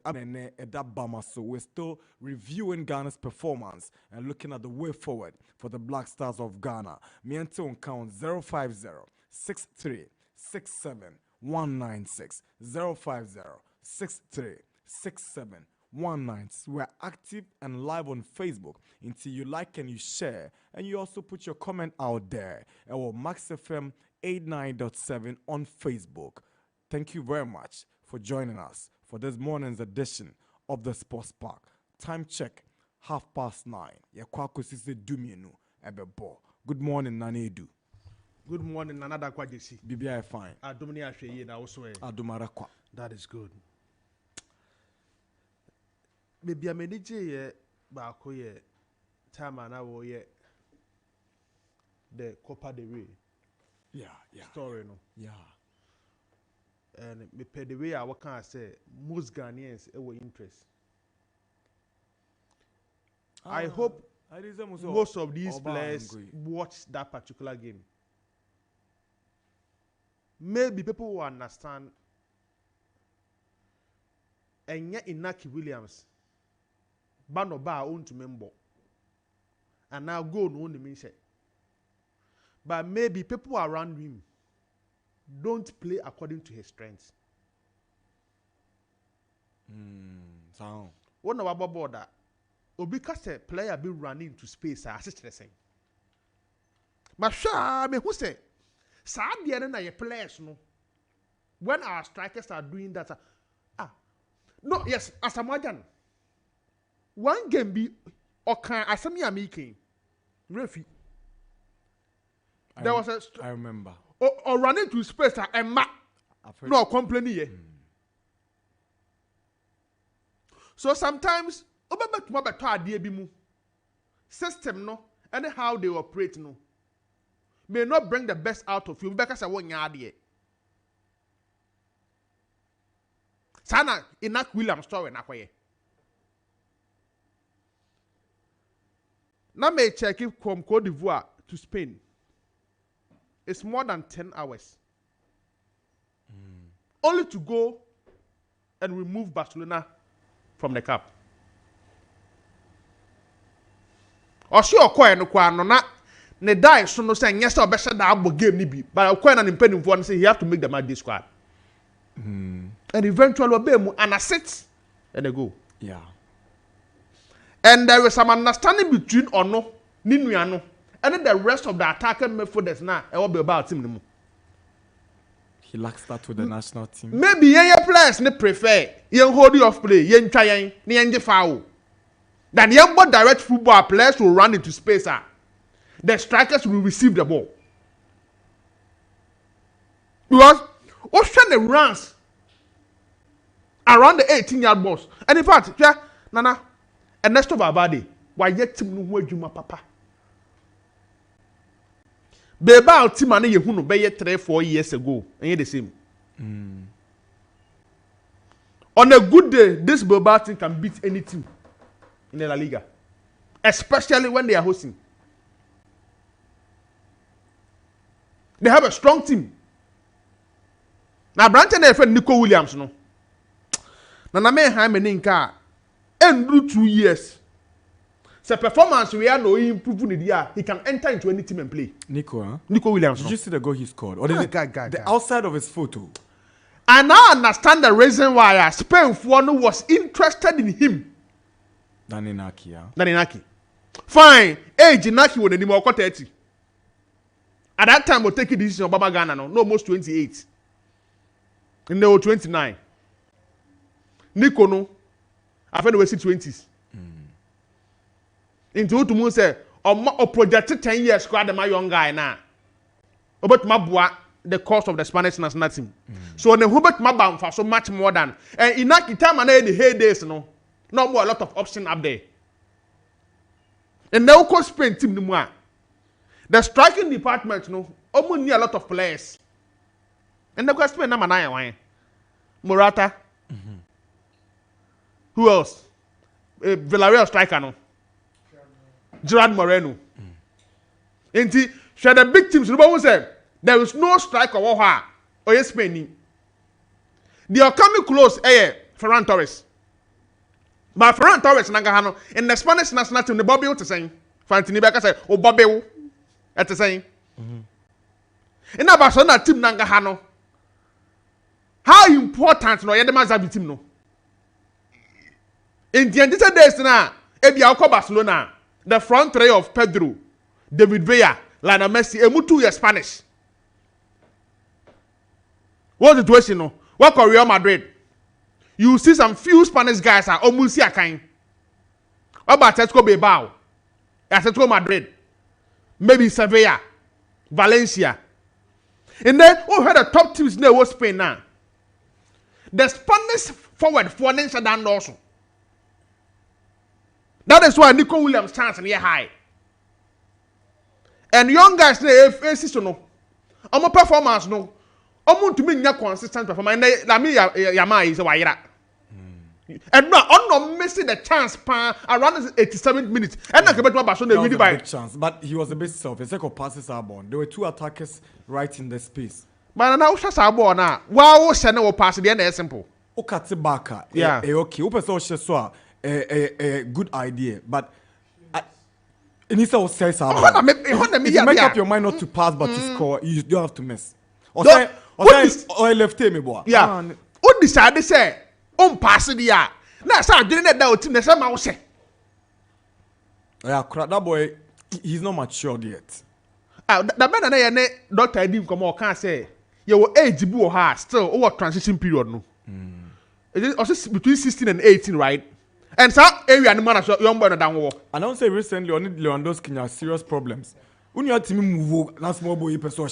So we're still reviewing Ghana's performance and looking at the way forward for the Black Stars of Ghana. Miente on count 050 63 67 196 050 63 67 196. We're active and live on Facebook until you like and you share, and you also put your comment out there. Our Max FM 89.7 on Facebook. Thank you very much for joining us for this morning's edition of the Sports Park. Time check 9:30. Yakwako sisi dumienu ebebo. Good morning, Nana Adu. Good morning, Nana Darkwa Gyasi. BBI fine. Adumni Asheye na also. Adumarakwa. That is good. Maybe a manage ye baako ye time na wo ye the Copa del Rey. Yeah. Story no. Yeah. And me pay the way I can say most Ghanaians were interest. I hope most of these players watch that particular game. Maybe people will understand. And yet Inaki Williams, Bano Ba own to member, and now go no one means it. But maybe people around him don't play according to his strengths. So one of our border, because a player be running into space, I assist the same. Masha, me who say, Sadia and I players no. When our strikers are doing that, no, yes, as a Majan, one game be okay, as a making referee. There was a I remember. Or running to space and no complaining here. So sometimes system no and how they operate no may not bring the best out of you because I want yard. Sana Enoch Williams story na kwaye. Now may check it from Cote d'Ivoire to Spain. It's more than 10 hours. Only to go and remove Barcelona from the cup. Osi Okoye no kwa no na ne die so no say nyesa obehye da abo game ni bi. But Okoye na nimpa nimfo no say he have to make the match this squad. And eventually obey mu and assist and they go. Yeah. And there is some understanding between Ono, Ninuano, and then the rest of the attacking midfielders now. It will be about him. He lacks that with the national team. Maybe your players ne prefer young holding of play, young trying, young foul. Then young more direct football players will run into space. The strikers will receive the ball. Because Ocean runs around the 18-yard box. And in fact, yeah, Nana, and next of our body, why yet Tim no papa? Beba team and you who be 3-4 years ago, and you the same. On a good day, this Beba team can beat any team in the La Liga, especially when they are hosting. They have a strong team. Now, Branton and friend Nico Williams, no. Now, may have a car and do 2 years. So performance we are no improving the year. He can enter into any team and play. Nico Williams. Did you see the goal he scored? Or the outside of his photo? I now understand the reason why Spain was interested in him. Naki. Fine. Age Naki would any more 30. At that time, we'll take a decision of Baba Ghana, no almost 28. And they were 29. Nico, no. I think they were 20s. Into to moon say, or projected 10 years, squad my young guy now. But Mabua, the cost of the Spanish national team. So, the Hubert Mabam for so much more than. And in that time, and the heydays, no more a lot of options up there. And now, cost Spain team no more. The striking department, no, almost near a lot of players. And the question number 9, Morata. Who else? Villarreal striker, no. Gerard Moreno. And share the big teams. Nobody said there is no striker or yes, Spain. They are coming close. Ferran Torres. But Ferran Torres Nangahano in the Spanish national team, the Bobby to saying, Fantini Becca said, oh, Bobby at the saying. In a Barcelona team Nangahano, how important no Yedema Zabi team no? In the end of days now, Ebialco Barcelona, the front three of Pedro, David Villa, Lionel Messi, and Mutu is Spanish. What's the situation no? What Real Madrid? You see some few Spanish guys are almost here kind. What about Atletico Bilbao? Atletico Madrid? Maybe Sevilla, Valencia. And then we had the top teams in the Spain now. The Spanish forward for Nancy Dan also. That is why Nico Williams' chance is high. And young guys, they no. I'm a performance no. I'm going to be consistent performance. And la me Yama is a wire. And no, I'm not missing the chance around 87 minutes. And I can bet my Barcelona really by chance, but he was a bit selfish. Second passes are born. There were two attackers right in the space. But now what's our ball now? Wow, Shana will pass the end is simple. Okati Baka, yeah, okay. Open social so a good idea, but Inisa will say something. You make up your mind not to pass but to score. You don't have to miss. Or left me boy. Yeah. What decided say? Pass the ya. Now, sir, didn't that doubt in the same house? Yeah, that boy, he's not matured yet. The man and I, Dr. Edim come on, can't say your age boo ha still over transition period. No, it is also between 16 and 18, right? And some area and man young boy down war. I don't say recently only Lewandowski has serious problems. When you have to move, that's small boy person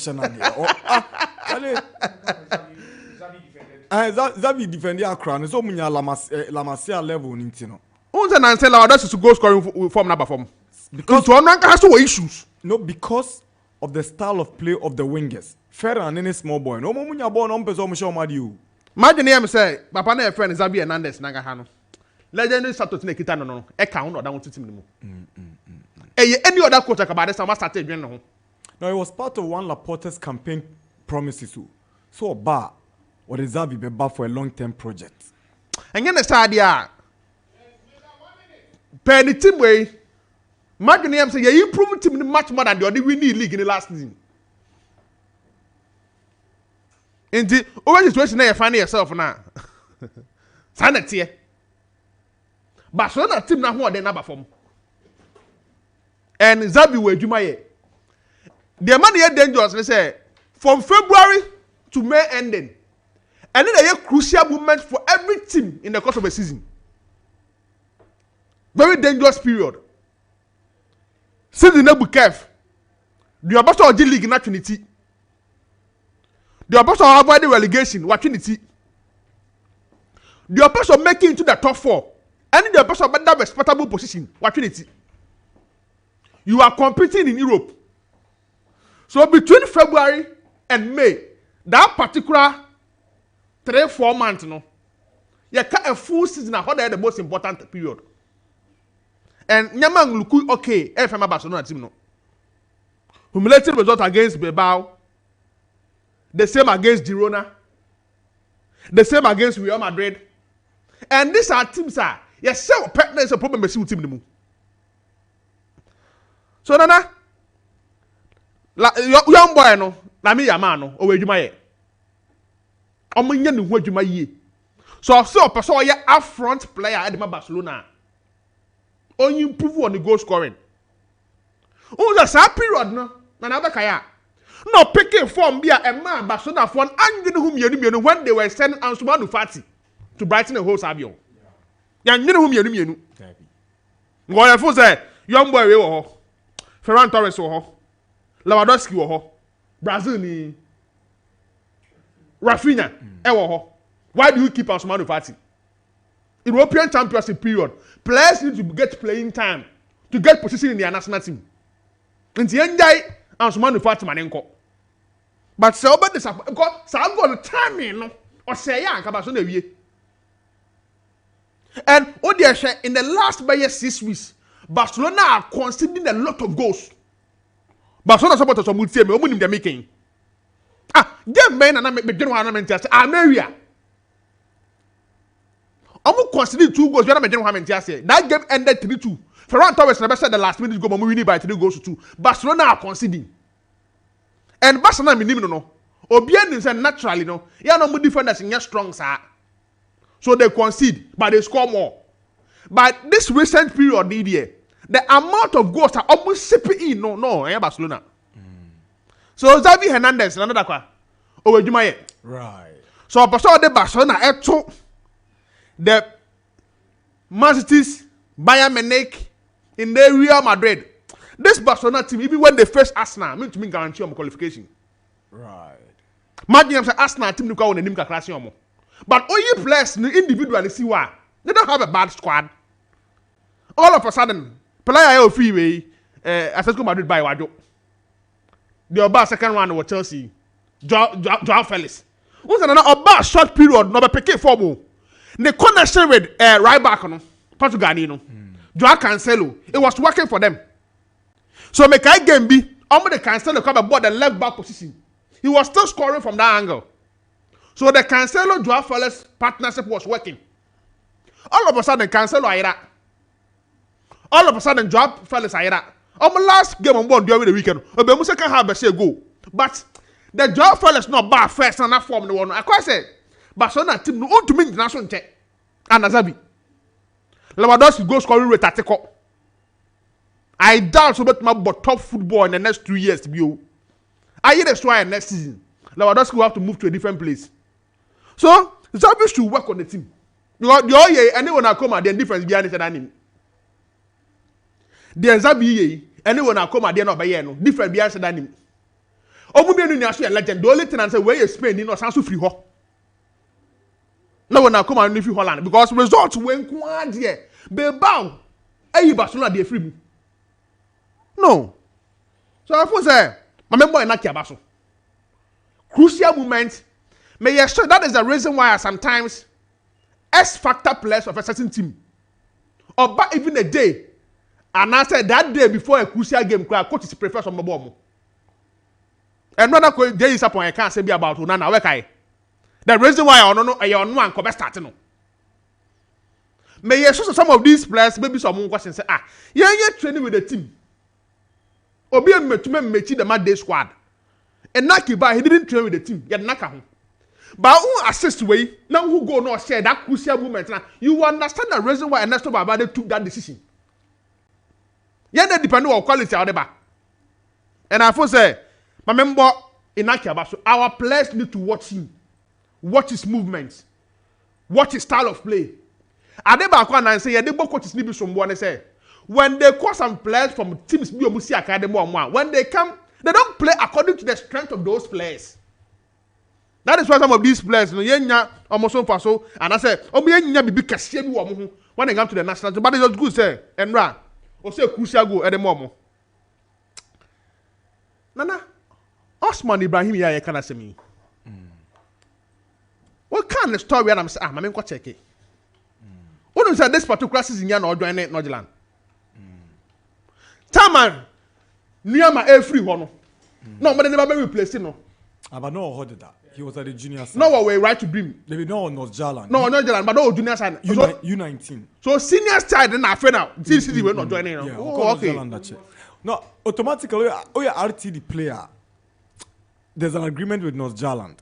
Zabi defended our crown. So many La Masia level in Tino. Who's an answer? That's to go scoring form number form. Because one has two issues. No, because of the style of play of the wingers. Ferran and any small boy. No more you're born on person show Madiu. Imagine him say, Papa and friend Zabi Hernandez Nagahano. Legendary Sato Nekitano no. E count or down to team. Any other coach about this, I must start again. No, it was part of one Laporte's campaign promises. So bar. Or the Zabi be back for a long-term project. And then the start there. Per the team way, imagine him say, you improved team much more than the other winning league in the last season. In the over situation, you find yourself now. Sanity. Barcelona team now who they number form. And Zabi will do my. The money is dangerous. They say from February to May ending. And then a crucial moment for every team in the course of a season. Very dangerous period. Season never careful. The opposite of the league in Trinity. The opposite of avoiding relegation, what Trinity. The opposite of making into the top 4. And the opposite of that respectable position, what Trinity. You are competing in Europe. So between February and May, that particular 3-4 months, no, you cut a full season. How they are the most important period. And Nyamang look okay. FM Barcelona team no. Humiliating result against Bilbao. The same against Girona. The same against Real Madrid. And these are teams are yes, so partner is a problem with team no. So Nana, young boy no, na me yamano, o ejuma ye. So I saw a person a front player at the Barcelona. Only improve on the goal scoring. Oh, that's a period no. Nana kaya. No picking form be a man Barcelona for an whom you when they were sending Ansumanu Fati to brighten the whole Sabio. Yan whom you knew. What I say, young boy, Ferran Torres, Lewandowski, Brazil ni. Rafinha, why do you keep Ansumanu Fati? European Championship period, players need to get playing time to get position in their national team. And the end Ansumanu Fati manenko. But so about this because so I'm going to time in or say yeah, Kabaso wie. And in the last 6 weeks, Barcelona are conceding a lot of goals. Barcelona supporters are multi me they're making. Them men and I make general ornament Ameria. Omo conceded 2 goals. We are not making that game ended 3-2. Ferran Torres never said the last minute goal. Omo winning by 3 goals to 2. Barcelona are conceding. And Barcelona minimum no. Obian is naturally no. Yeah, no more defenders in your strong side. So they concede, but they score more. But this recent period, the amount of goals are almost sipping in. No, Barcelona. So Xavi Hernandez, Nana Darkwa Gyasi. Right. So the Barcelona took the Man City's Bayern Munich in the Real Madrid. This Barcelona team, even when they face Arsenal, mean to me guarantee on qualification. Right. Imagine say Arsenal team nuka won nimka class yomo. But all you players individually see why they don't have a bad squad. All of a sudden, player yo free way Atletico Madrid buy Wado. The Oba second round was Chelsea. Joao Felix. What's another Oba short period no be pick for mo. The connection with right back no Portugal no. Joao Cancelo. It was working for them. So make I game be almost the Cancelo come aboard the left back position. He was still scoring from that angle. So the Cancelo Joao Felix partnership was working. All of a sudden Cancelo ayira. All of a sudden Joao Felix ayira. Last game on board during the weekend. Obemu second half be go. But the Joao Felix not bad first and that form the one. I quite say Barcelona team no to me international check. And Azabi. Lewandowski go scoring rate at I doubt so much about top football in the next 2 years to be. I hear that's why next season Lewandowski will have to move to a different place. So Xavi should work on the team. Because the all year anyone that come at the difference behind it than him. The Xavi anyone that come at the end of the year no different behind than him. Omubienu ni aso a legend. The only thing I say where you Spain no sound so free ho. No one that come at free Holland because results when kwa there. Bilbao ayi Barcelona dey free. No. So I feel say my member in Akiabaso. Crucial moment. May you sure that is the reason why sometimes X-factor players of a certain team, or back even a day, and I said that day before a crucial game, coaches prefer some bomb. And another day is upon I can't say about Nana Wekai. The reason why I don't know I on one come starting. May you sure some of these players maybe some questions say yeah training with the team. Obi mechi the Mad Day squad. And Nakiba, he didn't train with the team. Yet Naka. But who assist way, now who go no share that crucial moment. Now you understand the reason why Ernesto Valverde took that decision. Yeah, they depend on quality out there. And I first say, my member in Nakiba, so our players need to watch him, watch his movements, watch his style of play. Adeba and say, yeah, they both coaches need to be someone say. When they call some players from teams when they come, they don't play according to the strength of those players. That is why some of these players, almost so and I say, when they come to the national team, but it's just good say, Enra, or say crucial go at the moment. Nana, Osman Ibrahim ya can say me. What kind of story I'm saying? I'm going to check it. What is this particular season or joining Nordland? Taman Niama free one. No, but they never be replaced no. But no heard that. He was at the junior side. No way right to bring. They no North Jalan. No, not Jalan, but no junior side. U19. So senior side then after now. CCD will not joining. Yeah, oh, okay. No, automatically RTD player. There's an agreement with North Jalan.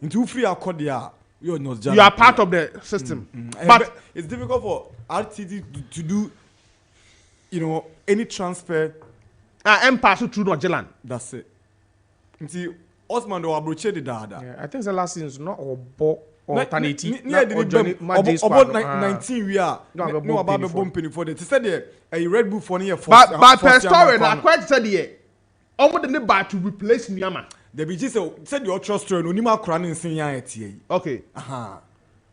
Into free accord you're North Jalan. You are part of the system. But it's difficult for RTD to do any transfer and pass through North Jalan. That's it. See, Osman do abroche the dada. Yeah, I think the last season is not or alternative. About 19 we are. No about the bumping for the. He said there a Red Bull for near. But per story, I quite said here. Almost the buy to replace Niama. The BG said your trust story. No nima kran in senior. Okay.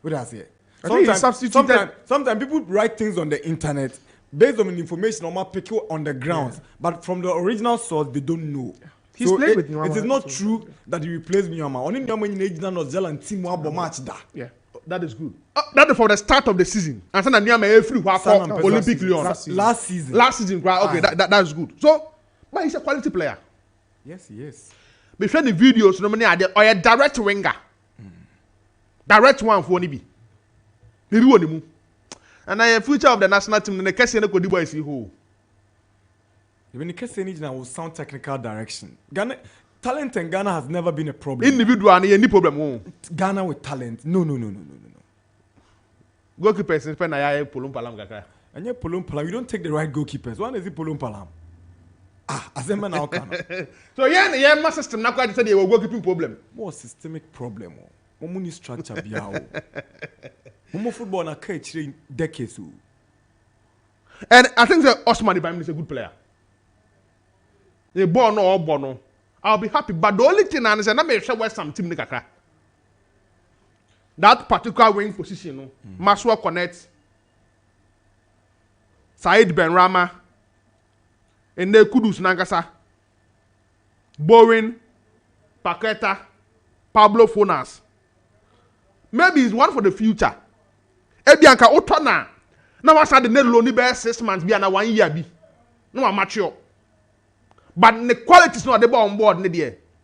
What does it? Sometimes people write things on the internet based on information or pick on the grounds, but from the original source they don't know. He's played with Nyama. It is not true that he replaced Nyama. Only Nyama in the North Zealand team won match da. Yeah, that is good. That is for the start of the season. And then Nyama every Olympic Lyon last season. Okay, that is good. So, but he's a quality player. Yes, he is. Before the videos, or a direct winger. Direct one for Nibi. Maybe one And the future of the national team, the Kessie could do is who. Even the Kessie will sound technical direction. Ghana talent in Ghana has never been a problem. Individual any problem. Ghana with talent. No. Goalkeepers in Spain are Pulum Palam Gaka. And yet Pulum Palam, you don't take the right goalkeepers. One is it Pulum Palam? As a man now can. So yeah, my system not quite said they were goalkeeping problem. More systemic problem. More structure biao. More football na catch decades. And I think that Osman Ibrahim is a good player. They born or born. I'll be happy. But the only thing I understand, I may share West Ham team nikaka. That particular wing position, no. Maswa Connect, Said Ben Rama, and the Kudus Nangasa, Bowen, Paqueta, Pablo Fonas. Maybe it's one for the future. Ebianka Otona. Now I said the net only be 6 months, be another 1 year. Be no, I'm mature. But the quality is not the ball on board.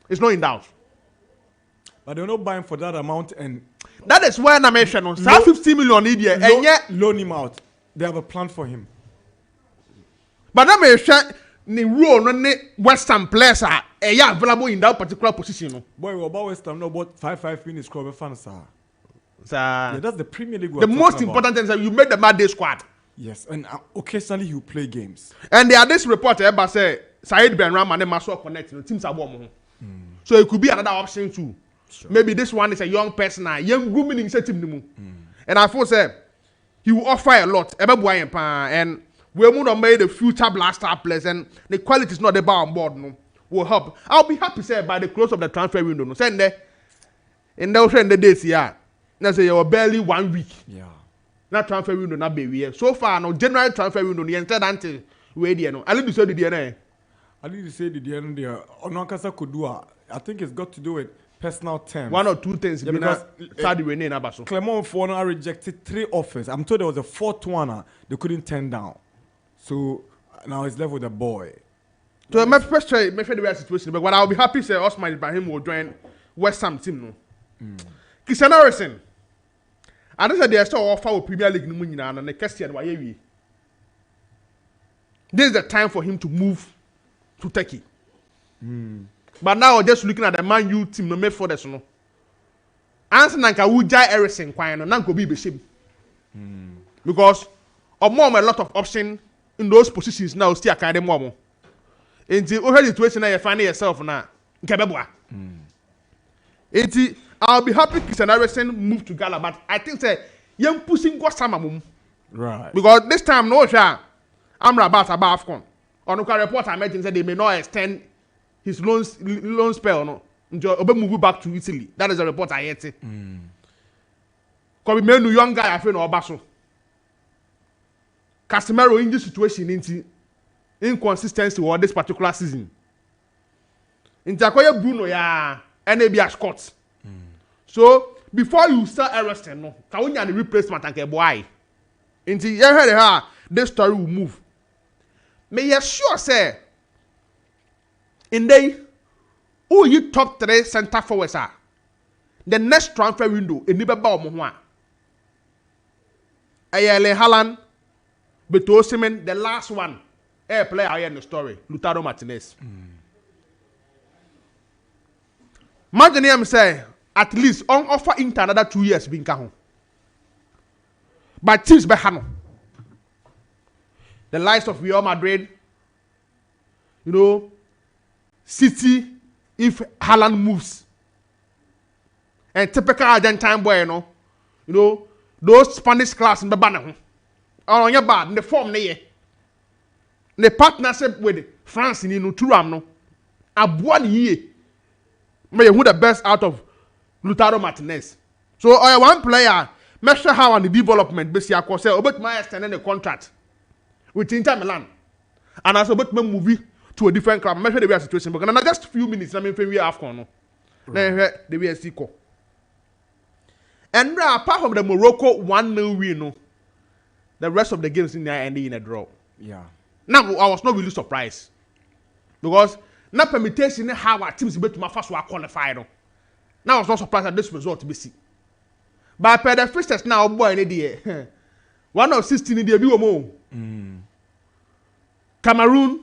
It's not in doubt. But they're not buying for that amount, and that is why I mentioned on 50 million India, and yet loan him out. They have a plan for him. But I mentioned the role on the Western players are available in that particular position. Boy, about West Ham, no, about 5 minutes club fans, sir. Yeah, that's the Premier League. The most important thing is that you made the Mad Day squad. Yes, and occasionally you play games. And there are this report about say Said Ben Rama and Maswa Connect, teams are warm. So it could be another option too. Sure. Maybe this one is a young person, a young woman in team. And I thought say he will offer a lot. And we will not make the future blaster players, and the quality is not the bar on board. No, will help. I'll be happy say by the close of the transfer window. No, send there. And they'll send the days here. Now say you barely 1 week. Yeah. Not transfer window, not baby. So far, no general transfer window. The entire until we no. I need to say the DNA. I need to say the DNA there. Onankasa could do. I think it's got to do with personal terms. 1 or 2 things. Yeah, because Clermont Fauna rejected 3 offers. I'm told there was a 4th one they couldn't turn down. So now he's left with a boy. So my first try, my favorite situation. But what I'll be happy say Osman Ibrahim will join West Ham team. No. Christian Harrison. I don't say they are still offer with Premier League and the question why we. This is the time for him to move to Turkey. But now just looking at the Man U team, no make for this no. Answer nanka Josiah Harrison Quaye no nanko be shame. Because a lot of options in those positions now still kind of more. Until already situation now you find yourself now. Nkebebwa. I'll be happy Christian Harrison move to Ghana, but I think say young pushing go some right. Because this time no sure I'm about Afcon. On the report I made say they may not extend his loan spell no. Obe move back to Italy. That is a report I heard. Because we young guy I feel no Obaso. Casemiro in this situation into inconsistency or this particular season. In Takoya Bruno ya NAB Scott. So before you start arresting no, can we get the replacement and get boy? Until you heard this story will move. May you sure say in day who you top 3 center forwards are the next transfer window in Nibe Baumwa. Ayele Haaland, Beto Osimhen, the last one, player I in the story, Lautaro Martinez. Imagine him say, at least on offer into another 2 years being kahon. But teams behano. The likes of Real Madrid, you know, City, if Haaland moves. And typical Argentine boy, you know, those Spanish class in the banner. On your bad, in the form the partnership with France in Turam no. Ab 1 year. May who the best out of Lautaro Martinez. So one player, measure how on the development basically I say about my extending the contract with Inter Milan. And as about my movie to a different club, measure the real situation. But in just a few minutes, I mean we Afcon no. Then the real sequel. And apart from the Morocco 1-0 win, no, the rest of the games in there ending in a draw. Yeah. Now I was not really surprised because na permutation how our teams be to my first one qualified. Now I was not surprised at this result to be seen. But per the first now boy in the One of 16 in the Abiwomo. Cameroon,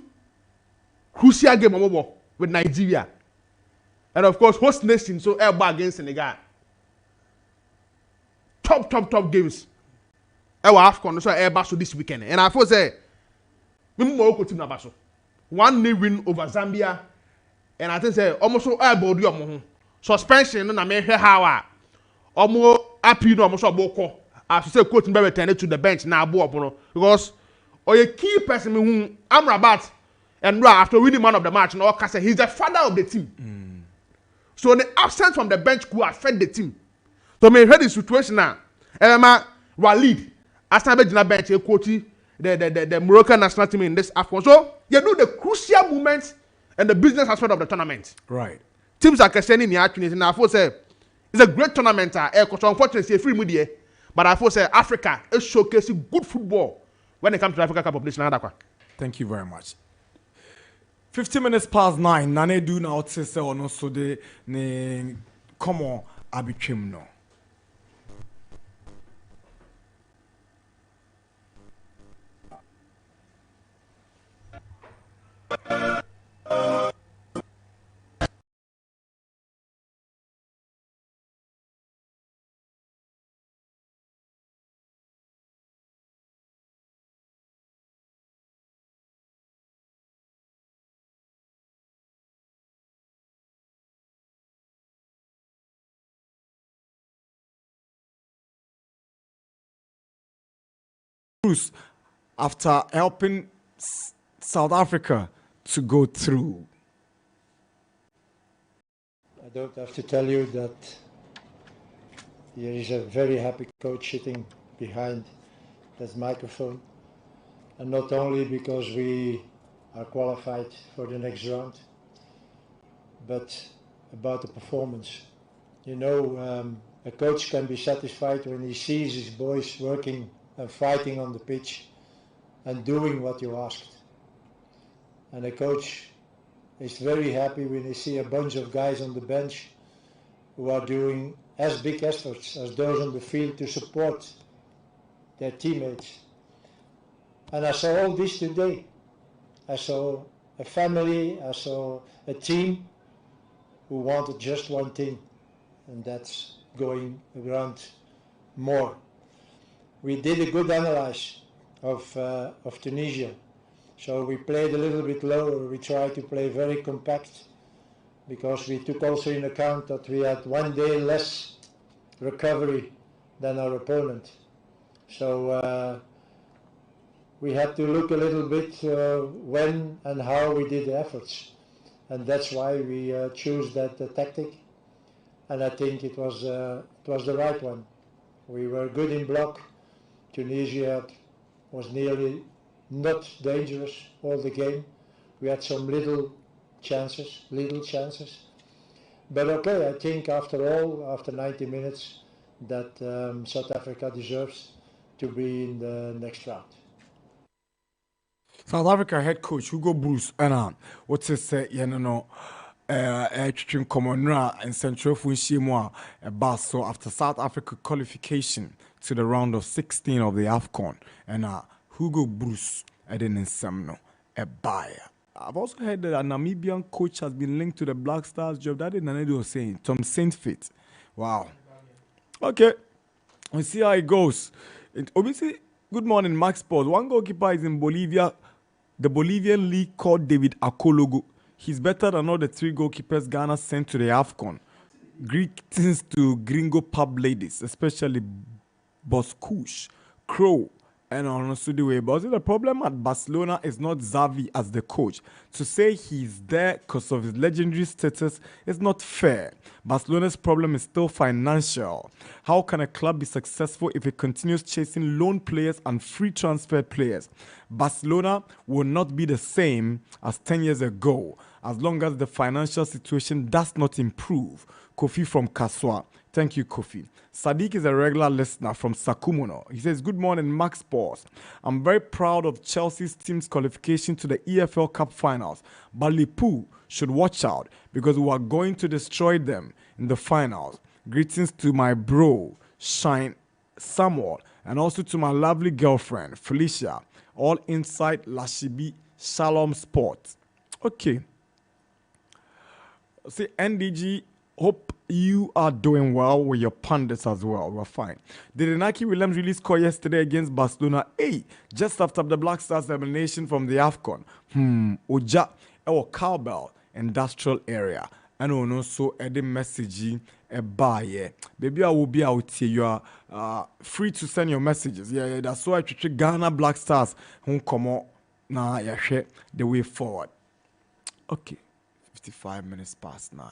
crucial game with Nigeria. And of course, host nation, so Elba against Senegal. Top games. Our Afcon, so Elba so this weekend. And I first say, we more team Nabaso. 1-0 win over Zambia. And I think say almost so Elba do suspension na me hwe how almost happy no almost oboko. As say coach be return to the bench na abo obono because a key person who Amrabat and after winning man of the match no say he's the father of the team. So the absence from the bench could affect the team. So me heard the situation now. Walid after be the bench coach the Moroccan national team in this Afcon. So you do the crucial moments and the business aspect of the tournament. Right. Teams are questioning the opportunity. Now, I say it's a great tournament. Because unfortunately, it's free media. But I say Africa is showcasing good football when it comes to the Africa Cup of Nations. Thank you very much. 15 minutes past 9. Nana Adu na otse ono so de ne 𝐿𝐿𝐕𝐄 abitwem no. After helping South Africa to go through. I don't have to tell you that there is a very happy coach sitting behind this microphone. And not only because we are qualified for the next round, but about the performance. You know, a coach can be satisfied when he sees his boys working and fighting on the pitch and doing what you asked. And a coach is very happy when he see a bunch of guys on the bench who are doing as big efforts as those on the field to support their teammates. And I saw all this today. I saw a family, I saw a team who wanted just one thing, and that's going around more. We did a good analysis of Tunisia. So we played a little bit lower. We tried to play very compact because we took also in account that we had 1 day less recovery than our opponent. So we had to look a little bit when and how we did the efforts. And that's why we chose that tactic. And I think it was the right one. We were good in block. Tunisia was nearly not dangerous all the game. We had some little chances. But okay, I think after all, after 90 minutes, that South Africa deserves to be in the next round. South Africa head coach Hugo Bruce and what's it say? You know, Commonra and Central Funshimwa so after South Africa qualification to the round of 16 of the Afcon and Hugo Bruce didn't no a buyer. I've also heard that a Namibian coach has been linked to the Black Stars job. That is Nana Adu was saying. Tom Saintfiet. Wow. Okay. We'll see how it goes. Obviously, good morning, Max Sports. One goalkeeper is in Bolivia, the Bolivian league called David Akologo. He's better than all the 3 goalkeepers Ghana sent to the Afcon. Greetings to Gringo pub ladies, especially Boskush, Crow, and honestly the way. But the problem at Barcelona is not Xavi as the coach. To say he's there because of his legendary status is not fair. Barcelona's problem is still financial. How can a club be successful if it continues chasing loan players and free transferred players? Barcelona will not be the same as 10 years ago as long as the financial situation does not improve. Kofi from Kaswa. Thank you, Kofi. Sadiq is a regular listener from Sakumuno. He says, good morning, Max Sports. I'm very proud of Chelsea's team's qualification to the EFL Cup finals. But Liverpool should watch out because we are going to destroy them in the finals. Greetings to my bro, Shine Samuel And also to my lovely girlfriend, Felicia, all inside Lashibi Shalom Sport. Okay. See, NDG, hope you are doing well with your pundits as well. We're fine. Did Inaki Williams release score yesterday against Barcelona? Hey, just after the Black Stars elimination from the Afcon. Oja, or cowbell, industrial area. And also a message buy. Baby, I will be out here. You are free to send your messages. Yeah, that's why I treat Ghana Black Stars who come on now. Yeah, share the way forward. Okay, 55 minutes past 9.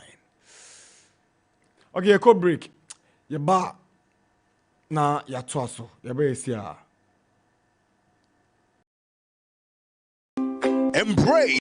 Okay, a quick break. Ya ba na ya twaso. Ya ba yesia. Embrace.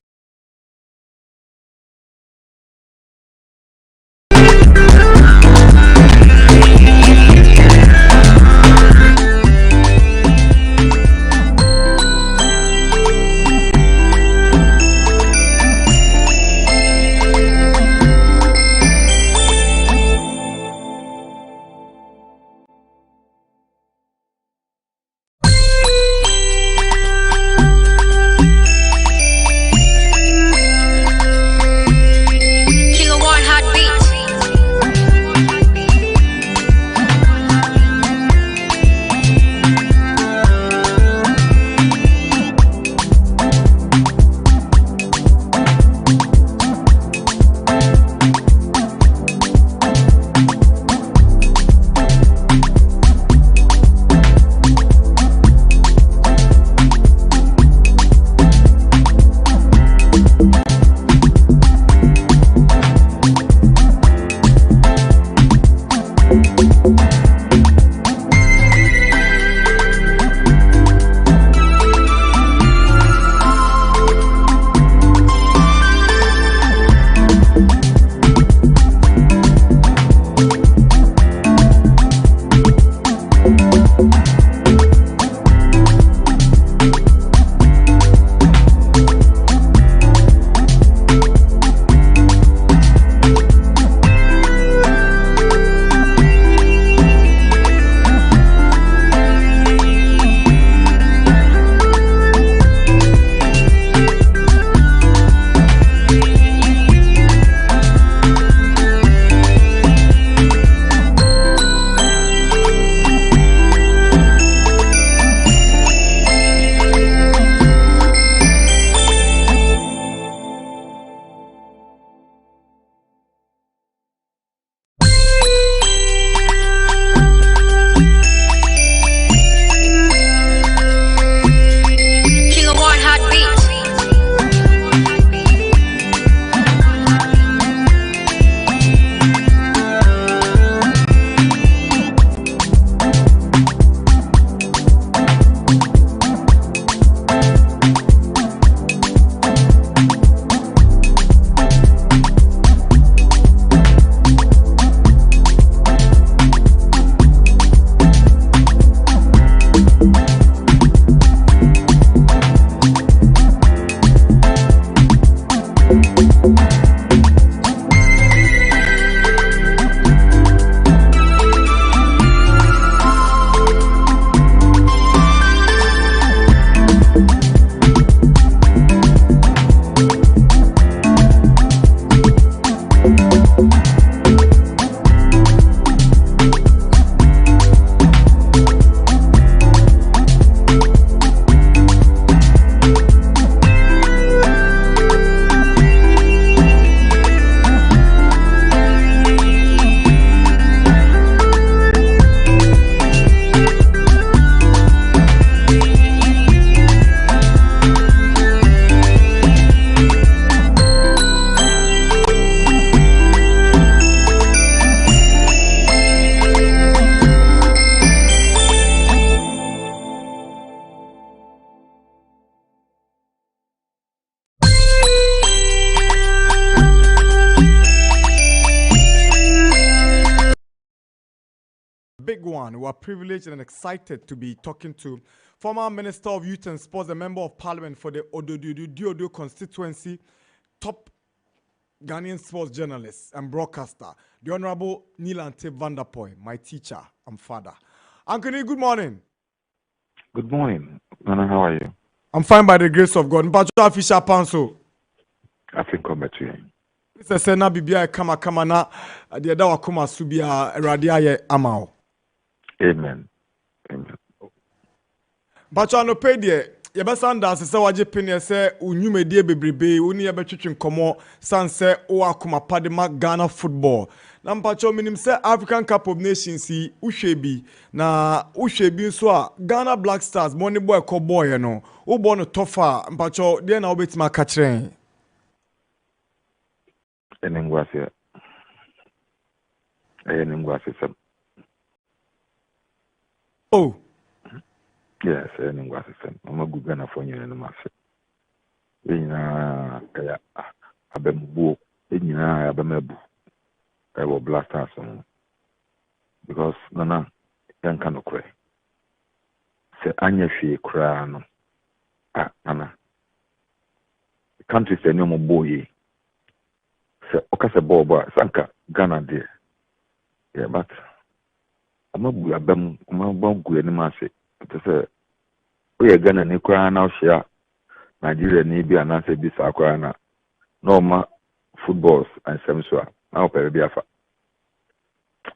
big one. We are privileged and excited to be talking to former Minister of Youth and Sports, a Member of Parliament for the Odo constituency, top Ghanaian sports journalist and broadcaster, the Honorable Nilante Vanderpoy, my teacher and father. Uncle Neil, good morning. Good morning. Nana, how are you? I'm fine by the grace of God. Mpacho Afisha Panso. I think come back to you. Mr. Sena Bibia kama na the other wakuma subia radia amao. Amen. Amen. Mpacho no pay die. Yebesa dance se waje pene se unyumedie bebrebe oni yebetwetwe nkomo sanse o akoma padema Ghana football. Na mpacho minim se African Cup of Nations yi uhwebi na uhwebi so a Ghana Black Stars money boy ko boy no. Wo bo no tofa mpacho de na obetima ka kire. Enengwase. Enengwase sam. Oh. Yes, enengwase sam. Mama Ghana for you na mase. Enya kaya abembu. Enya abemebu. Ewo blasters because Nana yanka no kure. Se anya fie kura no. Nana. Country se no mo boye. Se okase bobo sanka Ghana there. Yeah, but amabu abem amabu eni mase. To say we Ghana ni kura na ohia Nigeria ni bi anase bi sa kura na normal footballs and semsua na opere bi afa.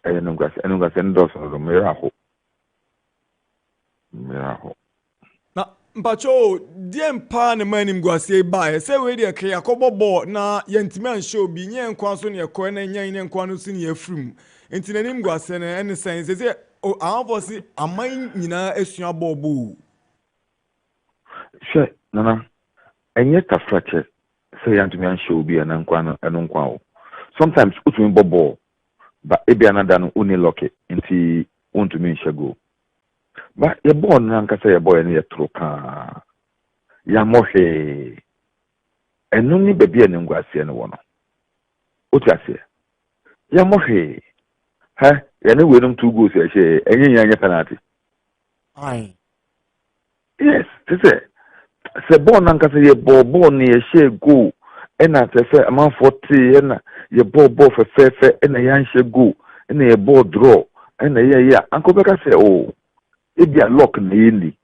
Enungase ndos no miraho. Na mpacho die mpa ne manim guasie ba se we de ke yakobo ball na yentime an show bi nye nkwa so ne yakọ na nya ne nkwa no so ne afrim enti nanim guasie ne ene sense se anfosi aman nyina esua ball bu She Nana enye tafrache se yantime an show bi na nkwa no eno nkwa o. Sometimes utumi ball but ebi another no uni lock enti untumi nshego. But ye born nankasa ye boy ne ye troka ya mohe enu ni bebi enengwase ne wono oti ase ya mohe ha ye ne wenum 2 goals ye she enye penalty ai yes se born nankasa ye ball ne ye she goal ena se man 40 ena ye ball fe ena yan she goal ena ye ball draw ena ye anko beka se oh ebi a lock na yeni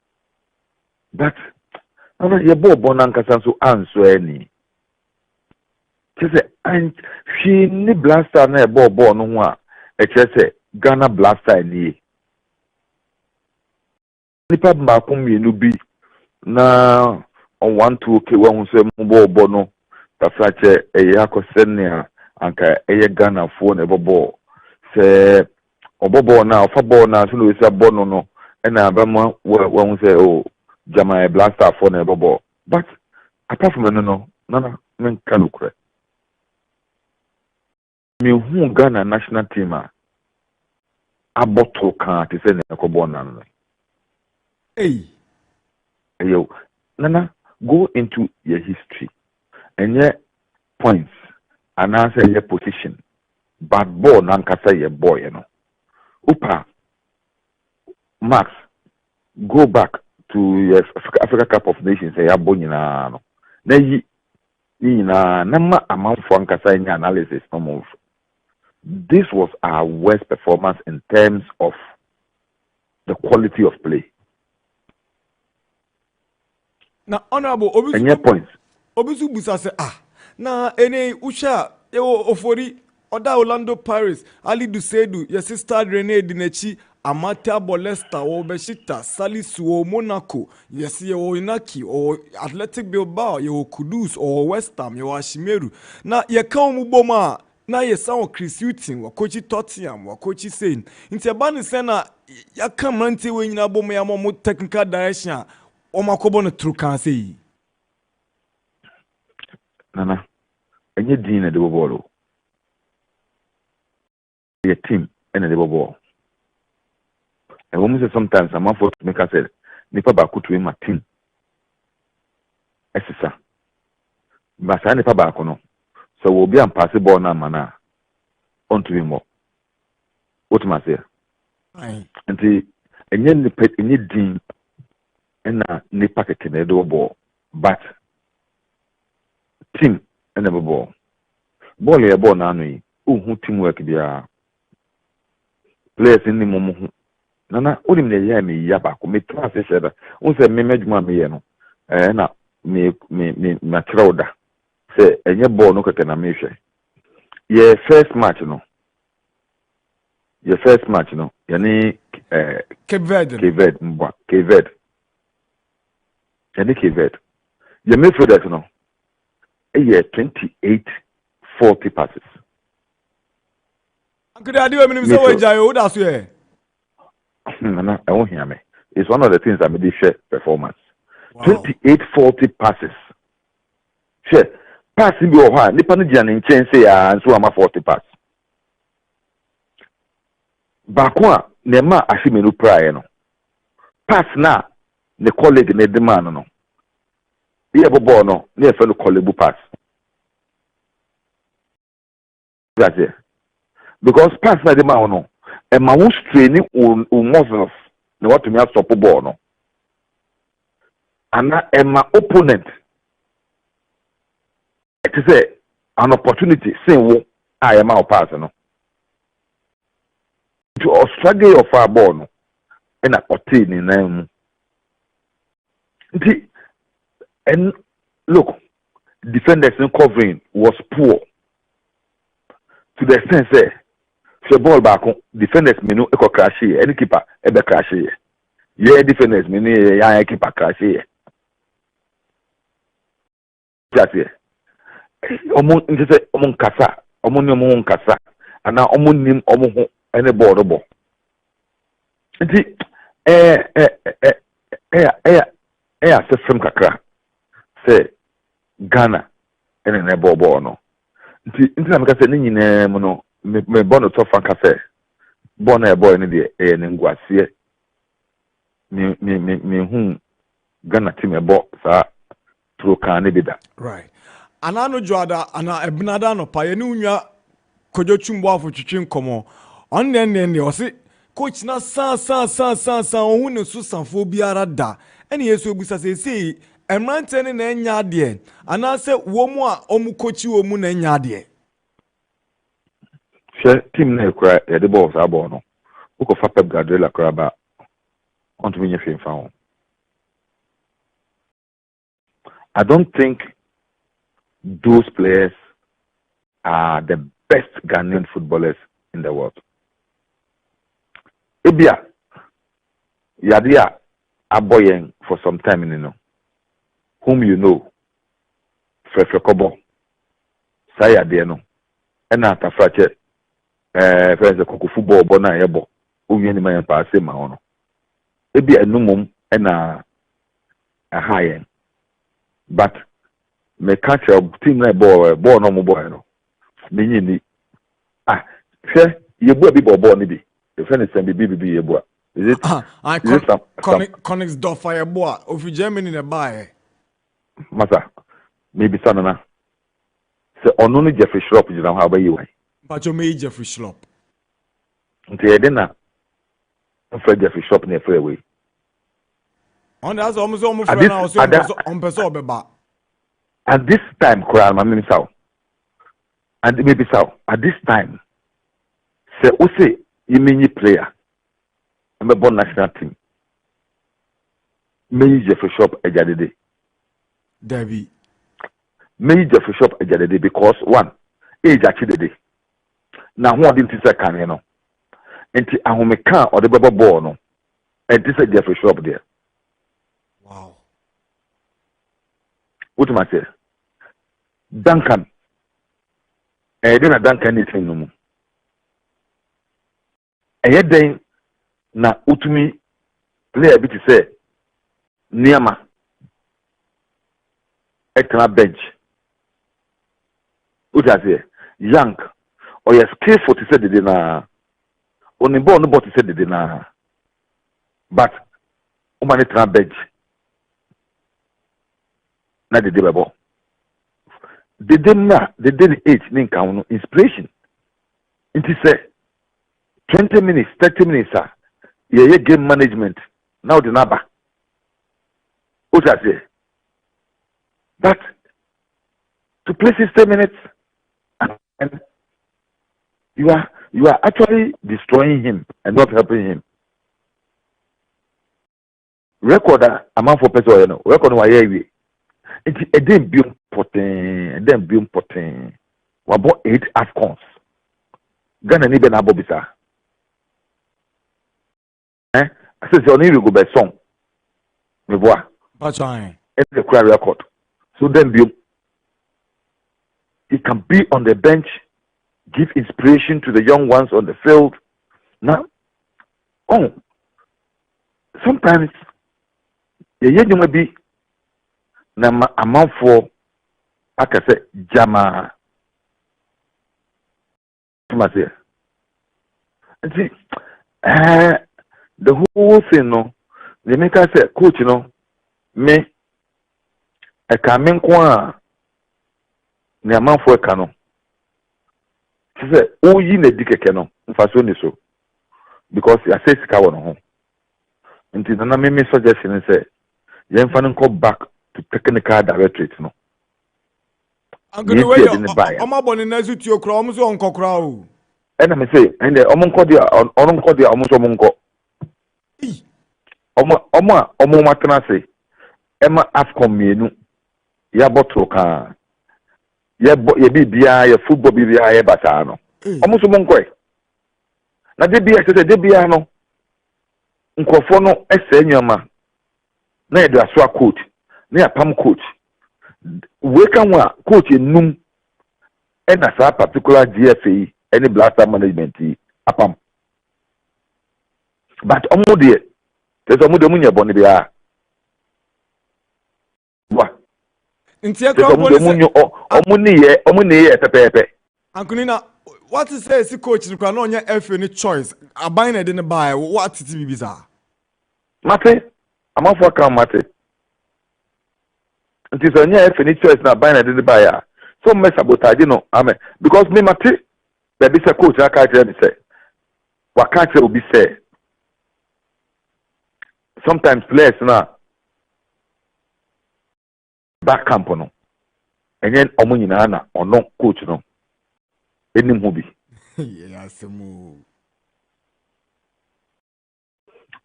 but ana ye ball nankasa so anso ani kese an hwi ni blaster na e ball no ho a e kese Ghana blaster ni nipa mako mienu bi na on 1-2 ke wa hu se ball no tafrache e yakosene a anka e Ghana fo na ball se obobo na ofa ball na so no esa ball no and Abama won't say, oh, Jama blaster for never ball. But apart from no, Nana, men can look right. Me who Ghana national team a bottle can't send a cobon. hey Yo, Nana, go into your history and your points and answer your position. But ball nankasa your boy, you know. Upa. Max, go back to your Africa Cup of Nations. I have been na nama amount for analysis. This was our worst performance in terms of the quality of play. na honorable And your points. obisu busa se na ene usha ewo ofori oda Orlando Paris Ali Dusedu your sister Rene Dinechi Amata Bolesta o Beshita Salisu o Monaco yes ye o Inaki o Athletic Bilbao ye o Kudus o West Ham ye o Ashimeru na ye kan mu boma na ye san o Chris Hughton wa coach Tottenham wa coach Sein nti eba ne se na ya kan mante we nyina boma ya mo technical direction o makobo no tru kan sei Nana, and your dean at the ball. Your team and the ball. And women say sometimes I'm for to make us say, Nipa Baku to my team. Esisa. But I Nipa Baku no. So we'll be unpassable now, mana. On to him more. What must I say? And the and yen the pet in your dean and Nipa can the ball. But team and the ball. Ball ya ball na no yi. Who teamwork bia. Players in the moment Nana, only me ya me yaba, me trust each other. Unse me medjuma me no. Na me matroda. Say enye ball no keke na me hwe. Ye first match no. Your first match no. Yani 𝐾𝐈𝐕𝐄 mbwa. 𝐾𝐈𝐕𝐄. Yani 𝐾𝐈𝐕���. Your midfielder no. 28-40 passes. Uncle Daddy, when you say what you that's where. Nana, I won't hear me. It's one of the things that made this share performance. Wow. 28-40 passes. Share. Passing be over. Nipa ni jani nchen say and so ama 40 pass. Bakwa nema ashimenu prayer no. Pass na ne colleague ne demand no. Iye bobo no ne fe no colleague pass. That's it. Because pass na demand no. E ma won straining o muscles ne what to me stop ball no. Ana e ma opponent it is an opportunity saying wo I am out pass no. To struggle of our ball no and a obtain in them. And look, defenders in covering was poor to the extent say the ball back on defenders menu echo crash here, any keeper ever crash here. Yeah, defenders menu yeah keeper crash here. That's it. Omon kasa, omon kasa, and now omon nim omo any boardable. Say from kakra say Ghana and a bobo no. Inti na say ni nyina mu no me bono to fanka say bono e boy ni de e ngwasie me hu Ghana team e bo sa tro kan ne bida. Right. Anano Joada ana ebnada no pa ye ni unwa kojochumbo afotwetwe nkomo. On ne o se coach na san ohun ne so sanfo biara da. Ene yeso obusa se emrante ne na enya ade ana se wo mu a omu coach wo mu na enya ade. Team na ekura ya de ball sa ball no. Uko fa Pep Guardiola kura ba on to me nyefin fa won. I don't think those players are the best Ghanaian footballers in the world. Ebia, Yadia Aboyen for some time, you know, whom you know, Kobo, Saya Diano, and after Frache, friends of football, Bona Ebo, who you may pass him on. Ebia Numum and a high end, but me catch a team like boy no more boy no. Meaning say you boy be boy ni bi. The friend is be ye boy. Is it? 𝐿𝐿𝐿 fire boy of Germany na buy. Masa, maybe sanana. Say only Jeffrey Schlupp you know how about you why? But you may Jeffrey Schlupp. Until then na Jeffrey Schlupp na free away. On that's almost friend now so on person obeba. At this time, Koral, my sao. And maybe so. At this time, say, Ose, you mean player. I'm a born national team. May Jeffrey Shop a jadede. Debbie. May Jeffrey Shop a jadede because one, age actually day. Now, who didn't say can you know? And I home car or the bubble ball no. And this is Jeffrey Shop there. Wow. What am I say? Duncan. Then a Duncan is in no more. Then na utumi player bit say Niama ekra bench. What I say? Young or your skillful to say the na only born no to say the na but umani tra bench. Na the debabo. The daily age ninka inspiration. It is 20 minutes, 30 minutes, sir. Yeah, game management. Now the number. What I say? But to play 60 minutes, and you are actually destroying him and not helping him. record amount for person no record wa ye wi nti edem biom poten wa bo 8 Afcons Ghana ni be na bo bisa say oni go be song me boa Bachan. it's a clear record so then biom he can be on the bench, give inspiration to the young ones on the field. Now, sometimes you may be na amount for I can say jama. And see, the whole thing, no, they make us say, coach, you know, me, I come in kwa. Ni amanfo eka no se oyi na dikeke no mfaso ni so because ya say sika wo no ho nti na me suggestion say ye mfa no back to technical directorate no Angoni we omaboni na zuti okra omo so onkokra o ena me say and omo nko dia omo so omo nko omo matena say ema Afcon mienu ya bottle ka ye bibia ye football bibia ye bata no omuso monkoe na de bia no nkofo no ese nyoma na ye do aso coach na ya pam coach we kan wa coach enum e na sa particular GFA any blaster management apam but omo de teso omo de munye boni bia wa nti ekra police omuni pepepe Ankunina what is say si coach ni kwa no nya FA ni choice aban na de ne buy what titi bibisa mate amafo kan mate nti so nya FA ni choice na aban na de ne buy a so me sabotage no amen because me mate there be say coach aka tell me say waka tell obi say sometimes players na back camp no enye omo nyina na ono coach no enim ho bi yasemu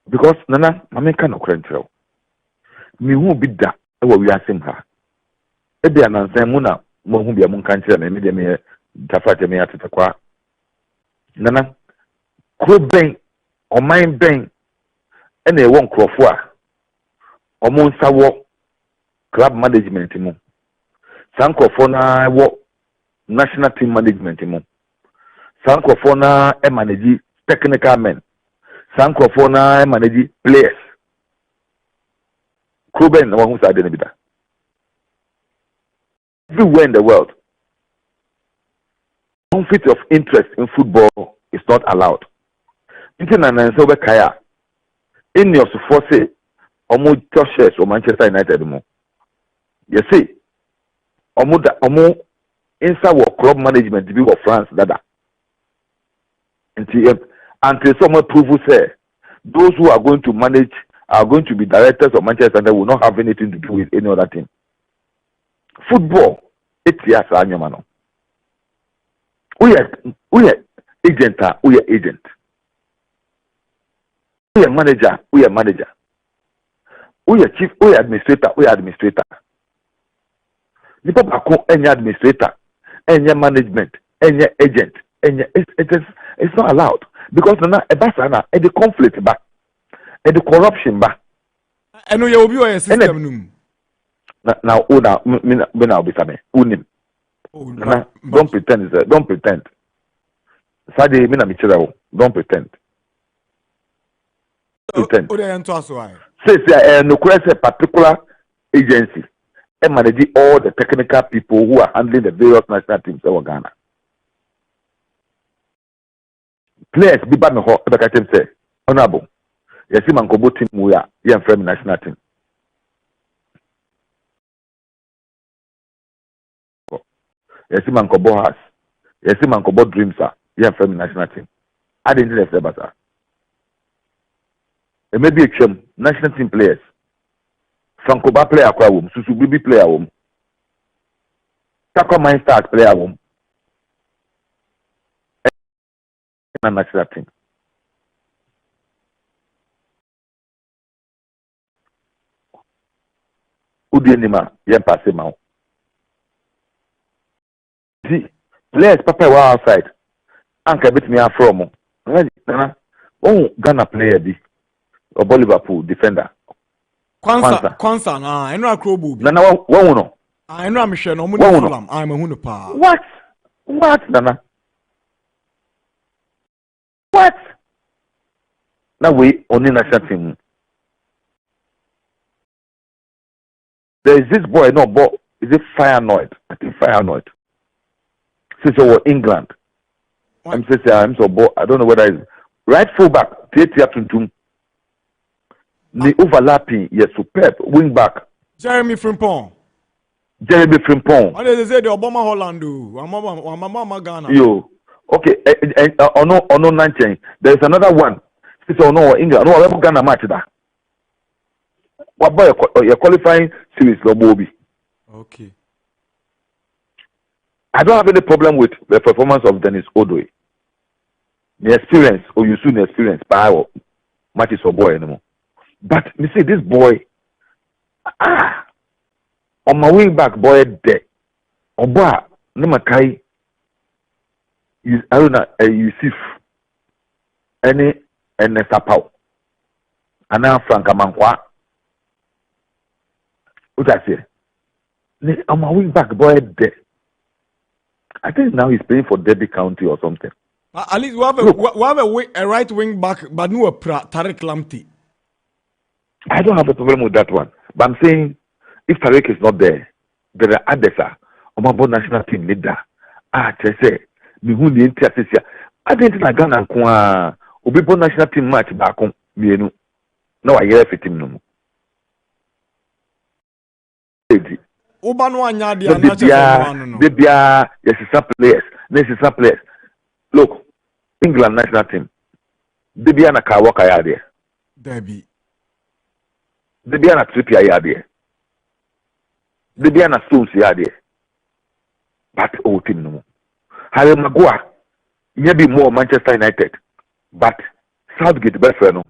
because nana mame ka no krentrel mi hu bi da e wo wiasem ha e bia nansan mu na mo hu bia mu kan kire me de me tafa te me atete kwa nana ko ben oman ben e na e wo nkrofo a omo nsawo club management mu sankrofo na wo national team management mu sankrofo na e manage technical men sankrofo na e manage players Kuben na wahu sa de bida everywhere in the world conflict of interest in football is not allowed international so be kaya in your force omo shares o Manchester United mu you see omo inside what club management be of France dada until someone prove say those who are going to manage are going to be directors of Manchester United will not have anything to do with any other team. Football, it's yes, no. We are agent, we are agent. We are manager, we are manager. We are chief, we are administrator, we are administrator. Nipa bako any administrator, any management, any agent, any it's not allowed because na ebasa na the conflict ba, the corruption ba. Eno ye obi o ye system num. Na una me na obi same unim. Don't pretend, sir. Don't pretend. Sade me na me chira wo. Don't pretend. Pretend. O de ento aso ai. Say no a particular agency and manage all the technical people who are handling the various national teams in Ghana. Players be bad no ho e ka tem say honorable. Yes, man ko team we are here from national team. Yes, man ko has. Yes, man ko dreams are here from national team. I didn't say better. It may be a national team players. Franco ba player kwa wom, Susu Bibi player wom. Takwa Mine Stars player wom. And national team. Udianima, yen passema. See, players papa were outside. Anka bit me from. Nana, oh, Ghana player be. Or Liverpool defender. Kwanza, I know a crow. Nana, one no. I know I'm sure no Fulham. I'm a Hunapa. What, Nana? What? Now we only national team. There is this boy, no, but is it Feyenoord? I think Feyenoord. Since over England. I'm saying I'm so bored. I don't know whether it's right fullback, Tietia Tuntum. The overlapping, yes, superb. Wing back. Jeremy Frimpong. What did they say the Obama Holland do? I'm Ghana. Yo. Okay, no, Nanchen. There's another one. Since no England, no Ghana match that. What boy your qualifying series, Lobobi? Okay. I don't have any problem with the performance of Dennis Odoi. The experience, or you soon experience, power matches for boy anymore. But me say this boy, on my way back, boy dead. Oba, no makai. I don't know, Yusuf, any Sapau, and now Frank Amankwa. What I say? On my way back, boy dead. I think now he's playing for Derby County or something. At least we have a right wing back, but no Tariq Lamptey. I don't have a problem with that one. But I'm saying, if Tariq is not there, there are others. Omabo national team leader. Say, Mihuni Intia. I didn't like Ghana. Obibo national team match back on Mienu. No, I hear if it no. Ubano Anyadi Bebia, yes, some players. Look, England national team. Bebia na Kawaka yade. Debbie. Bebia na Trippier yade. Bebia na Stones yade. But oh team no. Harry Maguire, maybe more Manchester United, but Southgate better no.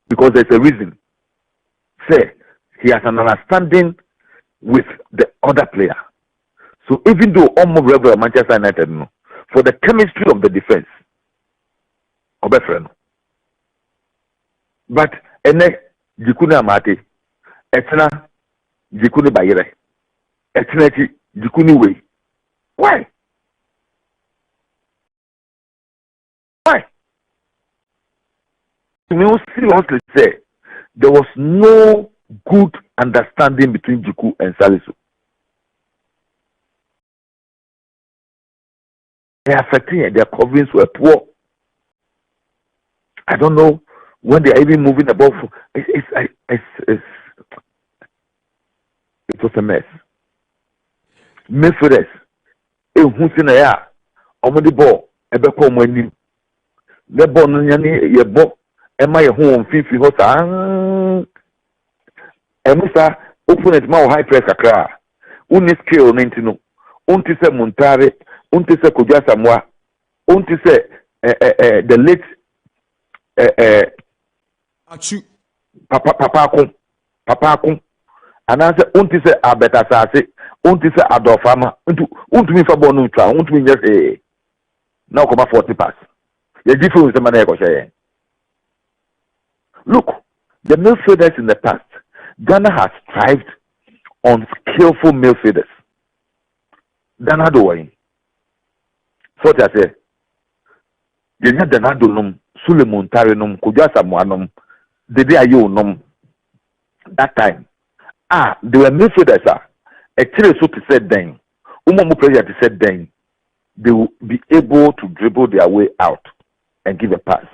Because there's a reason. Say he has an understanding with the other player. So even though almost regular Manchester United no, for the chemistry of the defense, Obefreno. But ene jikune amate, etna jikune bayire, etna jikune way. Why? We will seriously say there was no good understanding between Jiku and Salisu. They are affecting their coverings were poor. I don't know when they are even moving above. It was a mess. Midfielders, who's in a year, on the ball, a back home when you the ball, your ball, am I home 50 hours? And Mr. Open it more high pressure car. Uni skill Nintino. Unti se Montare, unti se Kujasa Mwa, unti se the late Papa Kum. And I say unti se Abeta Sase, unti se Adolfama, unti me for Bonutra, unti me just a now come 40 pass. The difference is the man I look, the midfielders in the past, Ghana has thrived on skillful midfielders. Ghana do way. So I say, you need the Nado num, Suleiman Tarinum, Kujasa Muanum, the day you num. That time, they were midfielders. Actually, so to say, then, Umamu player to say, then, they will be able to dribble their way out and give a pass.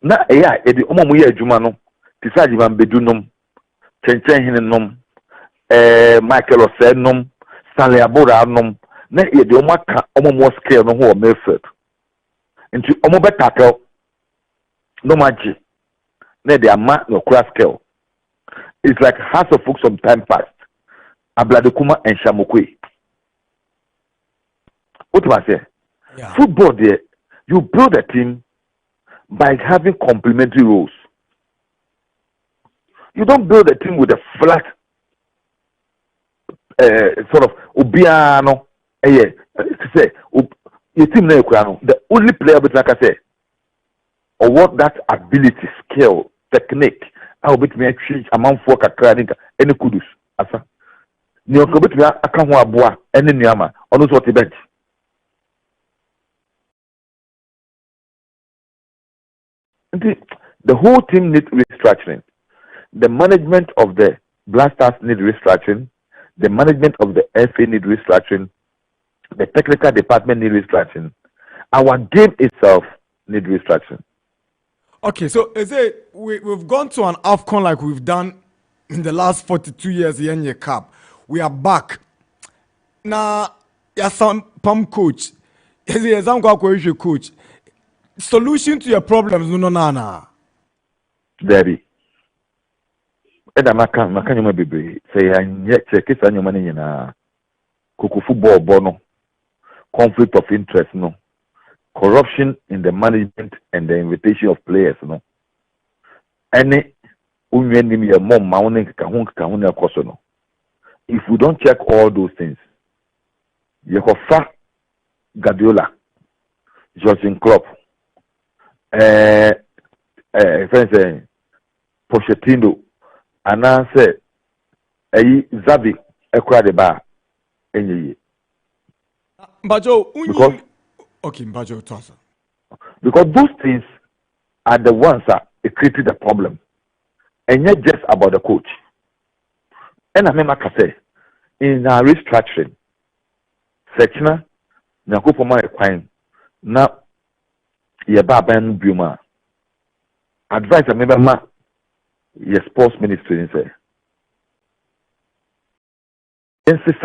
Na edi omo ye adwuma no tisaji van bedunum chenchen hinenom Michael Osenum Stanley Abura nom na edi omo aka omo mo scale no ho Mayfield nti omo be tackle no maji na edi ama no cross scale. It's like House of Folk some time past Abladekuma and Shamokwe. What do I say? Yeah. Football there, you build a team by having complementary roles. You don't build a team with a flat sort of Obiano. Say your team na the only player but like I say, or what that ability, skill, technique, how bit me change amount for kakra any kudus asa. Ni okobit me aka ho aboa any niama ono so te bench. The whole team needs restructuring. The management of the Black Stars need restructuring. The management of the FA need restructuring. The technical department need restructuring. Our game itself need restructuring. Okay, so is it we've gone to an Afcon like we've done in the last 42 years here in your cup. We are back. Now, you're some pump coach. Yes, I'm going to coach. Solution to your problems, no. Debbie. Eda maka nyoma bebre. Say anye check isa nyoma ni na kuku football bono. Conflict of interest no. Corruption in the management and the invitation of players no. Any unweni mi mom maune kahun akoso no. If we don't check all those things, Yehofa Guardiola, Jurgen Klopp, Pochettino, and I say, Zabi, Ekradeba, any. Bajo, okay, Bajo, Tossa. Because those things are the ones that created the problem, and not just about the coach. And I remember say, in our restructuring, Sechna, Nakupoma Equine, now, Yaba Ben Buma. Advice I remember ma your sports ministry say. Insist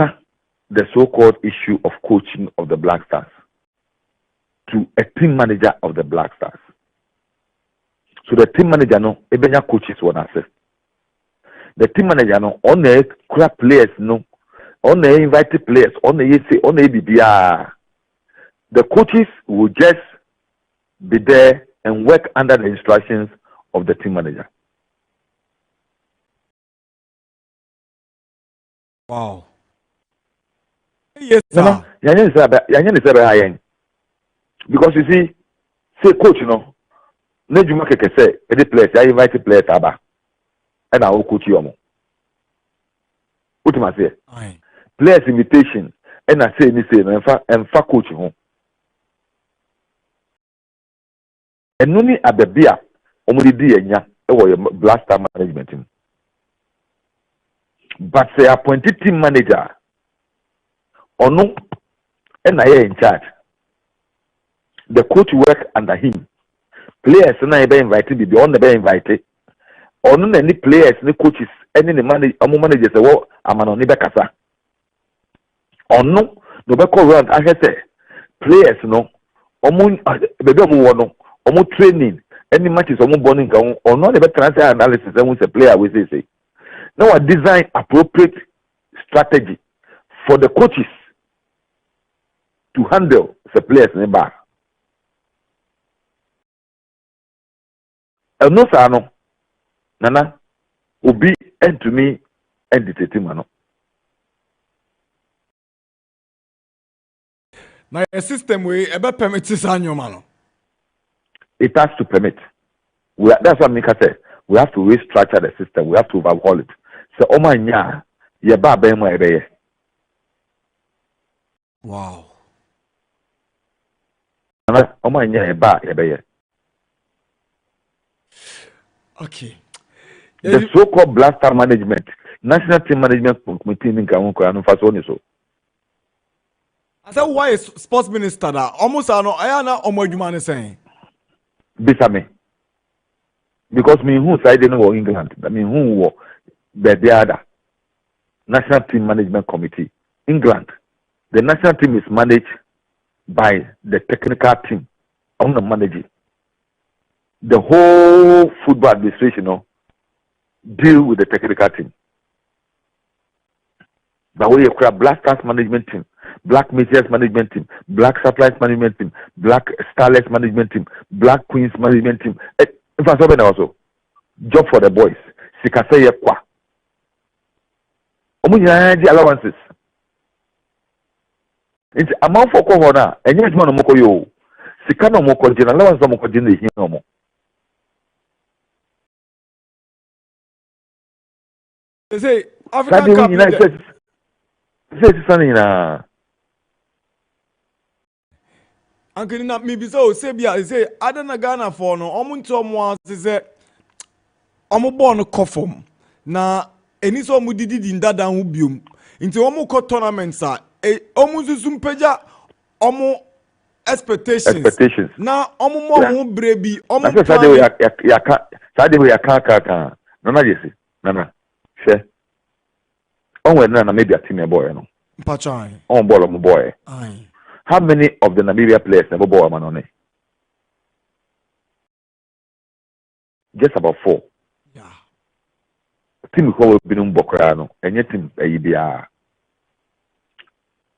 the so-called issue of coaching of the Black Stars to a team manager of the Black Stars. So the team manager no, ebenya coaches one assist. The team manager no, on the crap players no, on the invited players, on the say, on the BBR. The coaches will just be there and work under the instructions of the team manager. Wow. Yes, sir. Because you see, say coach, you know, Nejuma Keke say, any place, I invite a player Taba, and I will coach you. What am I say? Players invitation, and I say, and fa coach you. And none at the beer, only the Black Star management team. But say appointed team manager, or no, and I in charge. The coach work under him. Players and I be invited, be on the be invited. Or no any players, any coaches, any managers, well, I'm an only kasa. Or no be call around. I say players no, no, training, any matches, burning, or not even transfer analysis. And we say player, we say. Now I design appropriate strategy for the coaches to handle the players in the bar. And no, sir, no, Nana, Obi, and to me, and the team, no. Now, a system we ever permit this annual man. It has to permit. That's what Mika said. We have to restructure the system. We have to overhaul it. So, oh my nya, ye ba be mo ebe ye. Wow. Oh my nya ye ba ebe ye. Okay. The so-called Black Star management, National Team Management Committee in Kamunko and Fasoniso. I said, why is sports minister that almost I know I am not Omojumane saying. Bisame. Because me who side in England, I mean who were the other National Team Management Committee, England. The national team is managed by the technical team. I'm not managing. The whole football administration deal with the technical team. But we have Black Stars management team, Black Messiahs management team, Black Supplies management team, Black Starlets management team, Black Queens management team. If I saw also, job for the boys. sikasa ye kwa omu nyina di allowances nti amanfo ko ho na enye adwuma no moko yo sika no moko gina allowance no moko gina ehi no mo say African Cup say sanina Uncle na maybe so say bia say adana Ghana for no omuntu omo say omo born kofom na eni so omo didi ndada ho biom nti omo ko tournaments a omo susum peja omo expectations na omo mo ho brebi omo plan ya ka nana jesi nana she onwe na maybe a team boy no mpachai on ball mo boy ai. How many of the Namibia players never bought a man on it? Just about 4. Yeah. Team who have been Bokrano, and yet team ABR.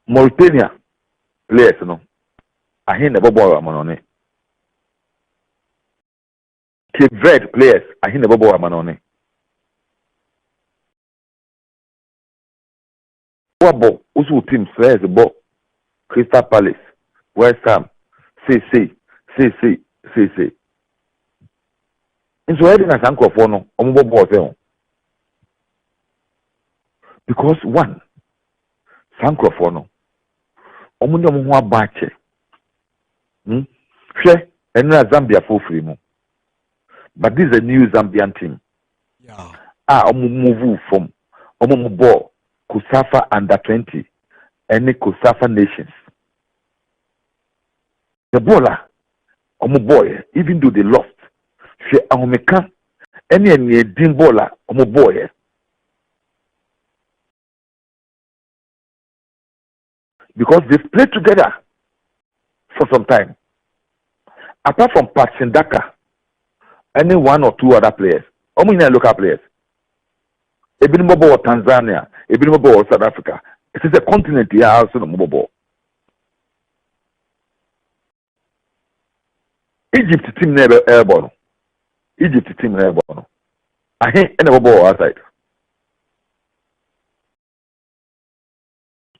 Mauritania players, no. I hear never bought a man on it. Cape Verde players, I hear never bought a man on it. What ball? Also, team says the ball. Crystal Palace, West Ham, CC. And so I didn't thank for no, because one, thank for no, omunya bache. Share and Zambia for free mo. But this is a new Zambian team. Yeah. Move from ball Kusafa under 20. Any Kusafa nations. The baller, boy, even though they lost, she Ahomeka, any dim baller, boy. Because they've played together for some time. Apart from Pat Sindaka, any 1 or 2 other players, local players. Ebinimobo Tanzania, Ebinimobo South Africa. It is a continent here also no mobile. Egypt team never airborne. Egypt team airborne. I hate any ball outside.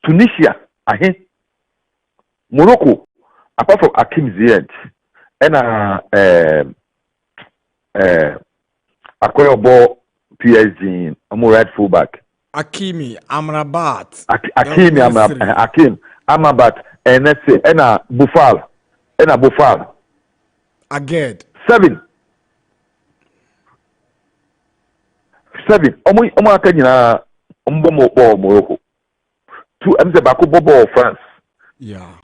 Tunisia, I hate Morocco. Apart from 𝐿𝐾𝐂𝐊 and acquire ball PSG, I'm right fullback. Hakimi Amrabat Hakim Amrabat and let's say Bufal Aged 7 omo aka nyina ombo ball Morocco 2 mze bako ball France. Yeah.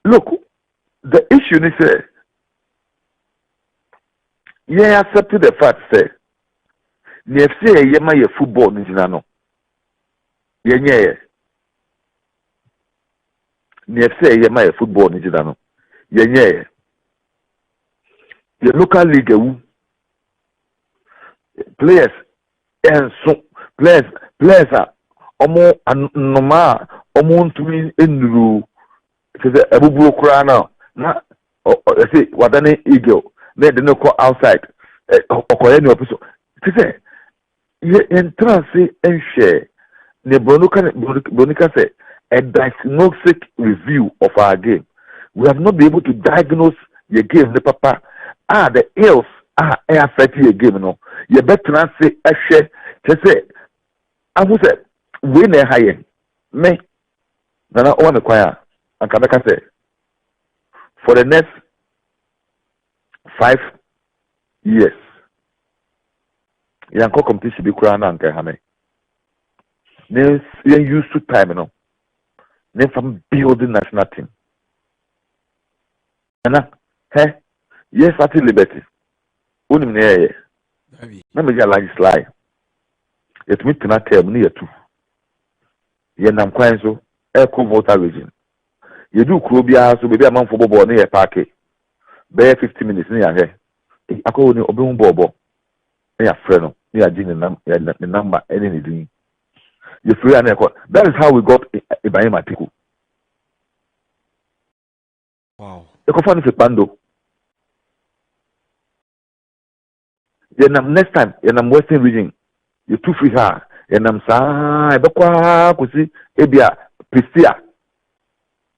Look, the issue is yeah, accepted the fact say the FC yema ye football nizina no yenye the FC yema ye football nizina no yenye the local league players and so players are omo normal omo ntumi enuru say ebuburu kura na say wadane eagle na de no call outside okoye ni opiso say ye entrance enhwe ne bronika say a diagnostic review of our game. We have not been able to diagnose your game the papa the ills affect your game no you better say ehwe say amu say we na higher me Nana one choir and Kabeka say for the next 5 years yanko competition be kura na nke hame ne used to time no ne from building national team Nana yes at liberty unim ne na me like slide it me tena term ne yatu ye nam kwan so eco voter region ye do kuro bia so bebi amanfo bobo ne ye parke be 50 minutes ne ya he akọ ni obi bobo ne ya frɛ no ne ya gini ne number any ne din ye free an eco. That is how we got Ibrahim Atiku. Wow. Eko fa no se pando Yenam next time, yenam Western region. You too free her. Yenam sa, ebekwa kusi ebia Pristia.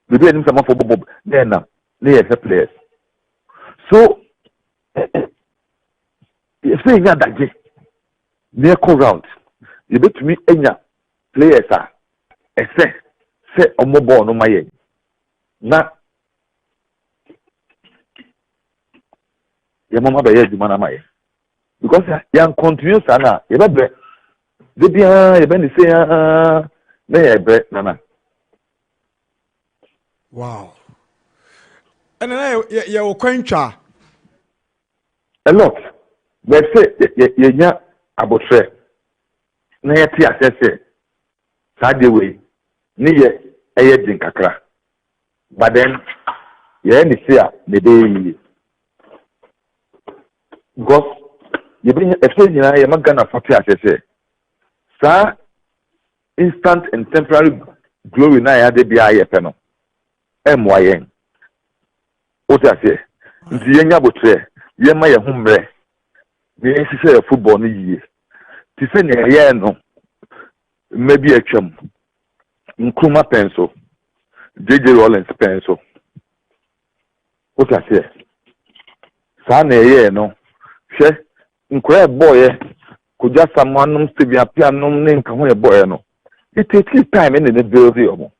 We do any some for Bob. Yenam, near players. So, if say that day, near call round, you bet to me any players are. Say on mobile no my na your mama be the man my because you continue sana you be de bia you be say na be nana. Wow. And then you quencha A lot. But say you nya abotre na ye ti asese sad way ni ye din kakra. But then yeah ni see the day because you bring a say you are gonna forty asese sa instant and temporary glory na ya de bia ye pe no moyen o ta say nti ye nya abotre ye ma ye humbre ni sise football ni yie ti se ne ye no maybe atwam Nkrumah pencil JJ Rollins pencil what I say sa na ye no hwe nkwa boy kuja someone Stevia pianom ne nka ho ye boy no it takes time in the build you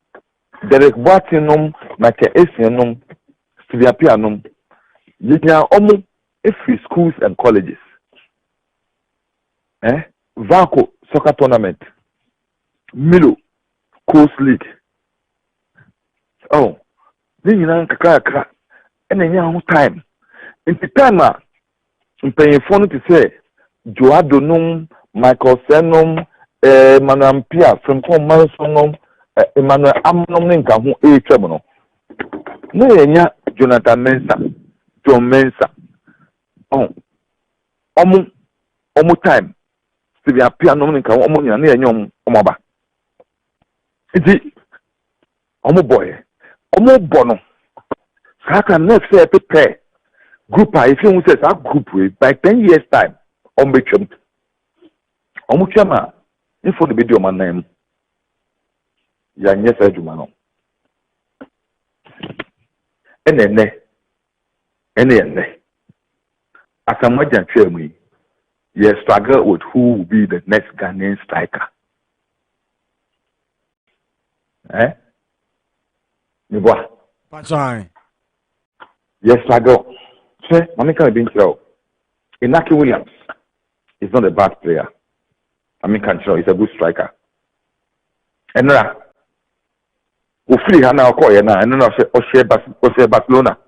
Derek Batinum na ke esienum Stevia pianom yinya omu free schools and colleges Vaco soccer tournament Milo Coast League. Oh, then you know, and then you time. In the time, I'm paying phone to say, Joadonum, Michael Senum, Manampia, from Mansonum, Emmanuel Amnominka, who a terminal. No, Jonathan Mensa, John Mensa. Oh, almost time. Sylvia Piano, Omonia, near Yom Omaba. Iti omo boy omo bono so can next say prepare group if you say that group by 10 years time on betwem omo chama info the video man name ya nyesa adwuma no ene asamajan twemu you struggle with who will be the next Ghanaian striker. Me boy. Pachai. Yes, I go. Say, Mami can be in Inaki Williams is not a bad player. I mean, he's a good striker. And now, Ufri Hana Okoye na, and then I say Barcelona.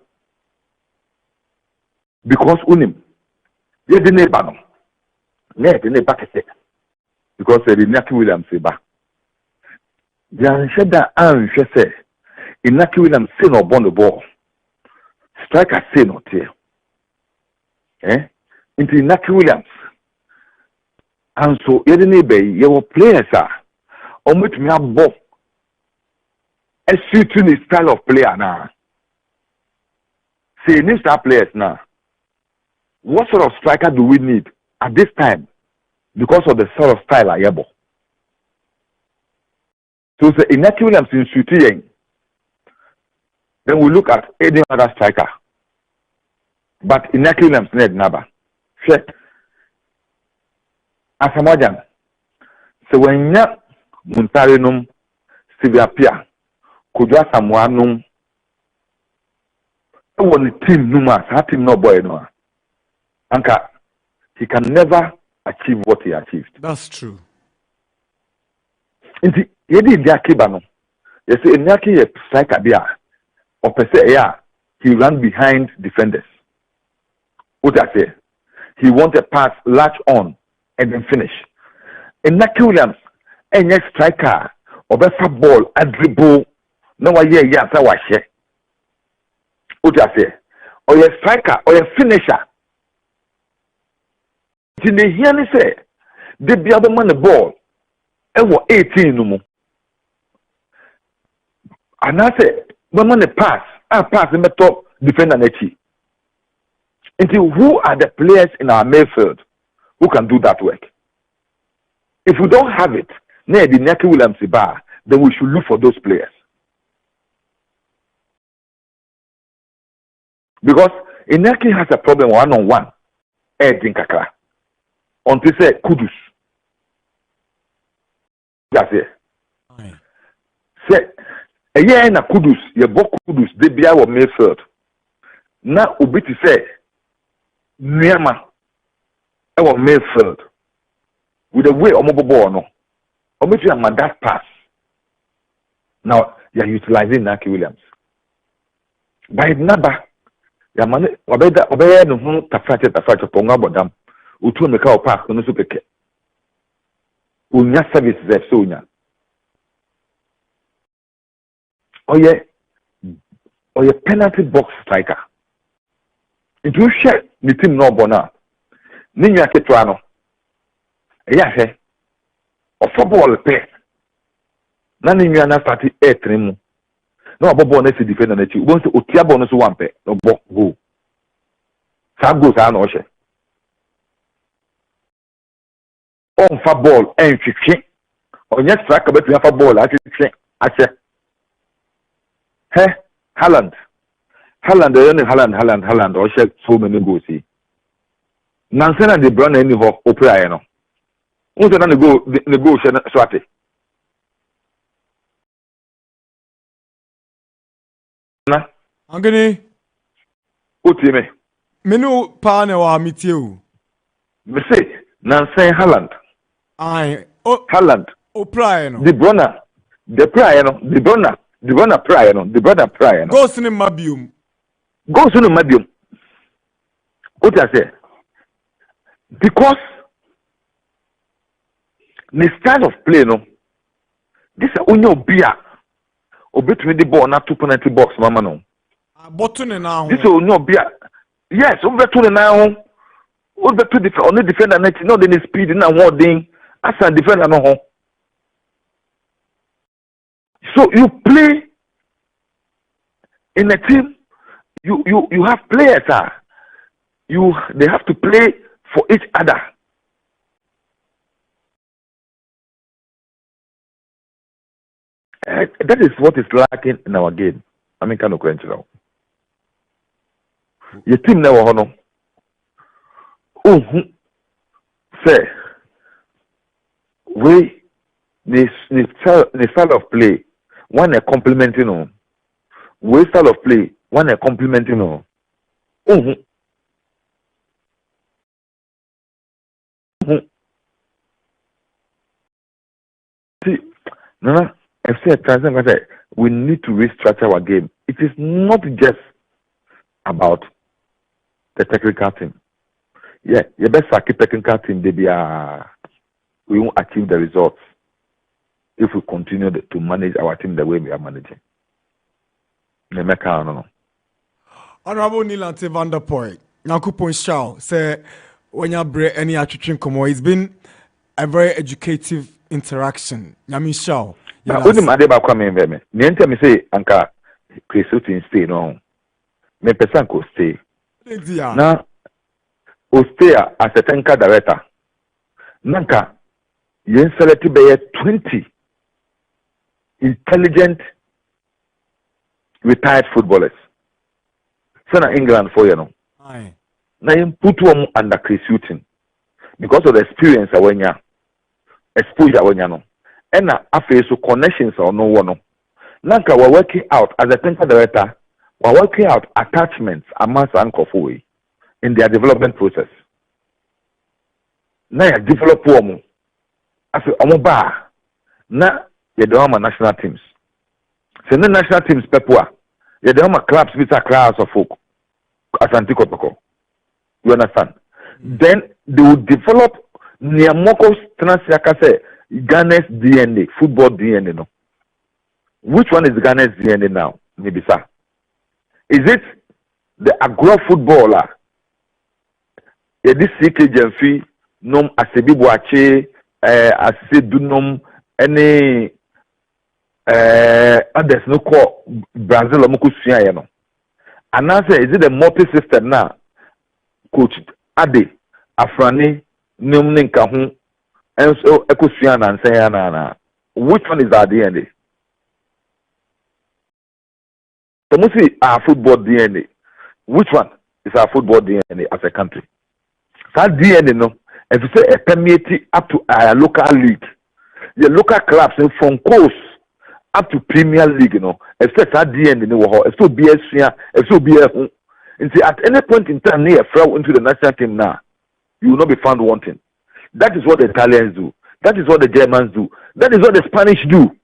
Because unim, they didn't ban them. They didn't back it. Because the Inaki Williams is back. Jan said that she said, Inaki Williams say no born the ball. Striker say not here. Into Inaki Williams. And so, your players are almost me a ball. A suiting style of player now. Say, need star players now. What sort of striker do we need at this time? Because of the sort of style I have. So say Inaki Williams in shooting. Then we look at any other striker. But Inaki Williams need never. Check. Asamajan. So when ya Muntarinum, Sylvia Pia, Kujwa Samuanum, one team Numa, that team no boy no. Anka, he can never achieve what he achieved. That's true. Yedi Ndiaki Bano. You say Ndiaki is striker there. Or per se, yeah, he ran behind defenders. What I say? He wants a pass, latch on, and then finish. Ndiaki Williams, any striker, or better ball, a dribble, no way, yeah, so I say. What I say? Or a striker, or a finisher. Did they hear me say? Did the other man the ball? It was 18 no more. And I said, when man the pass the top defender nechi. Into who are the players in our midfield who can do that work. If we don't have it, near the 𝐾𝐂𝐊𝐕𝐄 Williams bar, then we should look for those players. Because 𝐾𝐂𝐊𝐕𝐄 has a problem one-on-one. Kakra. Until say Kudus. That's it. Say a year na Kudus, ye book Kudus, they be our Mayfield. Now ubiti say Niama our Mayfield with the way Omobo no. Obiti a that pass. Now you're utilizing 𝐾𝐂𝐊𝐕𝐄 Williams. By number, ya mane obeda no hu tafache ponga bodam. Utu meka opa no so peke. Unya services so unya. Oye penalty box striker. If you share the team no bona. Ni nwa ketwa no. Eya he. O football pe. Na ni nwa na start e3 mu. No abobo na si defender na chi. Ubon so otia ball no so one pe. No go. Sa go sa na o she. On fa ball en twetwe. Onye striker betu fa ball a twetwe. Ache. Hey, Haaland, or share so many goals. Nansena de Brown any ho opera no. Unse na the go swate. Na Angani uti me. Menu pa na wa mitiu. Me say Nansen Haaland. Ai Haaland. Opera no. The prayer no. The brother prayer no. Go sini mabium. What I say? Because the style of play no. This is only beer. Obetumi the ball na 2 penalty box mama no. Botune na ho. This is only beer. Yes, obetune na ho. Obetu only defender na no dey speed na one thing. As a defender no ho. So you play in a team. You have players. They have to play for each other. That is what is lacking in our game. I mean, kind of quench now. Your team never honor. Say, we the style of play. One a complimenting on. We style of play. One a complimenting on. See, Nana, I say we need to restructure our game. It is not just about the technical team. Yeah, your best technical team, we won't achieve the results if we continue to manage our team the way we are managing. Honorable Nilante Van der Poy, Nakupon Shaw, say when you bring any attrition komo, it's been a very educative interaction. Yami Shaw. Only my neighbor come in me. Niente me say anka Chris stay no. Me person ko stay. Now, o stay as a technical director. Nanka yen select be 20 intelligent retired footballers. So England for you know. Aye. Now you put one under Chris Hughton because of the experience when you exposure when you know. And now after so connections or no one. Nanka we're working out as a technical director. We're working out attachments amongst Ankofu in their development process. Now you develop one. As a bar. Now you don't have national teams. So the national teams pepua. You don't have clubs with a class of folk. Asante Kotoko. You understand? Then they will develop Niamokos Transiakase Ghana's DNA, football DNA. No. Which one is Ghana's DNA now? Maybe sir. Is it the agro footballer? This 𝐶𝐾𝐂𝐊 nom Asebi Boache Ase Dunom any others no call Brazil or Mukusia no. And answer is it a multi system now? Coach Ade Afrani Numninka hu and so Ekusian and Sayana. Which one is our DNA? So we see our football DNA. Which one is our football DNA as a country? That DNA no. If you say a permeate up to our local league, the local clubs from coast up to Premier League, except that DNA no, if so be if so be at any point in time near throw into the national team now, you will not be found wanting. That is what the Italians do. That is what the Germans do. That is what the Spanish do.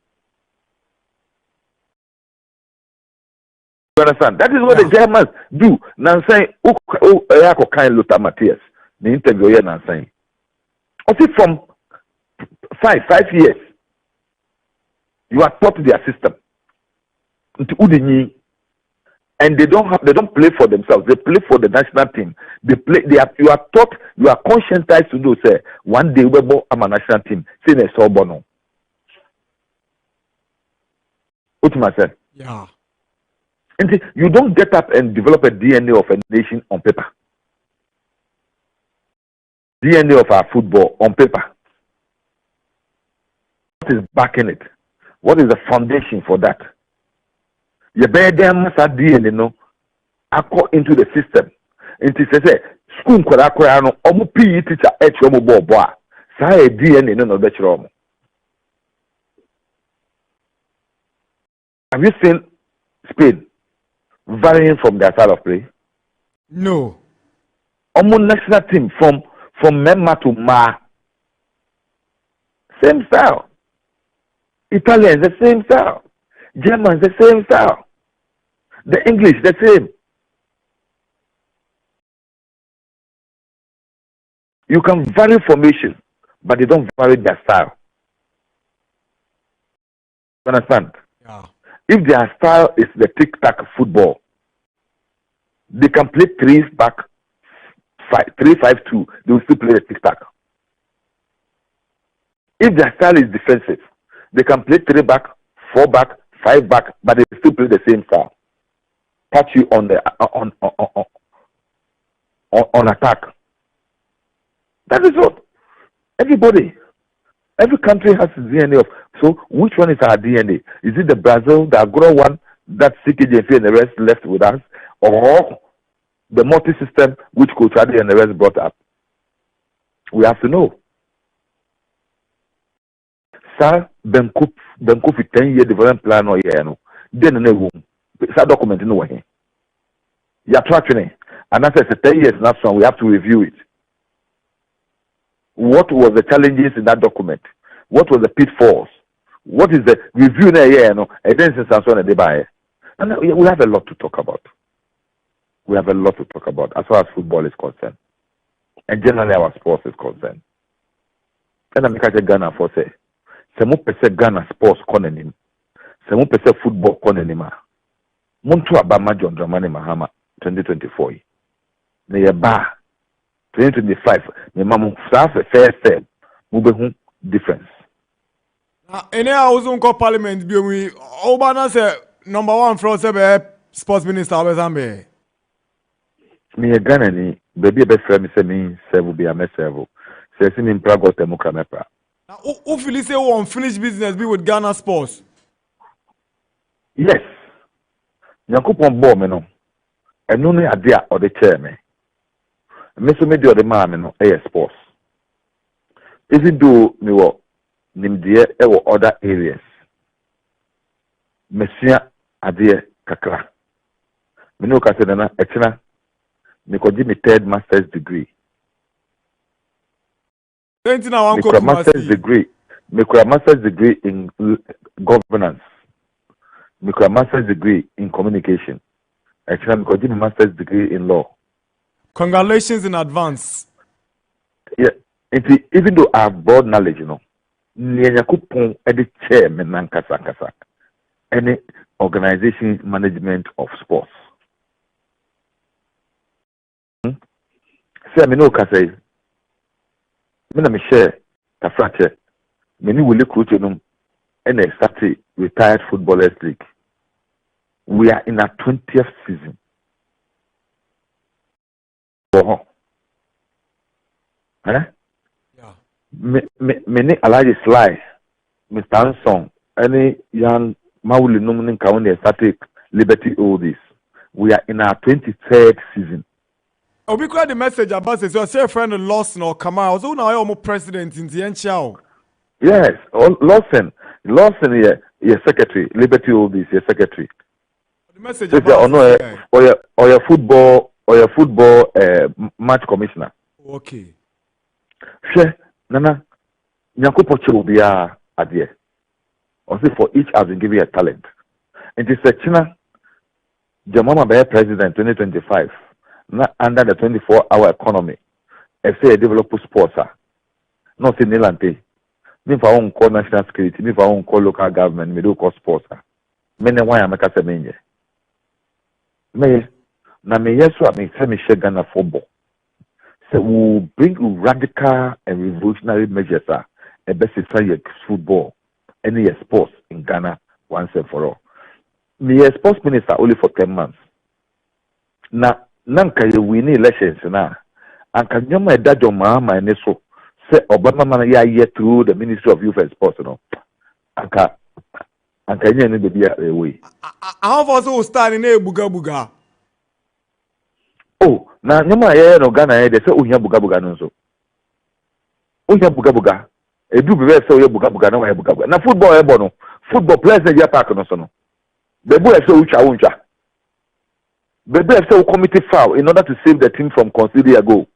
You understand? That is what the Germans do. Now saying, kind Lothar Matthias, the interview here now saying, from 5 years, you are taught their system. And they don't play for themselves. They play for the national team. You are taught, you are conscientized to do, say, one day we will have a national team. Say, they saw Bono. What am I saying? Yeah. And you don't get up and develop a DNA of a nation on paper. DNA of our football on paper. What is backing it? What is the foundation for that? You better must have DNA, into the system. And to say, school could acquire no PE teacher at your mobile boy. Say DNA no better. Have you seen Spain varying from their style of play? No. Almost national team from Memma to Ma. Same style. Italians the same style. Germans the same style. The English the same. You can vary formation, but they don't vary their style. You understand? Yeah. If their style is the tic-tac football, they can play 3-5-2. They will still play the tic-tac. If their style is defensive, they can play 3-back, 4-back, 5-back, but they still play the same style. Catch you on the on attack. That is what every country has a DNA of. So which one is our DNA? Is it the Brazil, the Agro one that 𝐶𝐏𝐬𝐒 and the rest left with us, or the multi-system which 𝐶𝐈𝐕𝐄 and the rest brought up? We have to know. Sir, Benko 10-year development plan or year no. Then no room. Sir document no way. You're tracking, and after 10 years now, so we have to review it. What was the challenges in that document? What was the pitfalls? What is the review na year no? And then since I'm so na and we have a lot to talk about. We have a lot to talk about as far as football is concerned, and generally our sports is concerned. And I'm catching Ghana for say. Some percent Ghana sports konenim. Some percent football konenima. Muntu abama John Dramani Mahama 2024. Ne ba 2025. Ne mamu safe fair. Mubehu difference. Any house unko parliament bi we Obana say number 1 for say sports minister Obezambe. Me Ghana ni baby be frame me say me serve be a me serve. Say me prago temuka mepra. Now, who feel say one finished business be with Ghana sports? Yes. Nyankopon ball me no. Enu no ade a o de chair me. Me so me de o de ma me no sports. Even though me wo nimdie e wo other areas. Mesia ade kakra. Me no ka se na etina me ko di me 3rd master's degree. Master's degree. Me a master's degree in governance. Me a master's degree in communication. Actually, me got a master's degree in law. Congratulations in advance. Yeah, even though I have broad knowledge, Nyanyakupon edit chairman nankasa any organization management of sports. Say me no ka say. Me share Tafrache. Many will look and start retired footballers league. We are in our 20th season. me Alaji Sly, Mr. Anson, any young Mauli Nomin County Static Liberty Oldies. We are in our 23rd season. We got the message about it. So, your friend Lawson or Kamara, so now I'm president in the NCHL. Yes, Lawson, your secretary, Liberty Oldies, your secretary. The message about or your football match commissioner. Okay. Sure, Nana, Nyakupoche will be idea. Also, for each has been given a talent. It is a China, Jamama Bay President 2025, not under the 24-hour economy. If say a develop sports, not in Nilante. Me for own call national security, me for own call local government, me do call sports. Many why I'm a Casamania. Me, na me yes, what me say me share Ghana football. So we bring radical and revolutionary measures a best football, any sports in Ghana once and for all. Me a sports minister only for 10 months. Na nanka ye win elections na anka nyoma edajo mama eneso say Obama man ya year through the Ministry of Youth and Sports no anka nye ni be away. How far so start in buga. Oh, na nyoma ye no Ghana they say ohia buga no so. Ohia buga. Edu be say ohia buga na wa buga. Na football e no. Football players dey park no so no. The boy say uncha. Bebli say committee foul in order to save the team from conceding a goal.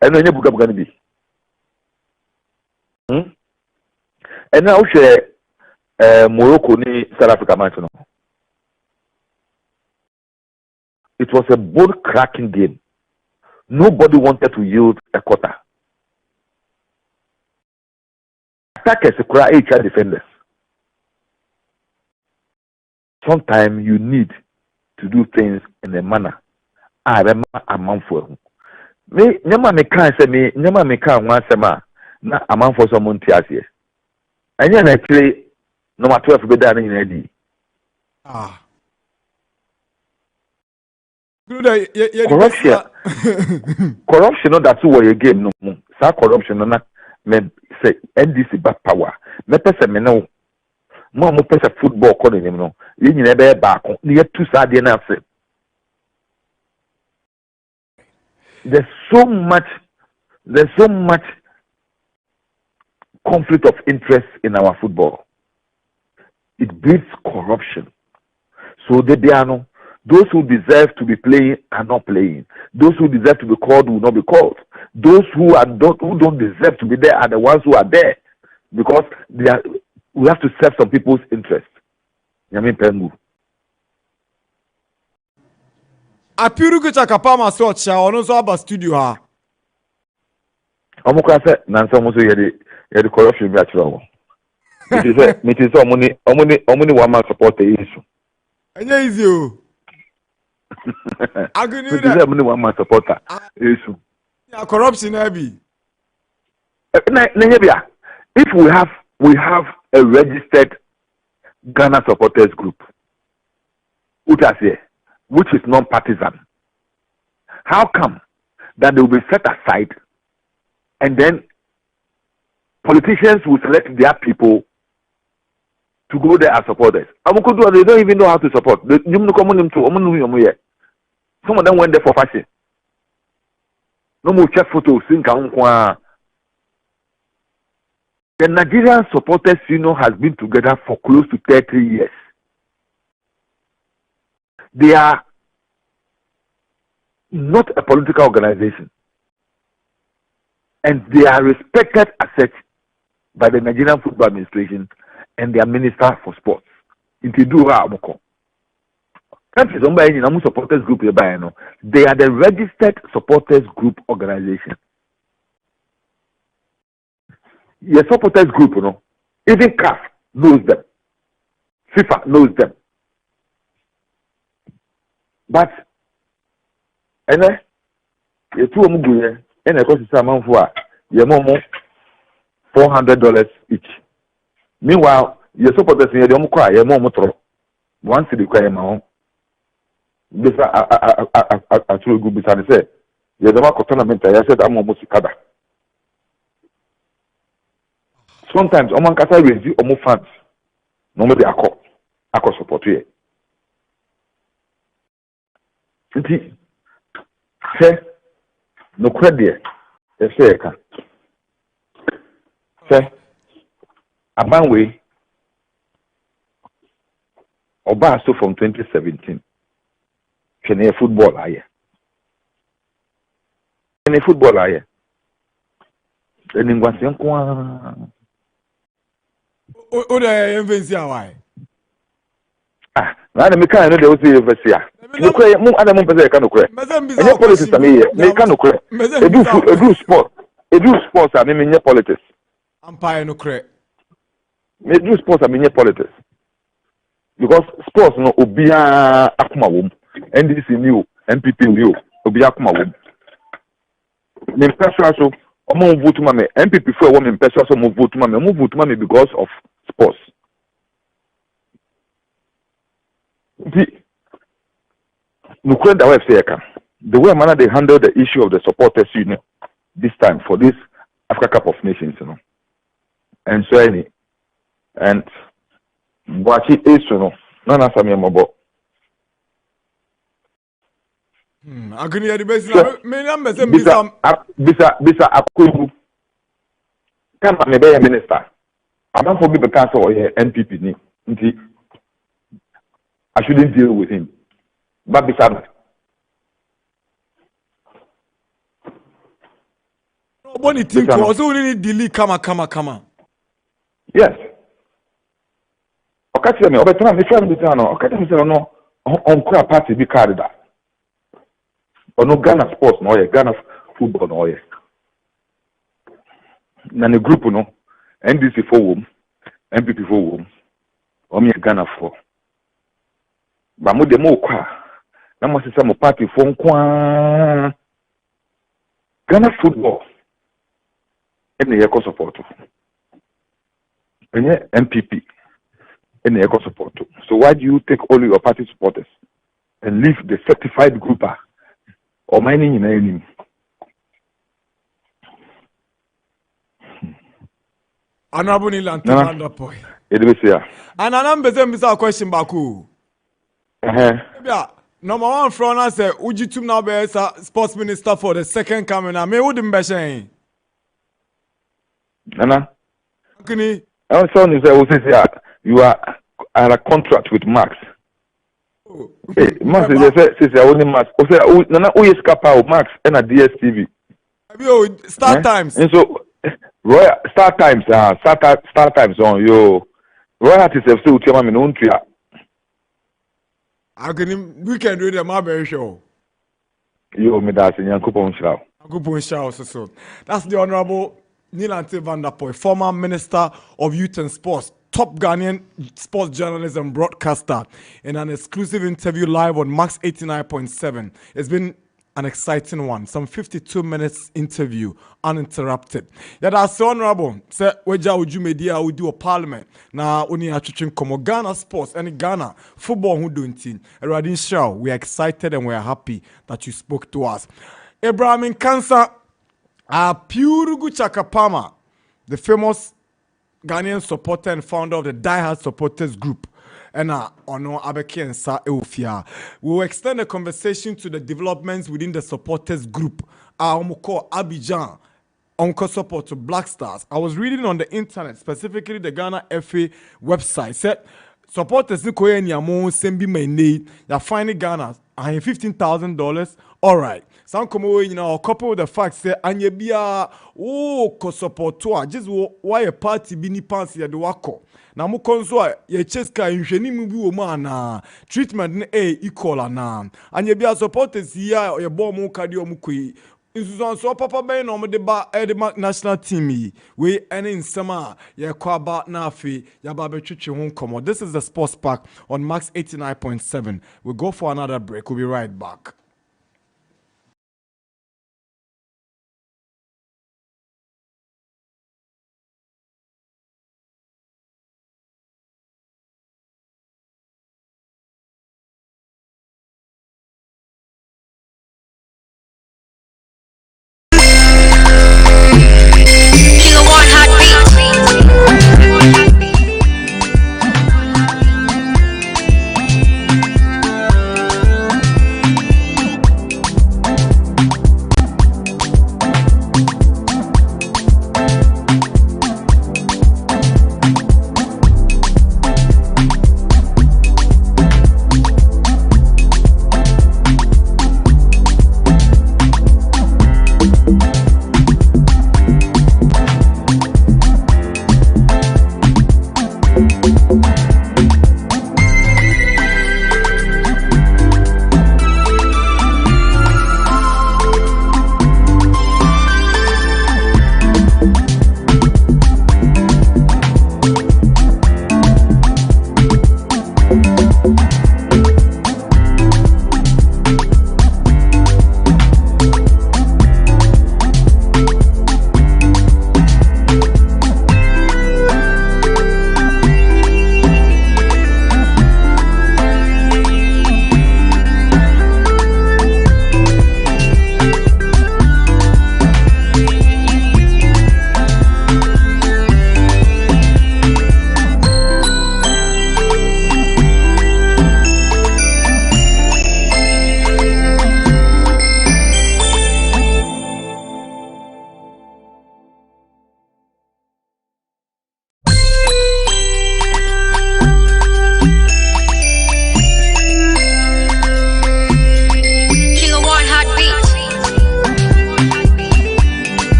And when you buga ni bi. And now share Morocco ni South Africa match no. It was a ball-cracking game. Nobody wanted to yield a quarter. Attackers cry HR defenders. Sometimes you need to do things in a manner. I remember a month for me. Never me can't say me. Never me can't once a man. Na a month for someone to here. And then actually, no matter if we done in Eddie. Corruption. Corruption. No, that's what you game. No, so corruption. No, me say NDC back power. Me pese me no. Mo pese football calling him no. You never back. You too sad enough. There's so much conflict of interest in our football. It breeds corruption. So those who deserve to be playing are not playing. Those who deserve to be called will not be called. Those who don't deserve to be there are the ones who are there because we have to serve some people's interest. Yamin Pengu. Apiru kucha kapama socha ono so aba studio ha. Omo kwa se nanso mo so ye the corruption bi atro. Me ti say omuni one man support the issue. Enye easy o. Aguni that. Me ti say omuni one man supporter issue. Yeah, corruption na bi. Na bia. If we have a registered Ghana supporters group, which is non-partisan, how come that they will be set aside and then politicians will select their people to go there as supporters? They don't even know how to support. Some of them went there for fashion. No more check photos. The Nigerian Supporters Union has been together for close to 30 years. They are not a political organization. And they are respected as such by the Nigerian Football Administration and their Minister for Sports. Supporters group, they are the registered supporters group organization. Your supporters group, even CAF knows them. FIFA knows them. But, you two mugu and a cost amount for your momo $400 each. Meanwhile, your supporters in your cry, your momo once you require my own. This I truly good beside say, you're the mark of tournament. I said, I'm almost covered. sometimes oman kasa raise omo fans no mo de akọ support here nti no credit say ka say abanwe oba so from 2017 kene football aye eni ngwase nko o de envensi awai na me kan no de o say envensi a no kure mu ada mu pese ka no kure enye politics am here me kan no kure edu sports am me nye politics empire no kure me do sports am nye politics because sports no obia akoma wom NDC new MPP new obia akoma wom me pesa so omo vote ma me MPP for women pesa so mo vote ma me because of sports no credit that way say the way man they handle the issue of the supporters union this time for this Africa Cup of Nations, you know, and so any and watch it is, you know, none of them about. I can hear the basic. Me number say bisa akubu. Come on, be a minister. I'm not for me because of NPP ni. Nti I shouldn't deal with him. But bisa nobody think also we need delete kama. Yes. Okati me obetana me friend bi no okati me say no on kura party bi card da. Ono Ghana sports no ye Ghana football no ye. Na ne group no NDC for wom, MPP for wom. Omi Ghana for. Ba mo de mo kwa na mo sesa mo party for nkwa Ghana football ene ye ko support. Enye MPP ene ye ko support. So why do you take only your party supporters and leave the certified grouper or mining in any? Honorable Nana Darkwa. Edibisia. And I'm bezem question baku. Yeah. Number one front I say Ujitum now be sports minister for the second coming. I me wouldn't be saying. Nana. Kini. Our son is you are a contract with Max. Hey, Max is only Max. Nana who is Kappa Max and a DSTV. Start times. And so Royal Star Times, Star Times on yo. Royalty is still to my own tria. I can weekend read the Marbury show. Yo, me that's in Yankupon Show. Yankupon Show so. That's the Honorable Nana Darkwa, former Minister of Youth and Sports, top Ghanaian sports journalist and broadcaster, in an exclusive interview live on Max 89.7. It's been an exciting one. Some 52 minutes interview, uninterrupted. Yeah, that's so honorable. Say, weja uju media we do a parliament. Na oni achuchin komo Ghana sports and Ghana football who doing team. Radin show. We are excited and we are happy that you spoke to us. Abraham Cancer, Purugu Chakapama, the famous Ghanaian supporter and founder of the Die Hard Supporters Group. And Ono Abeke and Sa Eufia. We will extend the conversation to the developments within the supporters group. Omoko Abidjan, Onko support to Black Stars. I was reading on the internet, specifically the Ghana FA website, said supporters ni koye nyamo sembi mene ya fine Ghana $15,000. All right. Some come away, you know, couple with the fact say anye bia ko support to just why a party bini pants ya duwako. Na mu konso ye cheska nhwani mu bi wo mu ana treatment ne equal ana anye bia supporters ya ye bom mu kade o mu koi nsusun so papa ben no de ba national team yi we any nsema ye kwaba na afi ya ba betwetwe ho komo. This is the Sports Park on Max 89.7. We go for another break. We'll be right back. 𝐶𝐶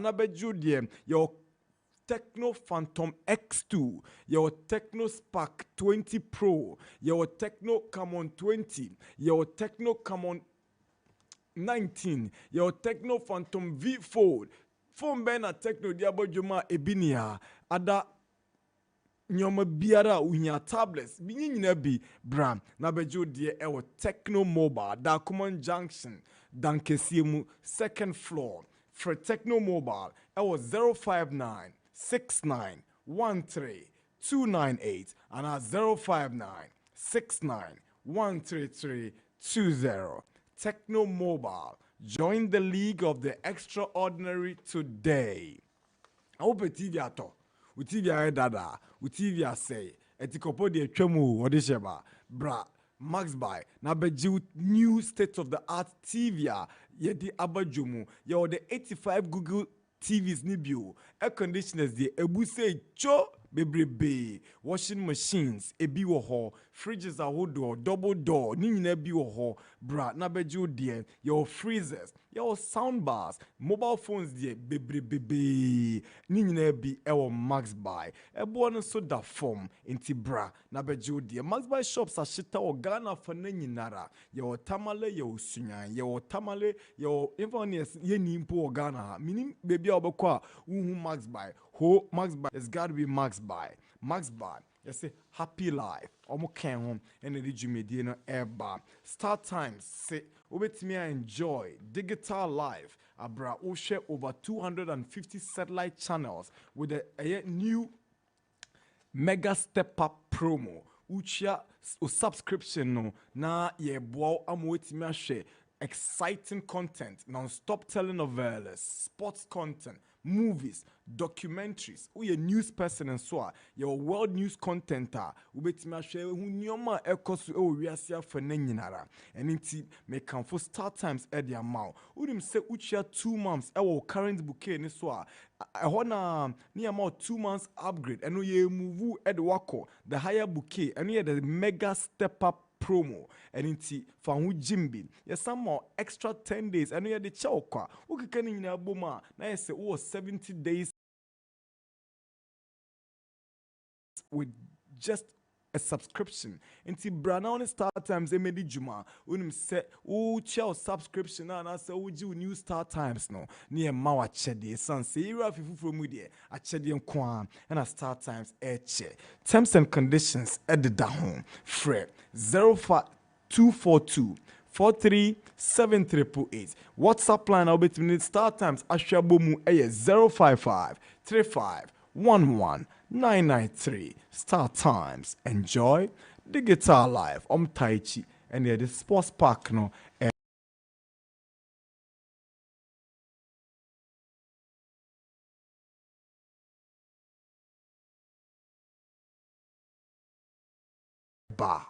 na beju die your Tecno Phantom X2, your Tecno Spark 20 Pro, your Tecno Camon 20, your Tecno Camon 19, your Tecno Phantom V Fold, phone ben a Tecno Diabo Juma Ebinia, ada nyoma biara unya tablets, binyina bi bram, na bejo die ewo Tecno Mobile, da Common Junction, dan Kesiemu, second floor, for Tecno Mobile, ewo 059 69 13 298 and at 059 69 133 20. Tecno Mobile. Join the league of the extraordinary today. I hope TV ato. TV dada. TV say. Etikopo de twemu odisheba. Bra. Max by. Na beji new state of the art TV. Yedi abajumu. Yo the 85 Google TVs nibio, air conditioners de ebuse cho bebrebe, washing machines ebi wo ho, fridges ahodo, double door, ni nyina bi wo ho, bra na bejo de, your freezers, your sound bars, mobile phones de bebrebe, ni nyina bi ewo Max buy. Ebo no so da form inti bra na bejo de. Max buy shops are shita o Ghana for nyinara. Your tamale, your sunyan, your tamale, your infonious ye nimpo Ghana. Minim baby obekwa uhu Max buy. Ho Max buy. It's got to be Max buy. Max buy. You say happy life. Omo ken home and the jumedie no airbar. Start times say obetimi enjoy digital life. Abra o share over 250 satellite channels with a new mega step up promo. Uchia o subscription no na ye boa amwetimi share exciting content, non-stop telenovelas, sports content, movies, documentaries. We a news person and so your world news contenter. Ubetima share who nyoma ekosu e wiasia for nenyinara. And inti me come for start times at the amount. Udim say uchia 2 months our current bouquet ni so I wanna near about 2 months upgrade and we move at the wako the higher bouquet and we the mega step up promo and inti fanhu jimbi ya some more extra 10 days and we had the chokwa ukikani nyina boma na yese 70 days with just a subscription inti brana on start times emedi juma unim se o chia subscription na say o ji new start times no near mawa chede sanse ira fifu mu de a chede nko and a start times eche terms and conditions at the down free 05242 437388 WhatsApp line I'll be between start times ashwabomu 055 35 11 993 start times. Enjoy the guitar life. Taichi and the sports park no. Bar.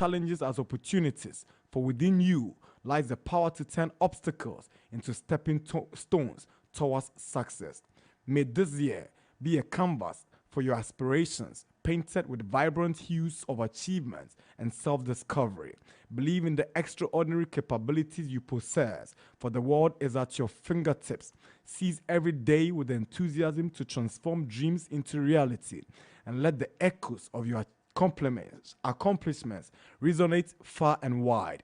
challenges as opportunities, for within you lies the power to turn obstacles into stepping stones towards success. May this year be a canvas for your aspirations, painted with vibrant hues of achievement and self-discovery. Believe in the extraordinary capabilities you possess, for the world is at your fingertips. Seize every day with enthusiasm to transform dreams into reality, and let the echoes of your accomplishments resonate far and wide.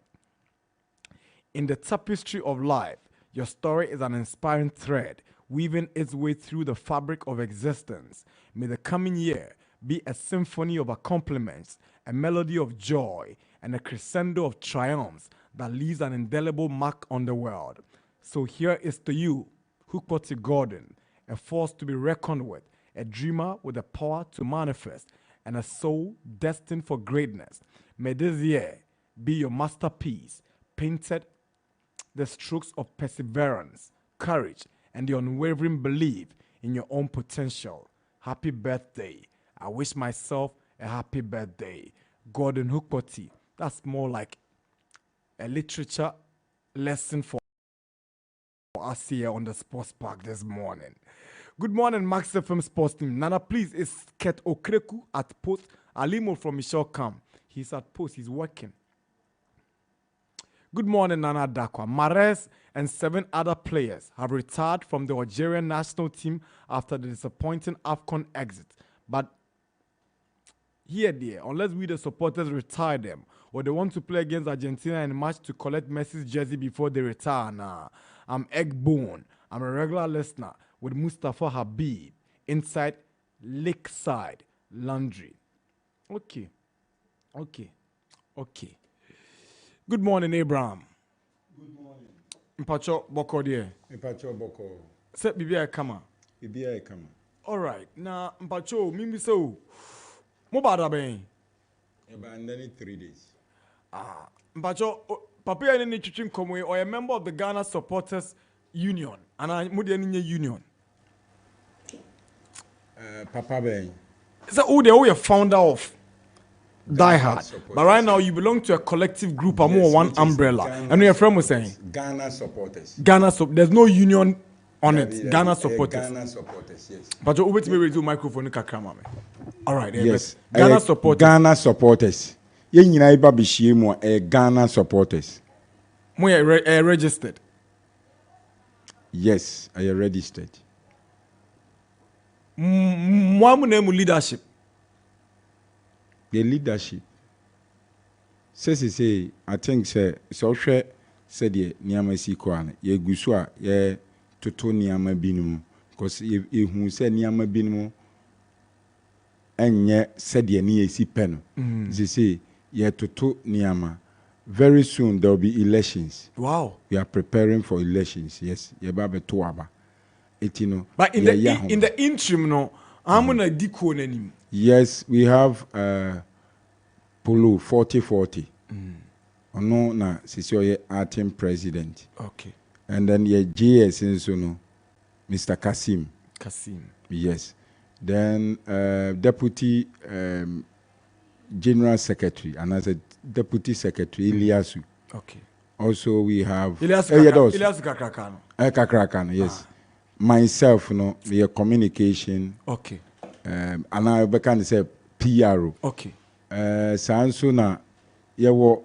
In the tapestry of life, your story is an inspiring thread, weaving its way through the fabric of existence. May the coming year be a symphony of accomplishments, a melody of joy, and a crescendo of triumphs that leaves an indelible mark on the world. So here is to you, 𝐒𝐏𝐿, a force to be reckoned with, a dreamer with the power to manifest, and a soul destined for greatness. May this year be your masterpiece, painted the strokes of perseverance, courage, and the unwavering belief in your own potential. Happy birthday. I wish myself a happy birthday. Gordon 𝐒𝐏𝐿. That's more like a literature lesson for us here on the Sports Park this morning. Good morning, Max FM Sports Team. Nana, please, is 𝐾𝐂𝐊 at post. Alimo from Michelle Camp. He's at post. He's working. Good morning, Nana Darkwa. Mahrez and 7 other players have retired from the Algerian national team after the disappointing Afcon exit. But here, dear, unless we the supporters retire them, or they want to play against Argentina in a match to collect Messi's jersey before they retire, nah. I'm Eggbone. I'm a regular listener with Mustafa Habib inside Lakeside Laundry. Okay. Good morning, Abraham. Good morning. Mpacho Boko dear. Mpacho Boko. Say Bibia Kama. Bibia Kama. All right. Now, Mpacho, Mimi so. Mobada ben. About 3 days. Mpacho, Papa and any chichim komwe or a member of the Ghana Supporters Union. And I Mudian Union. Papa Ben. So who they are founder of Die Hard. But right now you belong to a collective group or more one umbrella. And your friend was saying Ghana supporters. There's no union on it. Ghana supporters. Ghana supporters, yes. But you wait me redo microphone kakra. All right, yes. Ghana supporters. Ghana supporters. Yen nyina iba bishie mu Ghana supporters. Mo registered. Yes, I am registered. Mo name leadership. The leadership. Say, I think say the niyama si kwane. Ye guswa ye toto niyama binimu. Because if who say niyama binimu, enye said ye ni si pen. They say ye toto niyama. Very soon there will be elections. Wow. We are preparing for elections. Yes, ye babe toaba. Etino. But in the interim, no, I'm gonna diko nenim. Yes, we have Polo 40-40. Ono na sisi oye acting president. Okay. And then ye JS inso Mr. Kasim. Yes. Then deputy general secretary, and as a deputy secretary Iliasu. Okay. Also we have Iliasu Kakrakano. Kakrakano, yes. Myself, we are communication. Okay. And I can say PRO. Okay. Sanso na yawo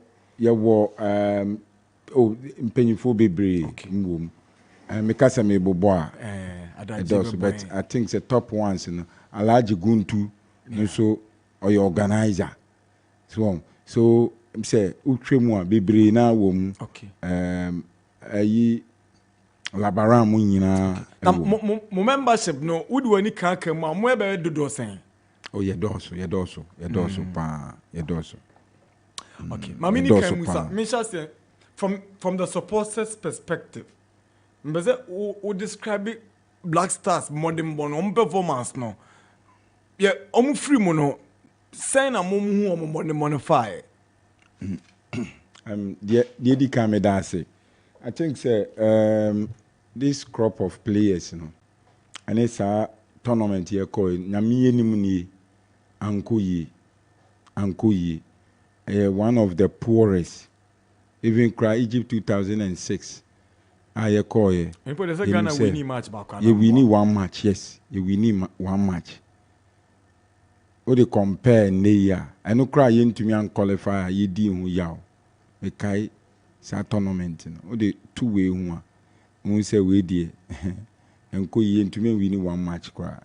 mpanyinfo bebre ngwom. Meka say me bobo a. But I think the top ones Alhaji Guntu so or your organizer. So say utwemu a bebre na wo mu. Okay. Ayi labaran mu nyina. Na mo membership no would wani kanka mu mo ebe dodo sen. Oh, ye doso pa. Okay. Mami ni kan musa. Me say from the supporters perspective. Mbeze o describe Black Stars modern born performance no. Yeah, free mo no. Say na mo hu o modern bonfire. The come dance. I think say this crop of players, and it's a tournament here called Nyamiye Nimuni Ankoyi. one of the poorest. Even cry Egypt 2006. I call it. And put the Ghana winning match back. You win one match, yes. You win one match. What they compare near. I no cry into me and qualify. You deal who yaw. We kai sa tournament. What they 2 way one. We say we dear. And go ye into me winning one match. Cry.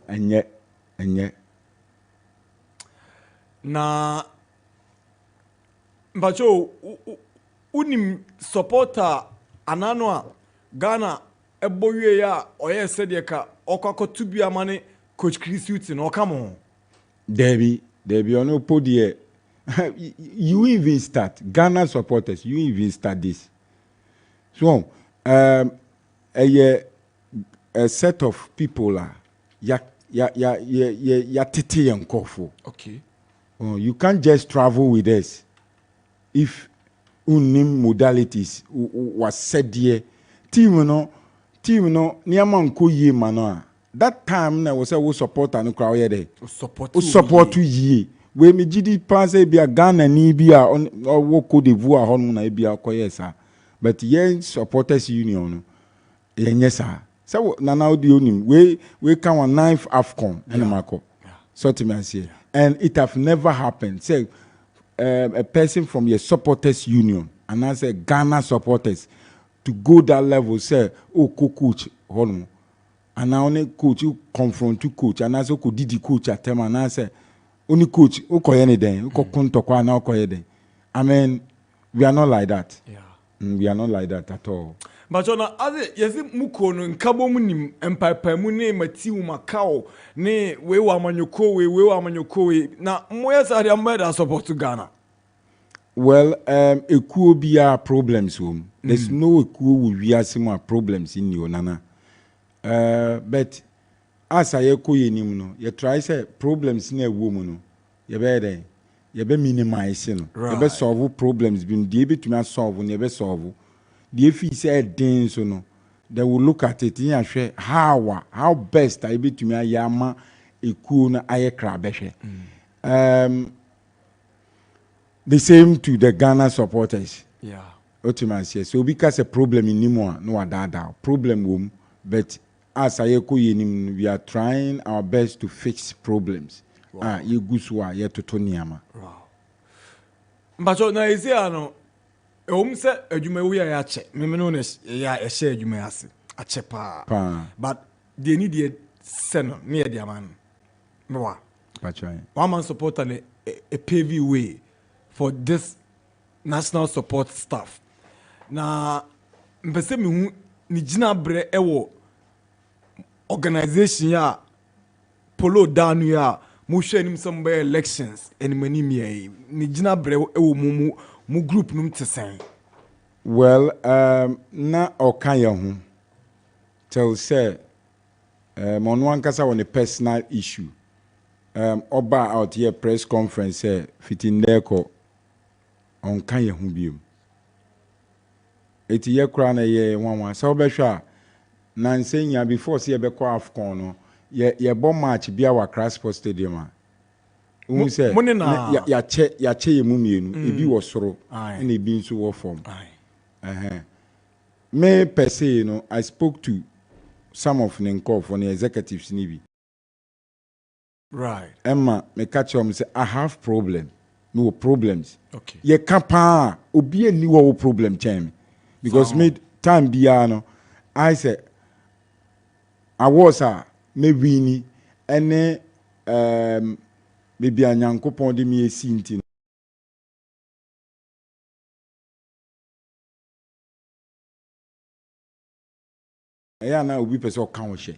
And yet. Na Mbacho unim supporter anano Ghana eboye ya oye sede ka okwakotu bia mane coach Chris Hughton o come on. Debbie ono podie. You even start Ghana supporters, you even start this. So a set of people are ya tete and kofo. Okay. You can't just travel with us if unim modalities was said here. Team no niaman ko ye mano. That time na was a support and crowd there. Support ye. We me gidi pass e bia Ghana ni bia on wo Côte d'Ivoire hon na bia koyesa. But ye supporters union yenye sa. So Nana Adu onim we can one 9th Afcon ene mako. So to me say. And it have never happened. Say a person from your supporters union and I say Ghana supporters to go that level say coach hold and now only coach you confront to coach and I say did coach at them and I say only coach who call anything who call now call anything. I mean we are not like that. Yeah. We are not like that at all. But on other yes muko no nkabo munim empapa mu ne mati umakao ne we wa manyoko we na moya sare ambeda support Ghana. Well, ekuo bia problems home. There's no ekuo we are some problems in you Nana. But as I eko yenim no, you try say problems in a woman no. You be minimize no. You be solve problems been dey be to solve no, you be solve. The if he said things so no, they will look at it and say how best I be to me yama ekuo na aye krabeshe. The same to the Ghana supporters. Yeah. Ultimately, so because a problem in Nimoa, no adada problem womb, but as I we are trying our best to fix problems. Wow. You guswa ye to Tonyama. Wow. But na isi ano se adwuma we ya che. Me no ya ehye adwuma ase. Ache pa. But they need the seno near the man. No. One man supporter a pavy way for this national support staff. Na mpese me hu ni gina bre ewo organization ya polo danu ya mu hwe nim some elections and many me ni gina bre ewo mu group num tesen. Well, na okanya hu tell say mon wan kasa on a personal issue. Oba out here press conference fitin deko on kanya hu biom. Eti ye kra na ye wanwan so be hwa na nsenya before say be kwa Afcon no ye bo match bia wa Crash Sports Stadium. Who say ya che ye mu mienu ebi wo soro na ebi nso wo form. Me per se no I spoke to some of Nenko for the executives nibi. Right. Emma me catch him say I have no problems. Okay. Ye kapa obi ani wo problem chen because me time bia no I say I was me wini ene baby anyankopon de me esi nti. Yeah, now we person can share.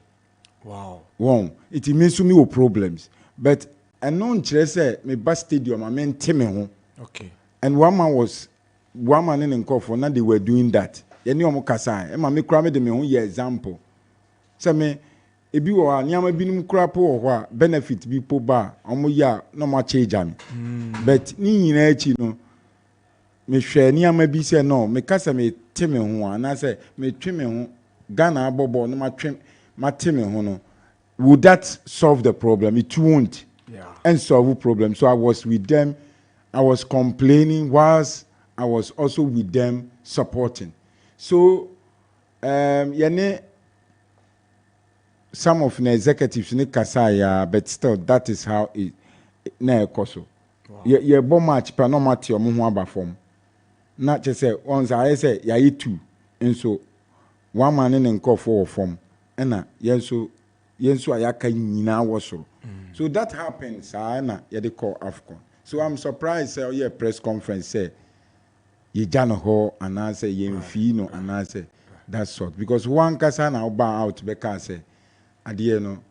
Wow. Wow. It means to me problems. But I know say me bus stadium I mean me home. Okay. And one man in Nkofo now they were doing that. Yeni omo kasa e ma me kura me de me ho ye example. Say me ebi wo anyama binum kura po ho a benefit bi po ba omo ya no ma change am. But ni nyina achi no me hwe anyama bi say no me kasa me teme ho ana say me tweme ho Ghana abobo no ma teme ho no. Would that solve the problem? It won't. Yeah. and solve problem. So I was with them. I was complaining whilst I was also with them supporting. So, some of the executives in Kasaya, but still, that is how it na ekoso. Ye bo match pa no match your mo aba form. Na che say once I say ya two, and so one man in nko for form. Na yenso ayaka nyina wo so. So that happens, na ye dey call Afcon. So I'm surprised say your press conference say ye jano ho and I say ye mfino and I say that sort because one kasa na oba out because say adie no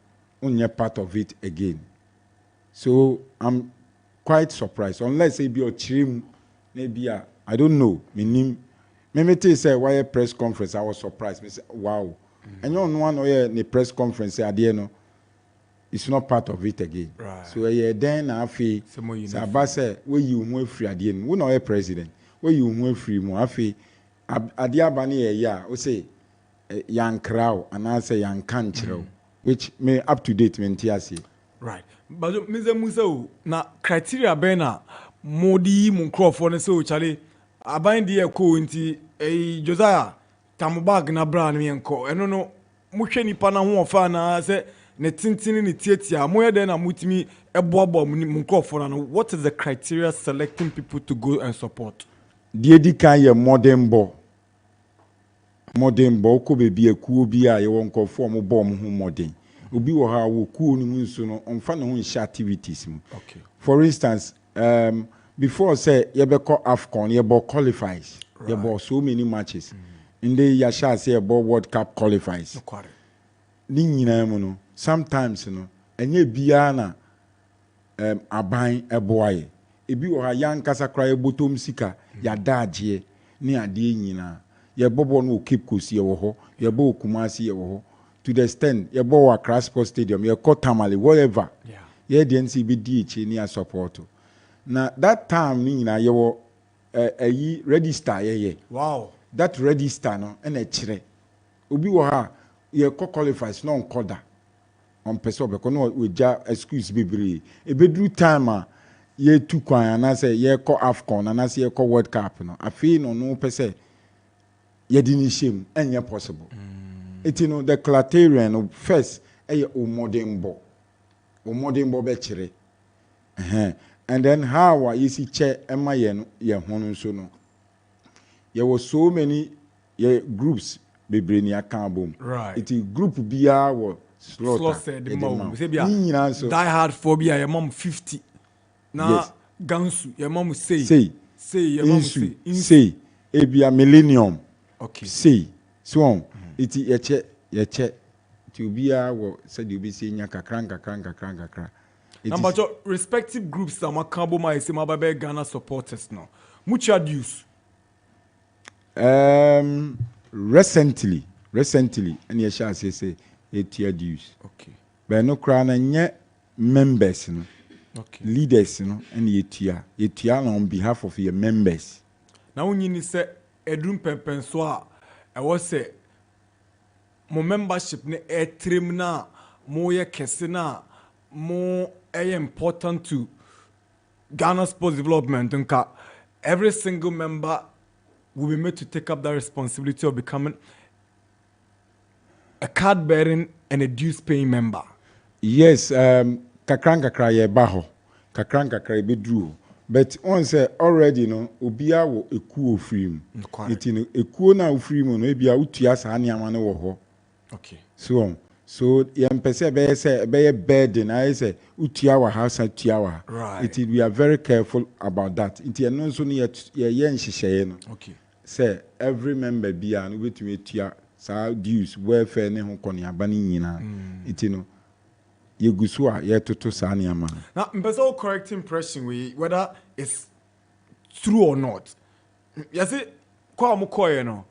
onye part of it again. So I'm quite surprised unless it be a trim maybe I don't know me say why a press conference I was surprised me say wow and you know one or the press conference say adie no it's not part of it again. Right. So then I feel say about say where you who free adie no we no president where you who free mo afi adie abani ya o say yan crowd and I say yan kanchrew which may up to date mentiasi. Right. But Mr. Musa na criteria bena modi mun crofo ne so chale aban de ko nti Josiah tamubag na bra ne enko eno no muhwe nipa na ho ofa na se ne tintini ne tietia moye de na mutimi eboabo mun crofo na no what is the criteria selecting people to go and support? Die di kan ye modern ko be bi ekuo bi a ye won crofo mo bo mo ho modern. Obi wo ha wo kuo ni nso no onfa no ho activities mu. Okay. For instance, before say you be call Afcon, you be qualifies. Right. You be so many matches. In the yasha say about World Cup qualifies. Ni nyina mu no sometimes no enye bia na aban eboaye. Ebi wo ha yankasa kra ebotom sika ya daagye ni ade nyina. Ye bobo no 𝐋𝐈𝐄 ye wo ho, ye bo Kumasi ye wo ho. To the extent, you go to Accra Sports Stadium, you call Tamale, whatever. Yeah. You didn't see BDH near support. Now that time, you were a register, yeah. Wow. That register no, and a chire. Ubi waha, you call qualifies non coda. On person, because no, we just excuse Bebli. A bedroom time, ye too quiet, and I say, ye call Afcon, and I say, ye call World Cup. No, I feel no per se. Ye didn't shame, and ye possible. It you know the criterion first o modern ball be chere and then how you see che ema ye hono so no there was so many groups Bebli Nana Adu. Right. It group bia was slaughter the mom say bia die hard phobia your mom 50 na yes. Gansu your mom say your mom say ebia millennium okay say so iti yeche to be wo said you be seeing kakran. Number two, respective groups that makambo ma ese mababe Ghana supporters now. Much dues. Recently, and you shall say 8 year dues. Okay. But no crown and members, no. Okay. Leaders, no, and yetia on behalf of your members. Now when you say edrum pempenswa, I was say mo membership ne trim na mo ye kese na mo important to Ghana sports development nka every single member will be made to take up that responsibility of becoming a card bearing and a dues paying member. Yes, kakra ye baho kakra be drew but on say already no obia wo ekuo free it no ekuo na free mo no ebia utua sa aniama no wo ho. Okay. So yempese be burden I say utia wa house utia wa. Right. We are very careful about that. It no so ye nhihye no. Okay. Say every member bia no betumi tua sa dues welfare ne ho kone abani nyina. It no ye gusu a ye toto sa niama. Now mpese correct impression we whether it's true or not. You see kwa mo koye no.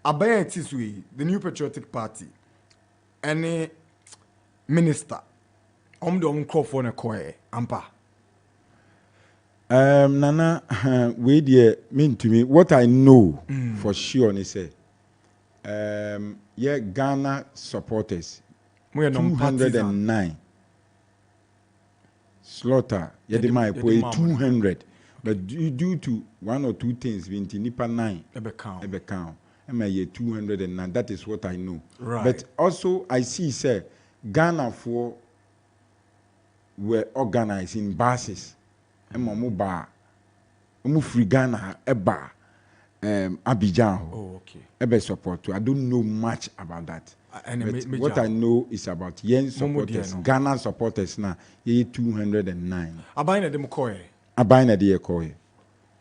Abayan Tiswe, the New Patriotic Party, any minister, the call for a Quaye, ampa. Nana, we dear mean to me what I know for sure. They say, Ghana supporters, 209. slaughter yɛde ma ɛpɔ 200 but due to one or two things we nti nipa 9 ebe count am I 209 that is what I know right. But also I see say Ghana for were organized in bases mo ba mo free Ghana eba Abidjan okay ebe support I don't know much about that. But what I know is about yen supporters, Ghana supporters now, 209. Abayna de Mukoye. Abayna de Mukoye.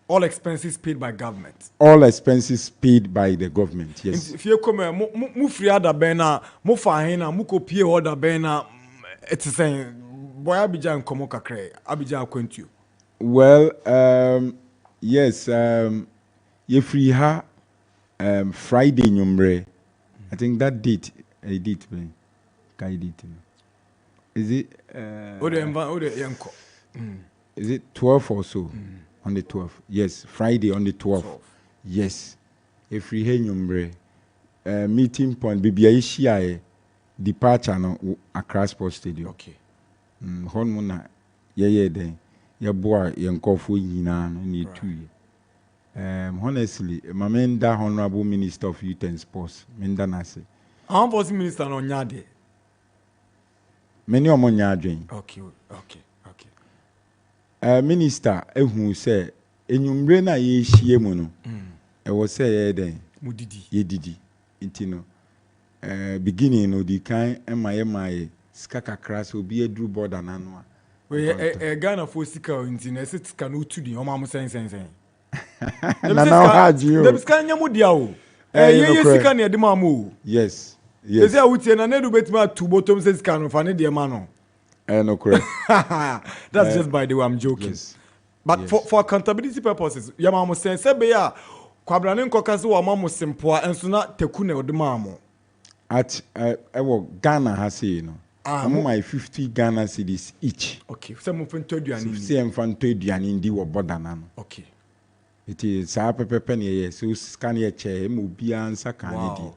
All expenses paid by government. All expenses paid by the government, yes. If you come, mu free other bena, mu fahina, mu kopie other bena, it's saying, boy Abidjan komo kakre, Abidjan kwentu. Well, yes, you free her Friday nyumre. I think that date. I did, man. Is it? Is it 12 or so? On the 12th. Yes, Friday on the 12th. Yes. If we hear meeting point, Bibi departure no Accra Sports Stadium. Okay. Honmona, yeah, then. Your boy, young coffee, need 2 years. Honestly, my man, that Honorable Minister of Youth and Sports, Menda Nase. I'm was minister on Nyade. Many of my Nyade. Okay. Minister, who say, Enyumbrena ye shiemono. I was say, then, ye didi. Intino. Beginning of the kind, my skaka crass will be a drew board and annual. A Ghana for Sika intino, it's canoe to the Omam saying. Yes. Yes. They say we na nedu betima two bottom says can fane de mano. No correct. That's just by the way I'm joking. Yes. But yes. For accountability purposes, ya mama say be ya kwabrane nkokase wa mama sempoa enso na tekune odemamo. At Ghana has say no. My 50 Ghana cedis each. Okay. Say mo fento aduane. Say mfanto aduane ndi wo border na no. Okay. It is sa pepe ne so scan ye che mo bia ansa kan di.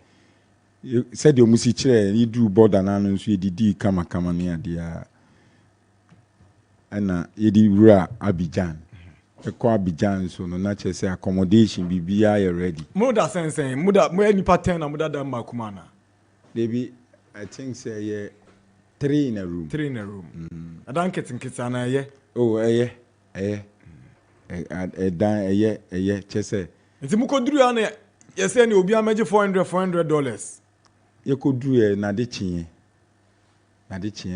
You said you must chere you do border na no so didi kama ne ade ana yedi wura Abidjan. Eko Abidjan so no na che say accommodation bibia ye ready. Mo da sense mo any pattern na mo da makuma na. Baby, I think say ye 3 in a room. 3 in a room. Adan ketin na ye. Oh, dan chese. Nti mu ko duru ana ye say ni obi amaje $400. Ye ko duru na de chin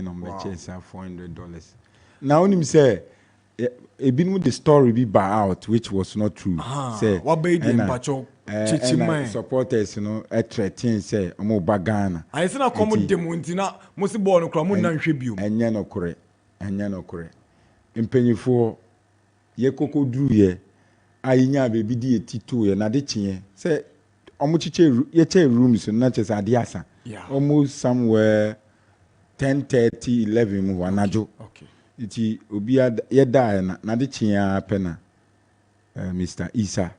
no me chese $400. Now him say ebinu the story be by out which was not true. Say what be the mpacho chichiman supporters threaten say omo ba Ghana. I say na come dem nti na mo si ball no kra mo na nhwe biom. Enye no kore. Mpenyifo ye koko duru ye ayinya bebi di etito ye na de chin say omo chiche ye che rooms na chese ade asa. Almost somewhere 10:30 11 mu wanajo. Okay. Iti obi ye da na de chin apena Mr. Isa.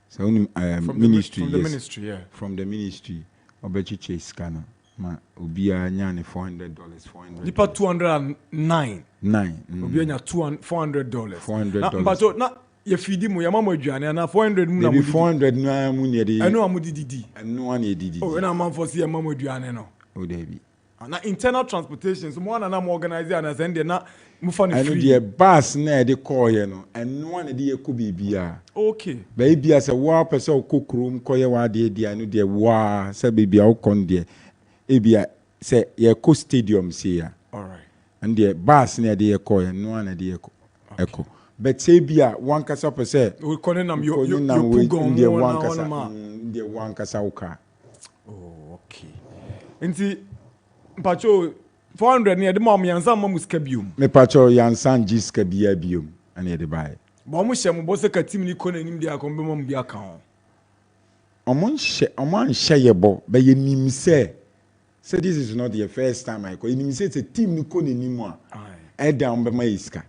So ministry from the ministry, yeah. From the ministry obechiche scanner ma obi anya ne $400. Nipa 209. Obi anya $400. But na ye feedi mu ya mama aduane na 400 mu na mu. 400 na mu ne de. Eno amu didi. Eno an edidi. Oh, na man for see mama aduane no. O debi. Na internal transportation so mo na mo organize and send na mu fa ne free. Eno de bus na de call ye no. Eno an de ye ko bibia. Okay. Baby as a wa person kokrom koye wa de dia no de wa say baby a kon de. Ebia say ye ko stadium say ya. All right. And the bus na de ye call ye no an de ye ko. Echo. But say bia one kasa per se. We calling them you pugon the one kasa. The one kasa uka. Oh, okay. Nti mpacho 400 ne de mom yansa mamu ska biom. Me pacho yansan jiska bia biom ane de bai. Ba mo hye mo bo se ka team ni ko nanim dia ko be mom bia kan ho. Omon hye ye bo be ye nim say this is not the first time I call. Nim say it's a team ni ko nanim a. E down be my iska.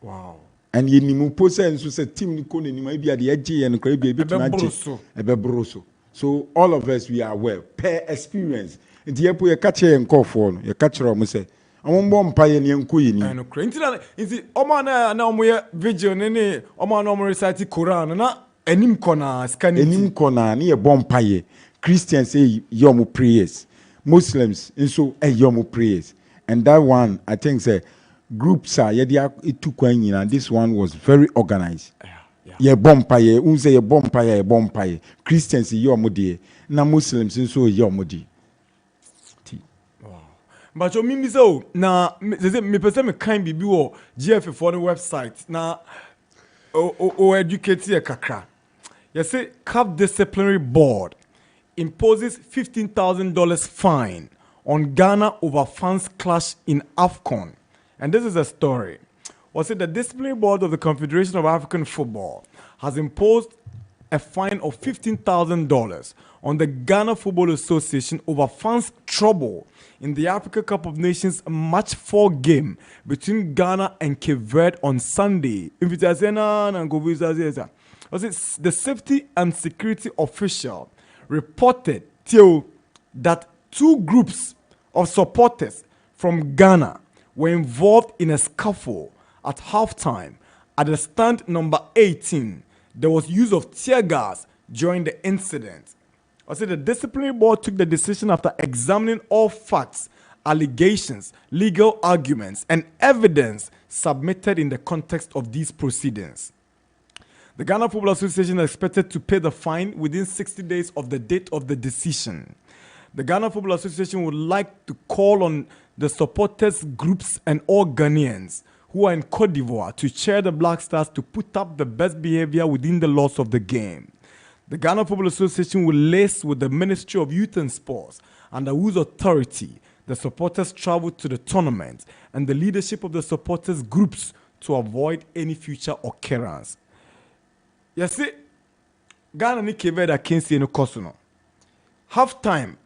Wow. And ye nim po say nso say team ni ko nanim e bia de agye ye no kra bia be tuna agye. E be broso. So all of us we are well per experience. Nti ye po ye ka che nkofo no ye ka kire o mo say Amon bom paye ni enko yini. No cranty is Oma na omo vigil ne Oma no recite Quran na enim kona scanning. Enim kona ni ye bom paye. Christians say yomu prayers. Muslims so yomu prayers. And that one I think say groups are it took and this one was very organized. Ye bom paye, unse ye bom paye. Christians yomu die. Na Muslims so yomu di. But you mean so na me person me kind bibi wo GF for the website na o educate ye kakra. You say CAF disciplinary board imposes $15,000 fine on Ghana over fans clash in Afcon. And this is a story. Was it the disciplinary board of the Confederation of African Football has imposed a fine of $15,000 on the Ghana Football Association over fans' trouble in the Africa Cup of Nations Match 4 game between Ghana and 𝐋𝐈𝐕𝐄 on Sunday. Was it the safety and security official reported that 2 groups of supporters from Ghana were involved in a scuffle at halftime at the stand number 18. There was use of tear gas during the incident. I said the disciplinary board took the decision after examining all facts, allegations, legal arguments, and evidence submitted in the context of these proceedings. The Ghana Football Association is expected to pay the fine within 60 days of the date of the decision. The Ghana Football Association would like to call on the supporters groups and all Ghanaians who are in Côte d'Ivoire to cheer the Black Stars to put up the best behavior within the laws of the game. The Ghana Football Association will liaise with the Ministry of Youth and Sports under whose authority the supporters travel to the tournament and the leadership of the supporters groups to avoid any future occurrence. You see, Ghana ni 𝐋𝐈𝐕𝐄 that can't see no cost no. Half time,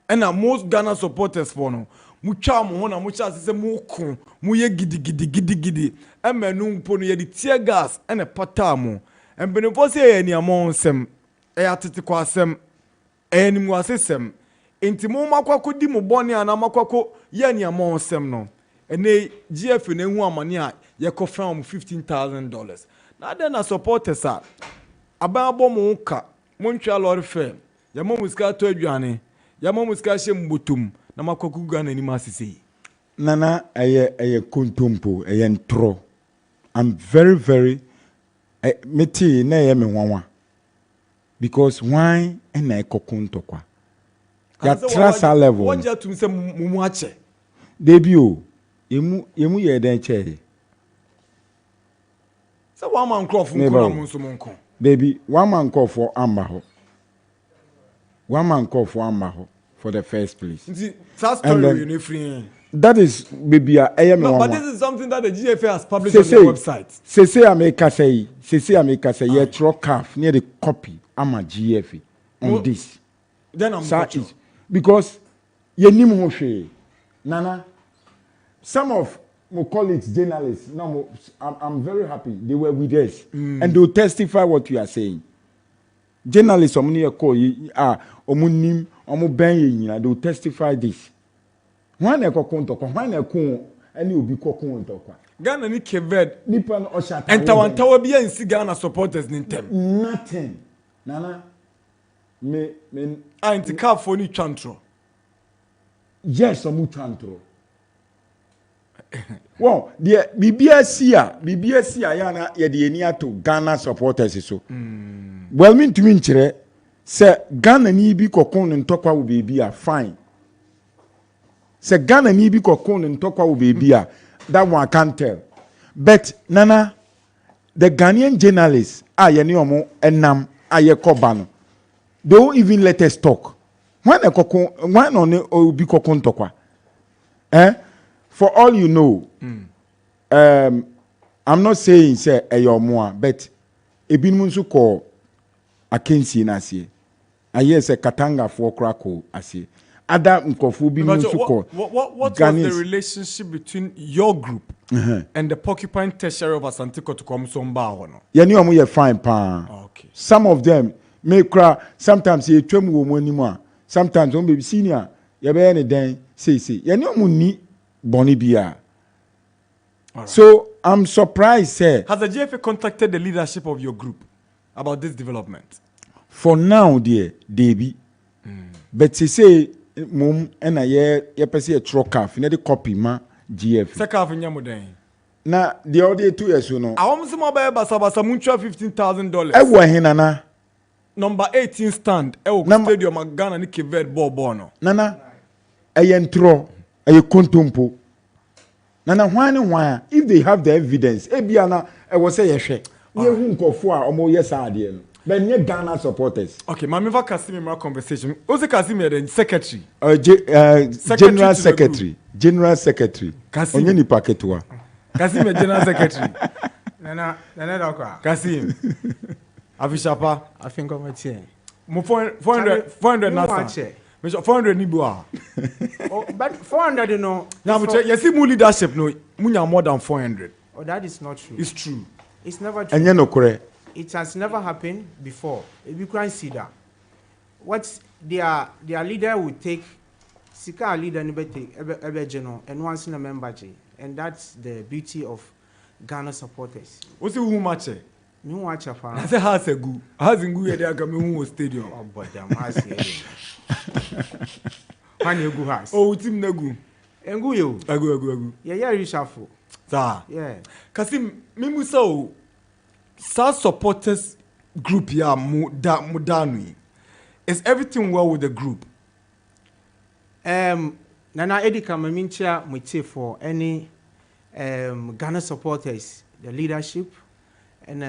and most Ghana supporters for no. Mucha mo na mucha se mu ko mu ye gidi e menu mpo no ye di tear gas e na pata mo e benefo se ye ni amonsem e atete kwa asem e ni mu asesem enti mo makwako di mo bone ana makwako ye ni amonsem no e ne GF na hu amane a ye ko fra mo $15,000 na den na supporters a ababo mo ka mo ntwa lorry fair ye mo muska to aduane ye mo muska hye mbotum na makwaku Ghana ni masisi Nana aye kontompo aye ntro. I'm very meti na ye me nwanwa because why na ekokontokwa ya trasa level what you to say mumu ache debi o emu ye den che so one man crop nkura mu nso monko baby one man call for amba ho for the first place. That story you know free. That is baby No, but this is something that the GFA has published on their website. Say America say ye throw CAF near the copy ama GFA on this. Then I'm sure. Because ye nim ho hwe. Nana, some of my colleagues, journalists, no, I'm very happy they were with us and they will testify what you are saying. Journalists omni call omunim omu ben yina they will testify this. When e kokonto ko when e kun ani obi kokonto kwa Ghana ni 𝐋𝐈𝐕𝐄 nipa no oshata entawantawa bia nsi Ghana supporters ni ntem nothing. Nana me anti CAF for ni twantro. Yes omu twantro. Well, the BBS ya na ye de eni ato Ghana supporters so. Well mean to mean chere say Ghana ni bi kokon ntokwa wo baby a fine. Say Ghana ni bi kokon ntokwa wo baby a that one I can't tell. But Nana, the Ghanaian journalists ye ni omo enam aye koba no. They won't even let us talk. When on obi kokon ntokwa. For all you know, I'm not saying say more, but ebin munsu ko akensi na sie. Aye say Katanga for Krakow asie. Other nkofu bi munsu ko. What was the relationship between your group and the Porcupine Tertiary of Asante Kotoko Msomba hono? Yeni omo ye fine pa. Okay. Some of them may cry sometimes ye twem wo monimo. Sometimes on be senior ye be any den say. Yeni omo ni Bonibia. Right. So I'm surprised, sir. Has the GFA contacted the leadership of your group about this development? For now, dear, Debbie. But they say, Mum and I ye pese a truck in the copy ma GFA. Second in Yamudain. Na the other 2 years, you know. I want some mobile basa muncha $15,000. Ewa hinana. Number 18 stand. Stadium Ghana ni Kived Bono. Nana, a yentro, a kontumpo. Nana, why? If they have the evidence, Ebiana, I will say a share. You won't go for or more yes, idea. But near Ghana supporters. Okay, Mamiva Kasim conversation. Ose Kasim the secretary. General secretary. General secretary. Kasim. Onyeni paketwa. Kasim General secretary. Nana Darkwa. Kasim. Afishapa. I think I'm here. 400 nasa. 400 nibua. Oh, but 400, you know. Now, you see, more leadership, no, munya more than 400. Oh, that is not true. It's true. It's never true. And you know, correct. It has never happened before. You can't see that. What their leader would take, Sika leader never take every general and once in a member, and that's the beauty of Ghana supporters. What's the who match? Me watch a fan. I say how's a good. How's in good area coming home stadium? Oh, but damn, I see. When you go house. Oh, team nagu. Engu you. Agu. Yeah, reshuffle. Sa. Yeah. Kasim, me so South supporters group ya mudani. Is everything well with the group? Nana Edika Mamincha Muche for any Ghana supporters, the leadership and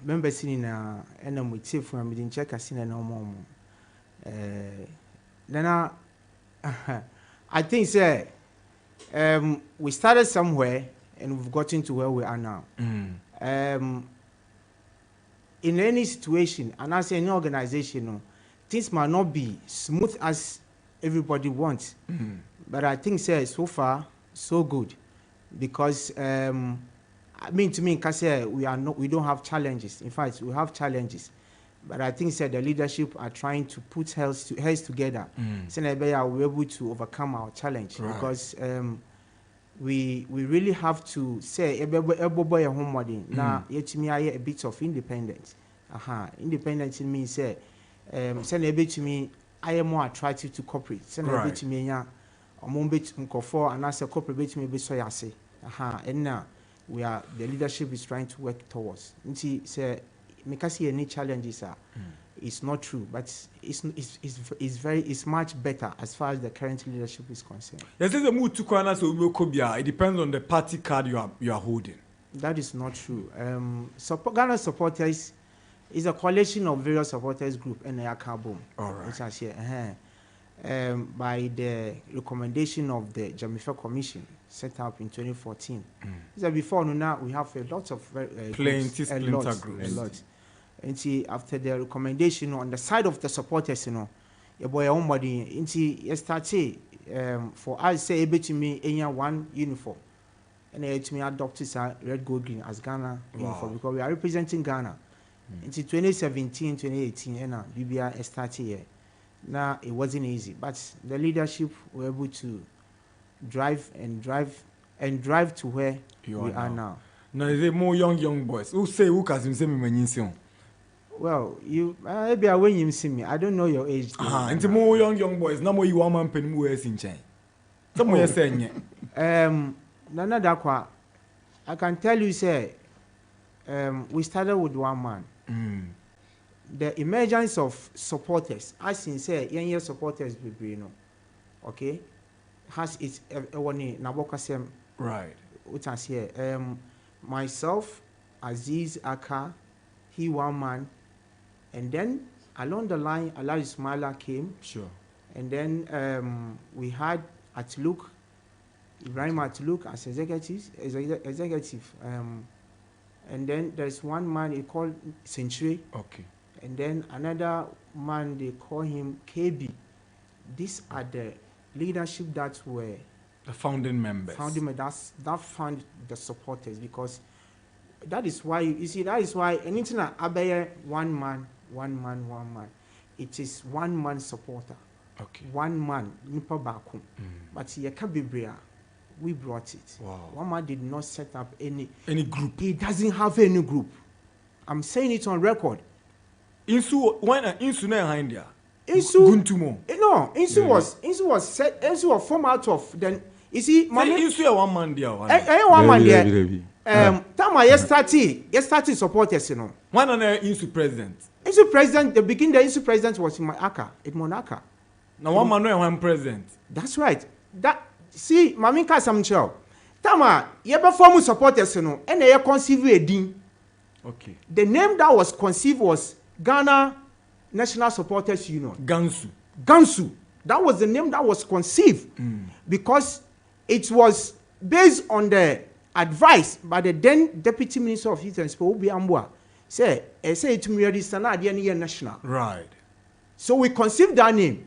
members in and Muche for Midin check as in no more. Nana I think say we started somewhere and we've gotten to where we are now. In any situation, and as any organization, things might not be smooth as everybody wants. But I think so far so good, because I mean to me, we don't have challenges. In fact, we have challenges. But I think the leadership are trying to put heads together. So that we are able to overcome our challenge, right. Because we really have to say now yet me a bit of independence. Independence means say send a bit to me I am more attractive to corporate. Send a bit to me a bit for and as a corporate bit me be so I say. And now the leadership is trying to work towards. Say because any challenges are it's not true, but it's much better as far as the current leadership is concerned. Yes, the move to Kwana so it depends on the party card you are holding. That is not true. Ghana supporters is a coalition of various supporters group and 𝐿𝐿. All right. By the recommendation of the Jamifa Commission set up in 2014. So before now we have a lot of plenty splinter groups. A lot. And see, after the recommendation on the side of the supporters, your boy somebody, you start for us say able to me in one uniform, and to me adopt this red, gold, green as Ghana uniform because we are representing Ghana. Into 2017, 2018, and BBI started here. Now it wasn't easy, but the leadership were able to drive to where we are now. Now is there more young boys who say who can say me? Well, you maybe when you see me, I don't know your age. Into more young boys. Now more you want man pen more in chain. Some way saying Nana Darkwa, I can tell you say we started with one man. The emergence of supporters, as in say young supporters be okay, has its one Nabokasem right. What I say myself, Aziz Aka, he one man. And then along the line, Allah Ismaila came. Sure. And then we had Atluk, Ibrahim Atluk as executive. And then there's one man he called Century. Okay. And then another man they call him KB. These are the leadership that were the founding members. That found the supporters, because that is why you see that is why anything abaye one man. It is one man supporter. Okay. One man nipa baako. But ye can be bria. we brought it. Wow. Wama did not set up any group. He doesn't have any group. I'm saying it on record. Insu when Insu na India. Insu Guntumo. No, Insu was formed out of then. You see, Insu one man there. One man there. Tama yesterday supporters, you know. One on Insu president. Insu president. The beginning, the Insu president was in my Aka, Edmond Aka. Now one man no one president. That's right. That see, Maminka Samcho. Tama yeba form supporters, you know, and they conceive a din. Okay. The name that was conceived was Ghana National Supporters Union. Gansu. That was the name that was conceived because it was based on the advice by the then Deputy Minister of Youth and Sport, Obi Ambua. Say it me register na the national. Right. So we conceived that name.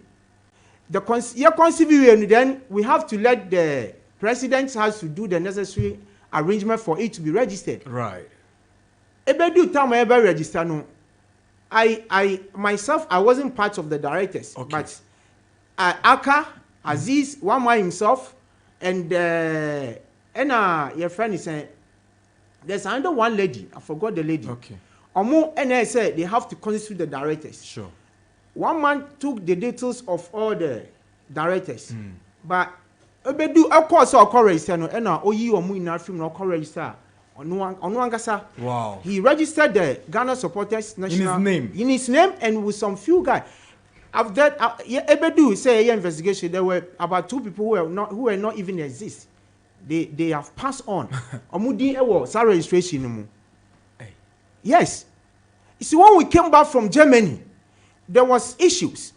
Then we have to let the president has to do the necessary arrangement for it to be registered. Right. Ebedu time ever register no. I myself I wasn't part of the directors, okay. But Aka, Aziz, Wama himself, and your friend is saying there's another one lady. I forgot the lady. Okay. Omo and said they have to constitute the directors. Sure. One man took the details of all the directors, but Ebedu of course our register no and oyi omu in our film no register. Wow. He registered the Ghana Supporters National in his name and with some few guys. After that, Ebedu say investigation. There were about 2 people who were not even exist. They have passed on. Omudi ewo sa registration. Yes. You see, when we came back from Germany, there was issues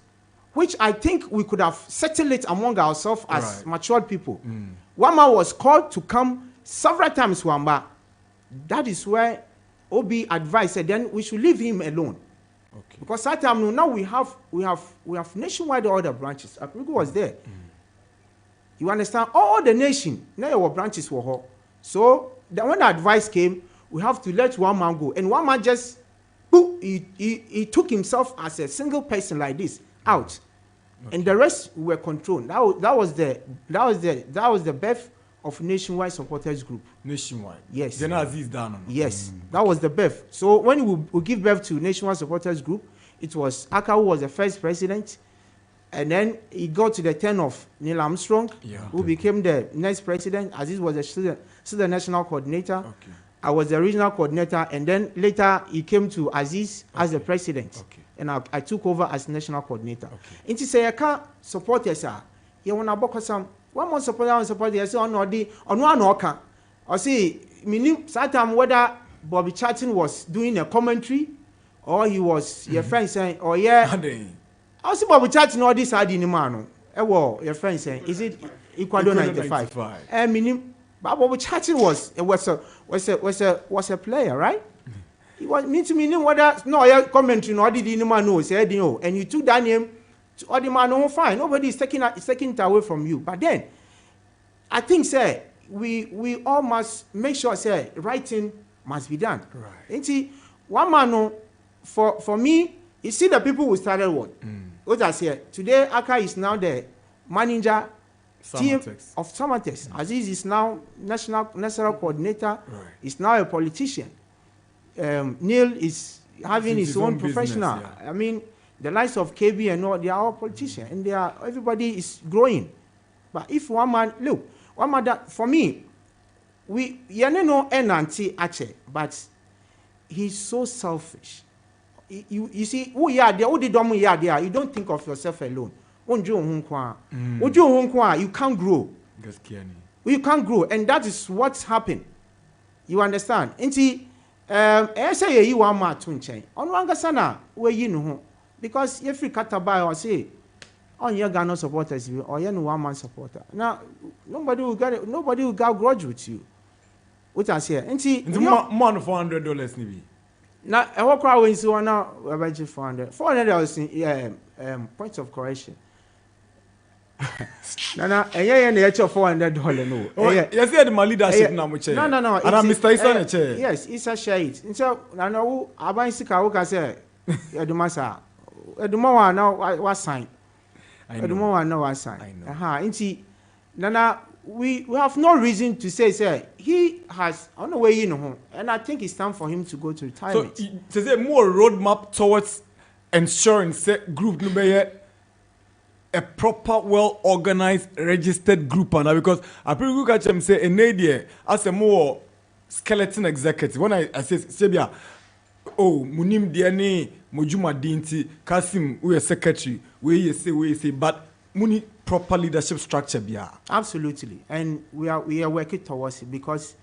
which I think we could have settled it among ourselves as matured people. One man was called to come several times. Wamba. That is where Obi advised said then we should leave him alone. Okay. Because that time now we have nationwide other branches. Africa was there. You understand? All the nation now our branches were here. So when the advice came, we have to let one man go, and one man just he took himself as a single person like this out, and the rest were controlled. That was the birth of Nationwide Supporters Group. Nationwide. Yes. Then Aziz done. Yes, that was the birth. So when we give birth to Nationwide Supporters Group, it was Aka who was the first president, and then he got to the turn of Neil Armstrong, who became the next president. Aziz was the national coordinator. Okay. I was the regional coordinator, and then later he came to Aziz as the president, and I took over as national coordinator. And to say I can't support you, sir. You want to book some. One more support you say on one oka. I see, meaning sometimes whether Bobby Charlton was doing a commentary or he was your friend saying, oh yeah. I see Bobby Charlton all this ID in man. Your friend saying, is it Ecuador 95? Meaning Bobby Charlton was a player, right? He was meaning whether no commentary no did in man no said and you took that name. Or the man, no, fine. Nobody is taking it away from you. But then, I think, sir, we all must make sure, sir, writing must be done. Right. And see, one man, for me, you see the people who started what? What I say today, Aka is now the manager team of Samatex. Aziz is now national coordinator. Right. Is now a politician. Neil is having his own professional. Business, yeah. I mean. The likes of KB and all, they are all politicians, and everybody is growing. But if one man, that for me, no anti ache, but he's so selfish. You see, you don't think of yourself alone. You can't grow. You can't grow, and that is what's happened. You understand? And see, say you want more to change. On one sana, where you know. Because if you cut a buy or say, on your Ghana supporters, or you're one man supporter. Now, nobody will get grudge with you. What I say, and see, more than $400 maybe. Now, I walk around when you now about $400 in points of correction. No, and the actual $400 no. Oh, yes, the my leadership now, No. And I'm Mr. Isa chair. Yes, it's a share it. And so, I know, I buy Sika, I say, Edumasa. Eduma now was signed. Eduma now was signed. Inti Nana we have no reason to say he has on the way, you know, and I think it's time for him to go to retirement. So to say more roadmap towards ensuring that group no be a proper, well organized, registered group, and because I pretty good catch him say in Nadia as a more skeleton executive. When I say Sebia, oh munim diane mojuma dinti Kasim we secretary we say but muni proper leadership structure bia. Absolutely, and we are working towards it because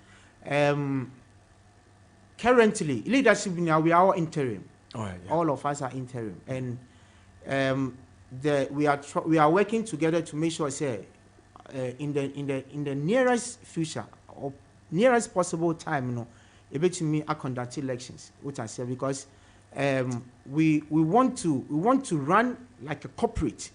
currently leadership now we are all interim. Oh, yeah. All of us are interim, and we are working together to make sure say in the nearest future or nearest possible time, you know, able to me conduct elections, which I say because we want to run like a corporate,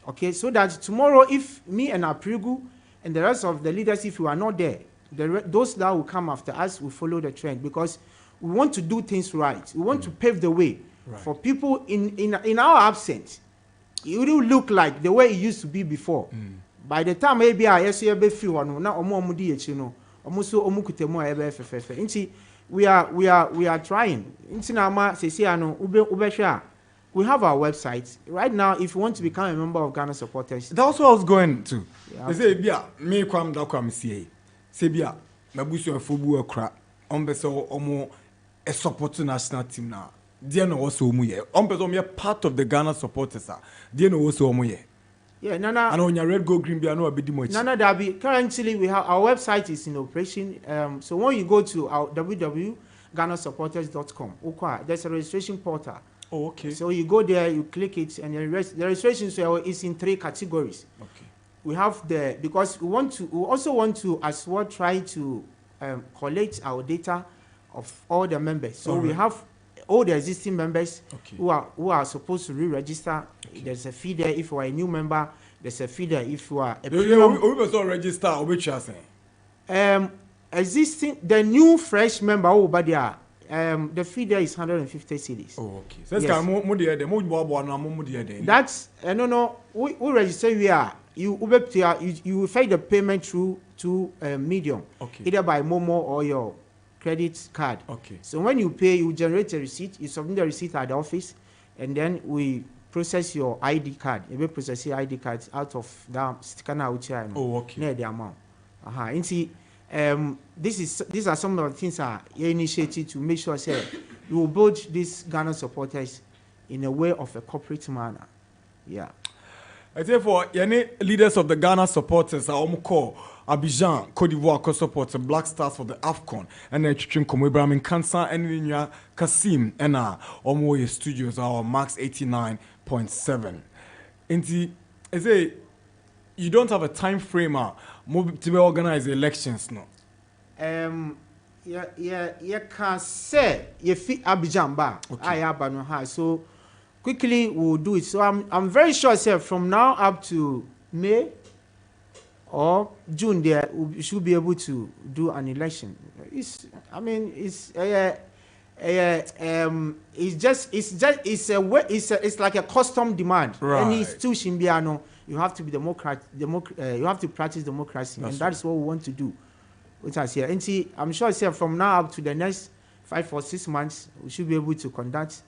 okay, so that tomorrow if me and Aprigu and the rest of the leaders, if we are not there, those that will come after us will follow the trend because we want to do things right. We want to pave the way for people in our absence. It will look like the way it used to be before. By the time maybe I be few na we are trying. We have our website right now. If you want to become a member of Ghana Supporters, That's what I was going to. Yeah. They say bia me kwam da kwam sie. Say bia mabusu afobu akra. Ombeso omo a support national team now. Dear no also omuye. Ombeso me part of the Ghana supporters are. Dear no also omuye. yeah, Nana. And on your red gold green bia no abedi much. Nana Darby. Currently, we have our website is in operation. So when you go to our www.ghanasupporters.com, there's a registration portal. Oh, okay. So you go there, you click it, and the registration is in 3 categories. Okay. We have because we also want to as well try to collect our data of all the members. So we have all the existing members who are supposed to re-register. Okay. There's a fee there if you are a new member. There's a fee there if you are a premium. We must all register or which are saying. Existing the new fresh member over there. The fee there is 150 cedis. Oh, okay. So that's no. We register here. You will pay the payment through to Medium, either by Momo or your credit card. Okay. So when you pay, you generate a receipt. You submit the receipt at the office, and then we process your ID card. We will process your ID cards out of that scanner out here. Oh, okay. Near the amount. And see, these are some of the things that you initiated to make sure say you will build these Ghana supporters in a way of a corporate manner. Yeah. I say for any leaders of the Ghana supporters are call Abidjan, Côte d'Ivoire, support the Black Stars for the Afcon, and then 𝐶𝐈𝐕𝐄 Ibrahim Kansa and Ninya Kasim and Omoye Studios are max 89.7. And I say you don't have a time frame to organize elections, no. You can say you fit Abidjan ba. I have so quickly we'll do it. So I'm very sure, sir, from now up to May or June, there we should be able to do an election. It's like a custom demand. Right. Any institution, you have to be you have to practice democracy, and that's what we want to do. With us here, and see, I'm sure, sir, from now up to the next 5 or 6 months, we should be able to conduct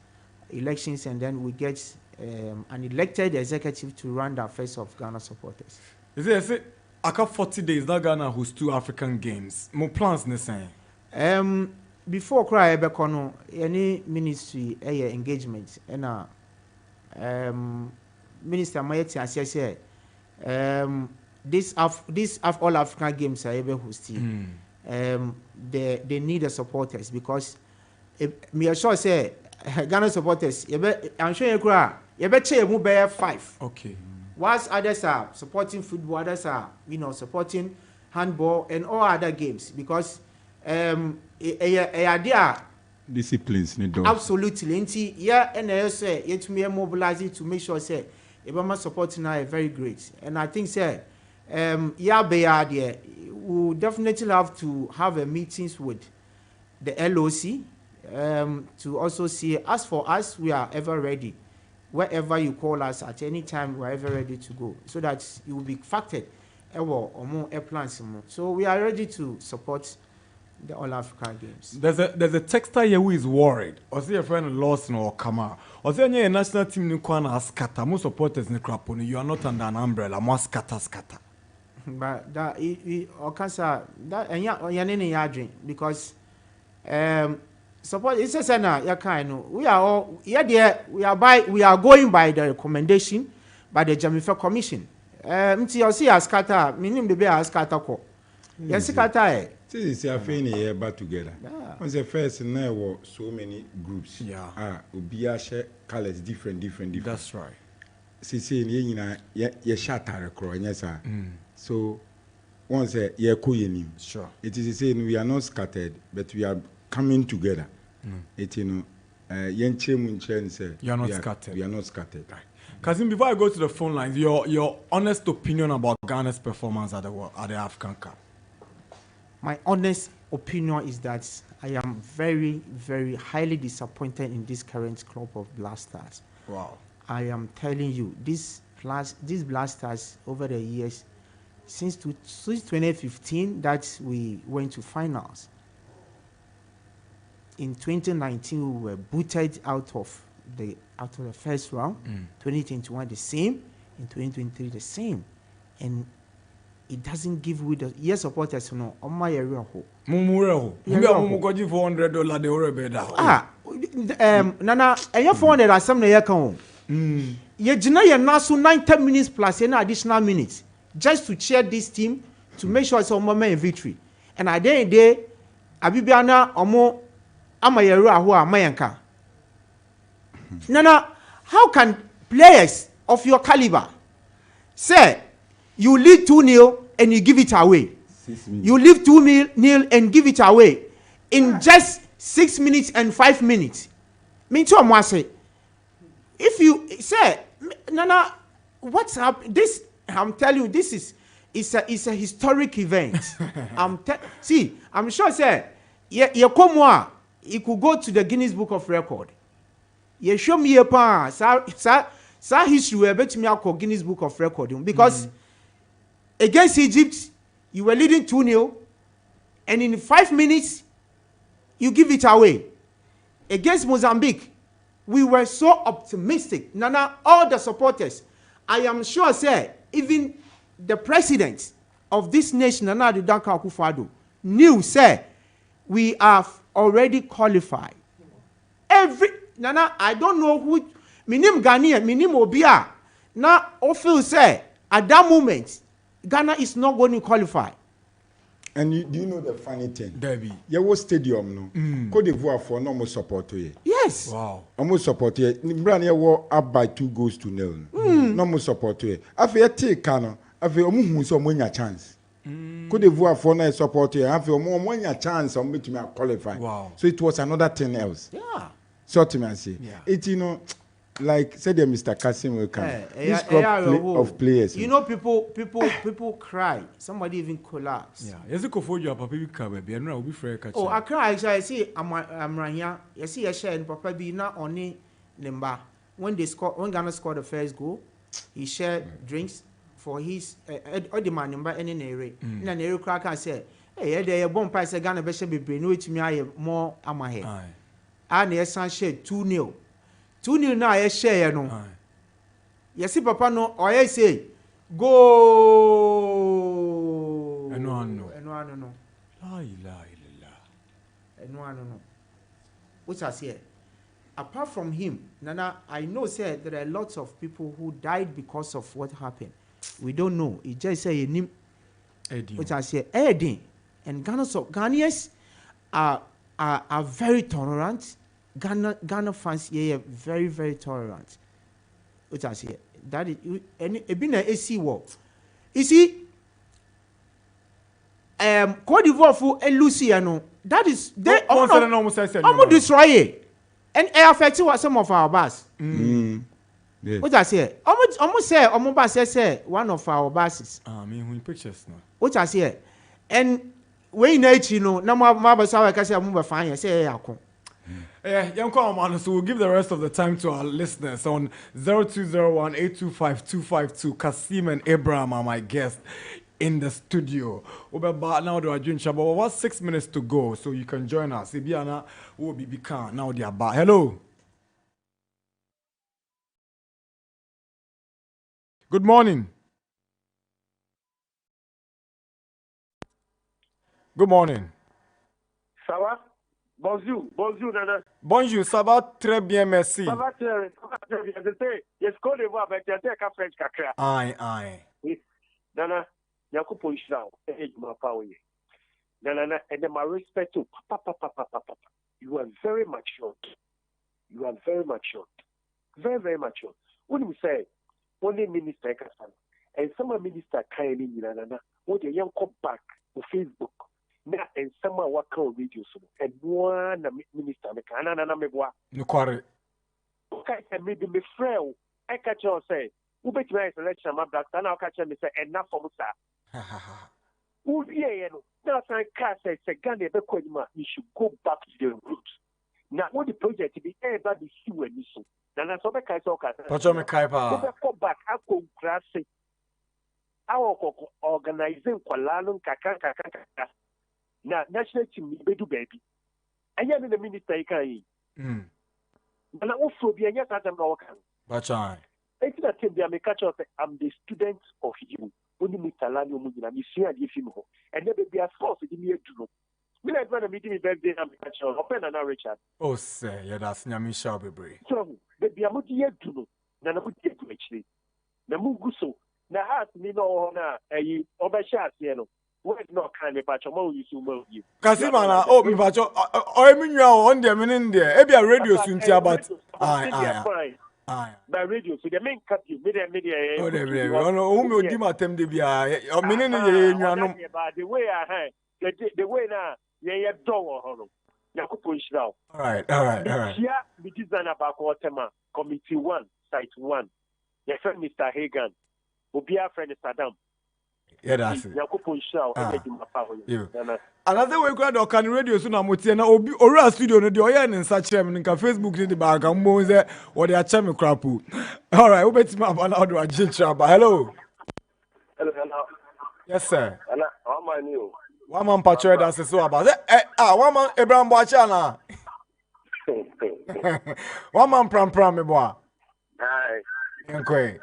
elections, and then we get an elected executive to run the affairs of Ghana supporters. Is it? I got 40 days that Ghana hosts 2 African games. More plans, the same. Before cry bekono any ministry engagement and Minister Mayeti say this all African games are able hosting. They need the supporters because me sure say Ghana supporters I'm sure you better move by 5. Okay. Whilst others are supporting football, others are supporting handball and all other games because idea disciplines need absolutely. And I say yet me mobilizing to make sure say Obama supporting are very great. And I think say we'll definitely have to have a meetings with the LOC to also see. As for us, we are ever ready. Wherever you call us at any time, we're ever ready to go, so that you will be factored plans. So we are ready to support the All African Games. There's a texter here who is worried. Or see a friend lost or come out. Or say a national team in Kwana scatter. Most supporters in Kraponi. You are not under an umbrella. More scatter. But that and because support it's we are all we are going by the recommendation by the Jamifa Commission. You see a scatter, meaning the bear scatter ko. Yes, scatter. This is a funny here but together. Once the first now were so many groups. Yeah. Ubia share colors different. That's right. See, ye shatter yes, sir. So once ye koyenim. Sure. It is saying we are not scattered, but we are coming together. It you are not scattered. We are not scattered. Right. Kazim, before I go to the phone lines, your honest opinion about Ghana's performance at the Afcon Cup. My honest opinion is that I am very, very highly disappointed in this current crop of Black Stars. Wow. I am telling you, these Black Stars over the years, since 2015 that we went to finals. In 2019, we were booted out of the first round. 2021 the same. In 2023 the same. And it doesn't give with the yes supporters no on my area ho. Mumureho. You go give $400 the already. Nana, and you 400 as some na kan. Ye gina ye na so 90 minutes plus any additional minutes just to cheer this team to make sure it's a moment in victory. And at the end of the day, Abibiana omo amayeru aho amayanka. Nana, how can players of your caliber say you lead 2-0 and you give it away? You lead 2-0 and give it away in just 6 minutes and 5 minutes. Me too, I say. If you say, Nana, what's up? This I'm telling you, this is a historic event. I'm sure say you could go to the Guinness Book of Record. You show me a pa sa history we bet me call Guinness Book of Record because against Egypt you were leading 2-0 and in 5 minutes you give it away. Against Mozambique we were so optimistic. Nana, all the supporters, I am sure say even the president of this nation, Nana Darkwa Gyasi, knew say we are already qualified. Nana, I don't know who minim Ghanaian, minim Obia. Now, I feel say at that moment, Ghana is not going to qualify. And do you know the funny thing? Debbie. There was stadium no. Cote d'Ivoire for no more support to you. Yes. Wow. Almost support to you. Brand war up by 2-0. No more support to you. After take Kano, after omu so mwenya chance. Cote d'Ivoire for no support to you. After omu mwenya chance on me to qualify. Wow. So it was another thing else. Yeah. So to me say. Yeah. It like said Mr. Kasim will come. This of players. You know, people cry. Somebody even collapse. Yeah. Yes, you for you, Papa. You come, baby. I know. I'll be fair. Oh, I cry. I see. I'm right here. You see, I share and Papa be not only Lemba. When Ghana scored the first goal, he shared drinks for his Odima number and in area. In an area cracker said, "Hey, there a bomb price Ghana be should be bring which me I more am my head." And yes, I shared 2-0. 2-0 now I share no. You see Papa no or I say go. No. No. La. No. Which I say, apart from him, Nana, I know say there are lots of people who died because of what happened. We don't know. It just say him. Which I say, Eddie and Ghanaians are very tolerant. Ghana fans are very, very tolerant. Which I say that is it been a AC war. You see, Cote d'Ivoire for Luciano. That is they almost destroy it. And it affects what some of our bus. Yeah. What I say? Almost say one of our buses. I mean, when pictures now. What I say? And when you know, no more I can say I'm moving fine. Say yeah, young man. So we'll give the rest of the time to our listeners on 0201-825-252. Kasim and Abraham are my guests. in the studio. Ubeba now they are doing Shaba. What 6 minutes to go, so you can join us. Ibiana will be can now they are back. Hello. Good morning. Good morning. Ça va? Bonjour, bonjour, Nana. Bonjour, ça va très bien, merci. Ça va très bien. Je sais, je connais voir avec des French kakra. Aye. Nana, Yakubu Ishao, my power. Nana, and my respect to Papa. You are very mature. Very, very mature. When you say, only minister, and some minister kind in Nana, when the young come back on Facebook. Na and someone what can radio so and one minister me kana na me boa no kware okay maybe me friend I catch you say who bet me selection my black na catch me say enough for musa who here no na san ka say Ghana be kwanyima you should go back to the roots now what the project be ever be see when you so na so be kai so ka pacho me kai pa go back akọ grase awo organizing kwalano kaka na national team be do baby anya me the minister kai na ofro bi anya ta na waka bachai it's that team they catch us I'm the student of you when you Mutala Yakubu na me see ade fi ho and there be a force di me adu no me like when me me birthday na me catch us open na Richard oh say yeah that's nyami sha bebre so the be amudi adu no na mu di adu actually na mu guso na heart me no na ayi obesha ase no what not kind of patch mo you so mo you Kasima na oh me pacho o emi nwa on there me there e bia radio sunti about aye by radio so the main cut you media oh there no o me odi matem de bia o me ne ye nwa no the way I the way na ye do ho no Yakubu Ishao all right here we design about tema committee 1 site 1 your friend Mr. Hagan obia friend Saddam. Yeah, that's it. Another way go can radio so na motie na obi ora studio no de oya ne nsa kire me nka Facebook ni de ba ga mo ze wo de acha me krapu. All right, we betima aba na do ajicha ba. Hello. Yes sir. One man patrol that's so about. One man Abraham Boacha na. One man pram me boa. Aye. Enkwe.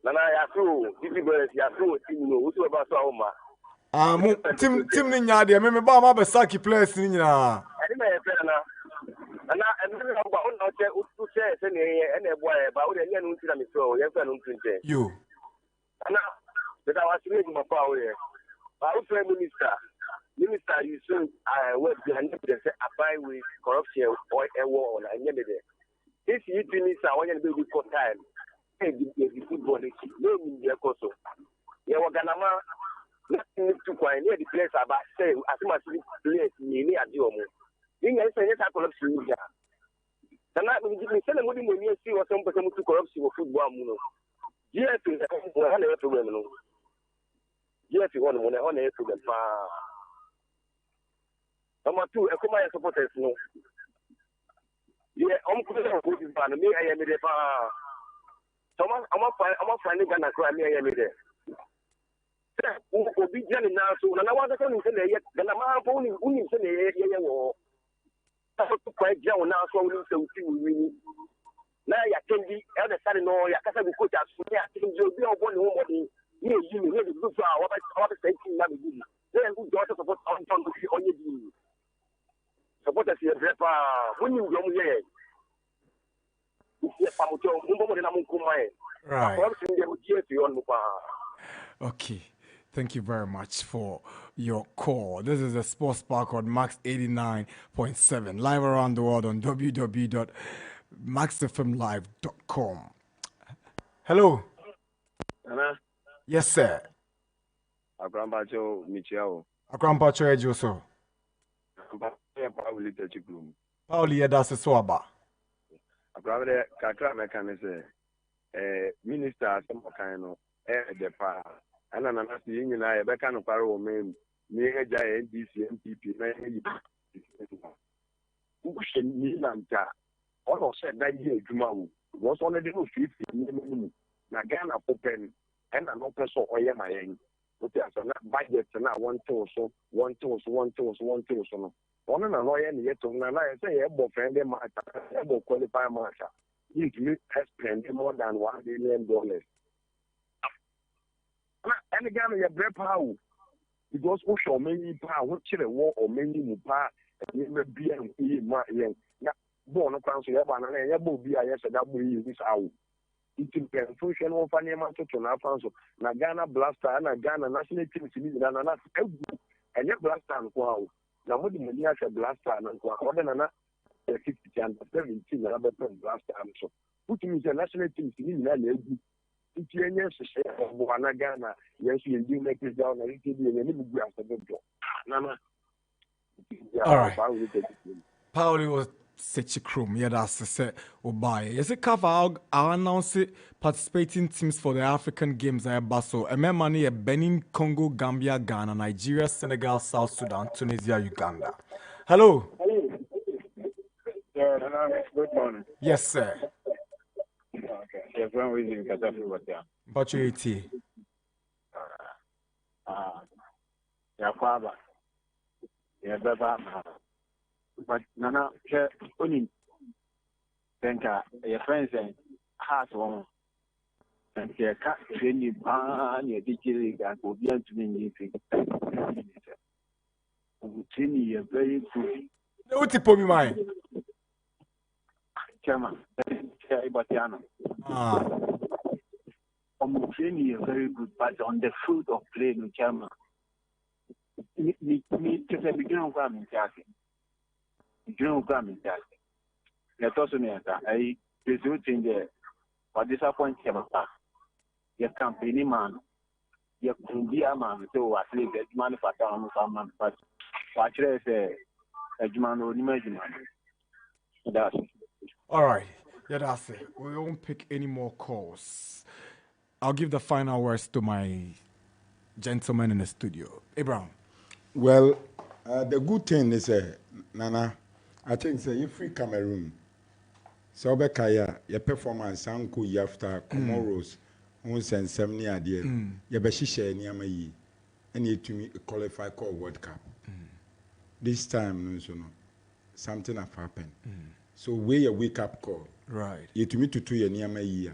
Nana Yakubu, Yakubu, who's about Soma? Tim ni nya de me ba ma be saki players ni nyina. Ani me fe na. And then I'm going to say, and a boy, but we didn't know me so, yes, I don't think you. And now, but I was reading my power here. Our Prime Minister, you soon, I work behind the abide with corruption or a war on a year. This you minister, I want to be for time. The football, no, the Koso. You were going to nothing to quite near the place about say, as much place near the Omo. In a sense, I corruption. And that means you send a money when you see what some person to corruption or football. Yes, to the one. Yes, you want to on to the far. Number two, a command supporters no. Yeah, I'm going to put this ban. Me, I am the far. Someone, I'm finding Ghana cry me, I am there. Obi Jenny now, so I want to tell you that the man only send a war. Quite young now, so we see. Now, you can be other side, no, you can't be put out. I think you'll be on one woman. You need to look for what I say. Then who got to support on you? Support us here, when you go here. Right. Okay. Thank you very much for your call. This is the Sports Park on Max 89.7, live around the world on www.maxfmlive.com. Hello. Nana. Yes, sir. Akrampacho Michio. Akrampacho Ejoso. Pauli Yedase Swaba. Akrabere kakra mekanese minister some kind of the power. And I'm not seeing you now, a becan of power woman, near NDC, MPP, who should need them. All of said that year, Jumau was already no 50 minimum. Nagana open and an open so or my end. What else? Na budget na one thing so. No. One na lawyer ni yeto na say e bo friend dem match. E bo qualify match. You need to spend more than $1 billion. And again, you break power because we show many power, what chile war or many mu power, and you may be born of council, and you will be a yes, and that will use this hour. It is a function of an amount to Nafanso, Nagana Blaster, and Ghana National Team, and your blaster and wow. Now, what do you mean as a blaster and other than that? 50 and 17 other blaster and so. Put me the national team in the it's yes, Ghana, yes, you make it down and it will be a little bit after the job. Nana. All right. Pauli was such a chrome. Yeah, that's the set. Obai. Yes, a cover. I'll announce it. Participating teams for the African Games are Basso. Money Benin, Congo, Gambia, Ghana, Nigeria, Senegal, South Sudan, Tunisia, Uganda. Hello. Good morning. Yes, sir. Okay. Yes, one reason Katafi was there. But you eat. Yeah, father. Yeah, Baba. But Nana, only think your friends and heart one. And your cat training ban your digital that will be to me. Training a very good. No, tip on me, mind. Chairman, Ibatiano. Training is very good, but on the foot of play, no chairman. Me to the beginning of Gramming Tasking. Beginning of Gramming Tasking. Let us know that I result in the or disappoint him. Your company man, your Kumbia man, so at least the manufacturer on some man, but what should I say? A man or imagine. That's it. All right. Yeah, that's it. We won't pick any more calls. I'll give the final words to my gentleman in the studio. Abraham. Well, the good thing is, Nana, I think you free Cameroon. So, Bekaya, your performance, Uncle, after tomorrow's 170 idea, your Beshisha, Niamayi, and you to me qualify call World Cup. This time, something have happened. So we a wake up call. Right. You to me to 2 years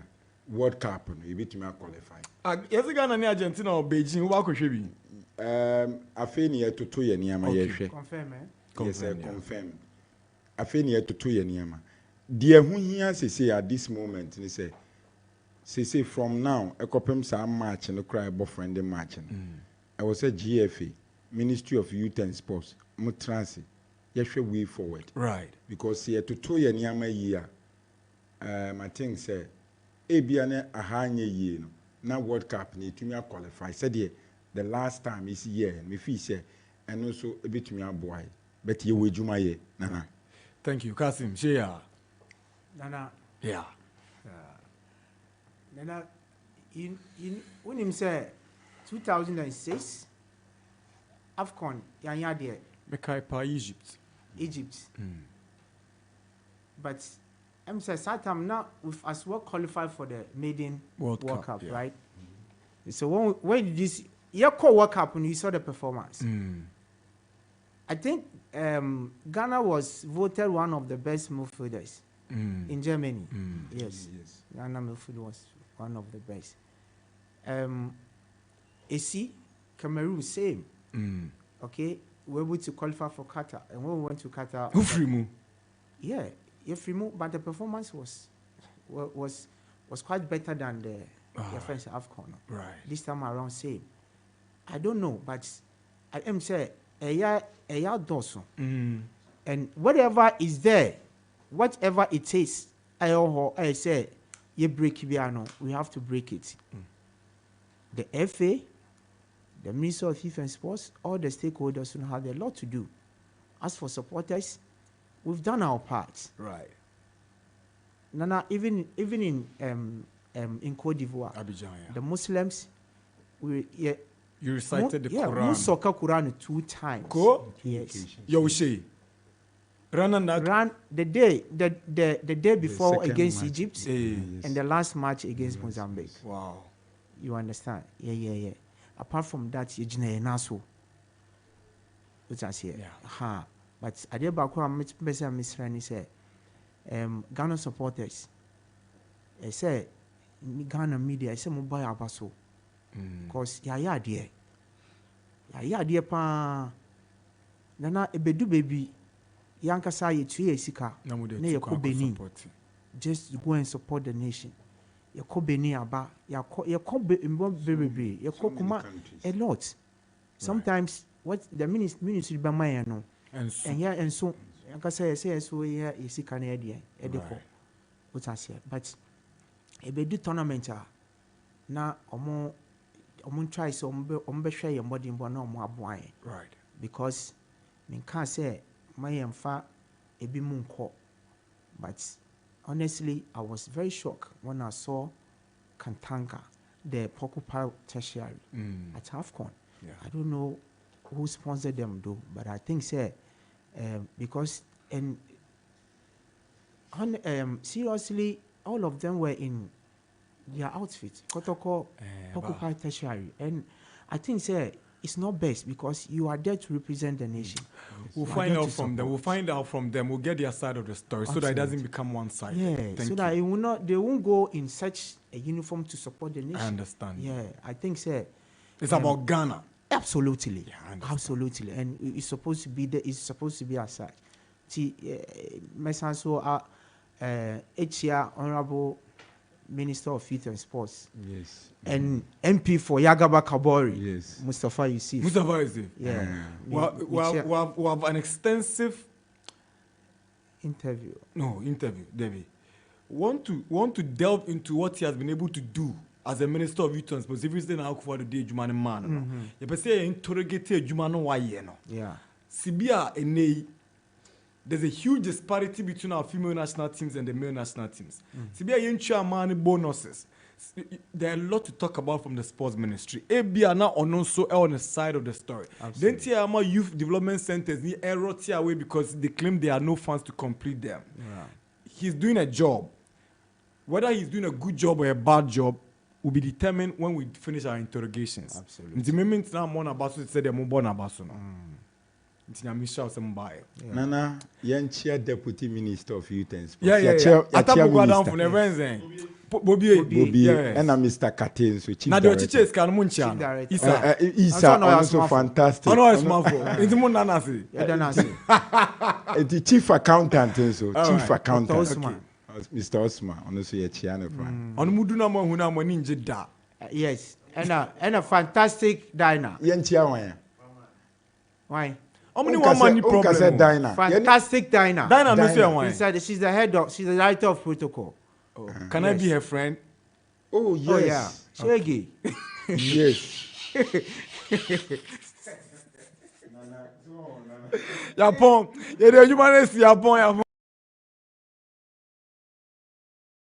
World Cup, you be to me qualify. Yes, Ghana and Argentina or Beijing, what could she be? I feel near to 2 years. Confirm, Yes, I confirm. I feel near to 2 years. Dear, who here say at this moment, they say from now, a couple some match and a cry boyfriend matching. I was a GFA, Ministry of Youth and Sports, Mutransi. Yes, way forward. Right. Because here to 2 years, I think say, Abiane a high year, now World Cup need to me qualify. Said the last time is here, me fee say, and also a bit me a boy. But you will do my Nana. Thank you, Kasim. Shea. Nana. Yeah. Nana, when him say 2006, Afcon, Yanya there. Mekaipa Egypt. But I'm saying Satam now with as well qualified for the maiden World Cup, yeah. Right? So when did this year call World Cup when you saw the performance? I think Ghana was voted one of the best midfielders in Germany. Yes. Ghana midfield was one of the best. AC, Cameroon, same. Okay. We were able to qualify for Qatar, and when we went to Qatar, who free move? Yeah, free move, but the performance was quite better than the first Afcon. Right. This time around, same. I don't know, but I am say a year doso, and whatever is there, whatever it is, I say you break piano, we have to break it. The FA. The Minister of Youth and Sports, all the stakeholders will have a lot to do. As for supporters, we've done our part. Right. Nana, even in Côte d'Ivoire, Abidjan, yeah. The Muslims, you recited the Quran. Yeah, Musoka Quran 2 times. Go. Yes. Yoshi. Ran the day before against match. Egypt, and the last match against Mozambique. Wow. You understand? Yeah. apart from that, you jine naso. Which I say, ha. But I did back when Miss Rani say, Ghana supporters. I say, Ghana media. I say, mobile abaso. Cause ya dear. Ya dear pa. Nana ebedu baby. Yanka sa ye 2 years sika. Ne ye ko Beni. Just go and support the nation. Ye ko Beni aba. Ye ko baby. Ye ko kuma a lot. Sometimes what the ministry be my no. And so yanka say so ye sika na ye edeko. What I say. But ebedu tournament na omo try so omo share your body mbo na omo aboan. Right. Because me can say my emfa ebi munko. But honestly, I was very shocked when I saw Kantanga, the Porcupine Tertiary at Afcon. Yeah. I don't know who sponsored them though, but I think say because seriously, all of them were in their outfit, Kotoko, Porcupine Tertiary, and I think say it's not best because you are there to represent the nation. We'll find out from them. We'll find out from them. We'll get their side of the story. Absolutely. So that it doesn't become one-sided. Yeah, so that it will not. They won't go in such a uniform to support the nation. I understand. Yeah, I think so. It's about Ghana. Absolutely. Yeah, absolutely, and it's supposed to be there. It's supposed to be aside. See, Mesanso, HCR Honorable Minister of Youth and Sports. Yes. And MP for Yagaba Kabori. Yes. Mustafa Yusuf. Mustafa Yusuf. Yeah. We have an extensive interview. No, interview, Debbie. Want to delve into what he has been able to do as a Minister of Youth and Sports. If you say now for the day Jumani man, you say interrogate Jumano why no. Yeah. Sibia ene. There's a huge disparity between our female national teams and the male national teams. Sibia yencha money bonuses. There are a lot to talk about from the sports ministry. ABA now on the side of the story. Then Tiama youth development centers need error away because they claim there are no funds to complete them. Yeah. He's doing a job. Whether he's doing a good job or a bad job will be determined when we finish our interrogations. Absolutely. The moment now more about it said they're more about no. Nana, Yanchia Deputy Minister of Youth and Sports. Yeah. Atabu down from the Wednesday. Bobby, and Mr. Katin, so Chief Director. Chief Director. Isa, also fantastic. It's the Chief Accountant, so Chief Accountant. Mr. Osman, honestly, a Chiana. Yes, and a fantastic diner. Yanchia, why? How many one money problem? Fantastic diner. Diner, no say why. She's the head of. She's the director of protocol. Oh. Can I be her friend? Oh yes. Oh, yeah. Shaggy. Yes. Yapon. You humanist Yapon.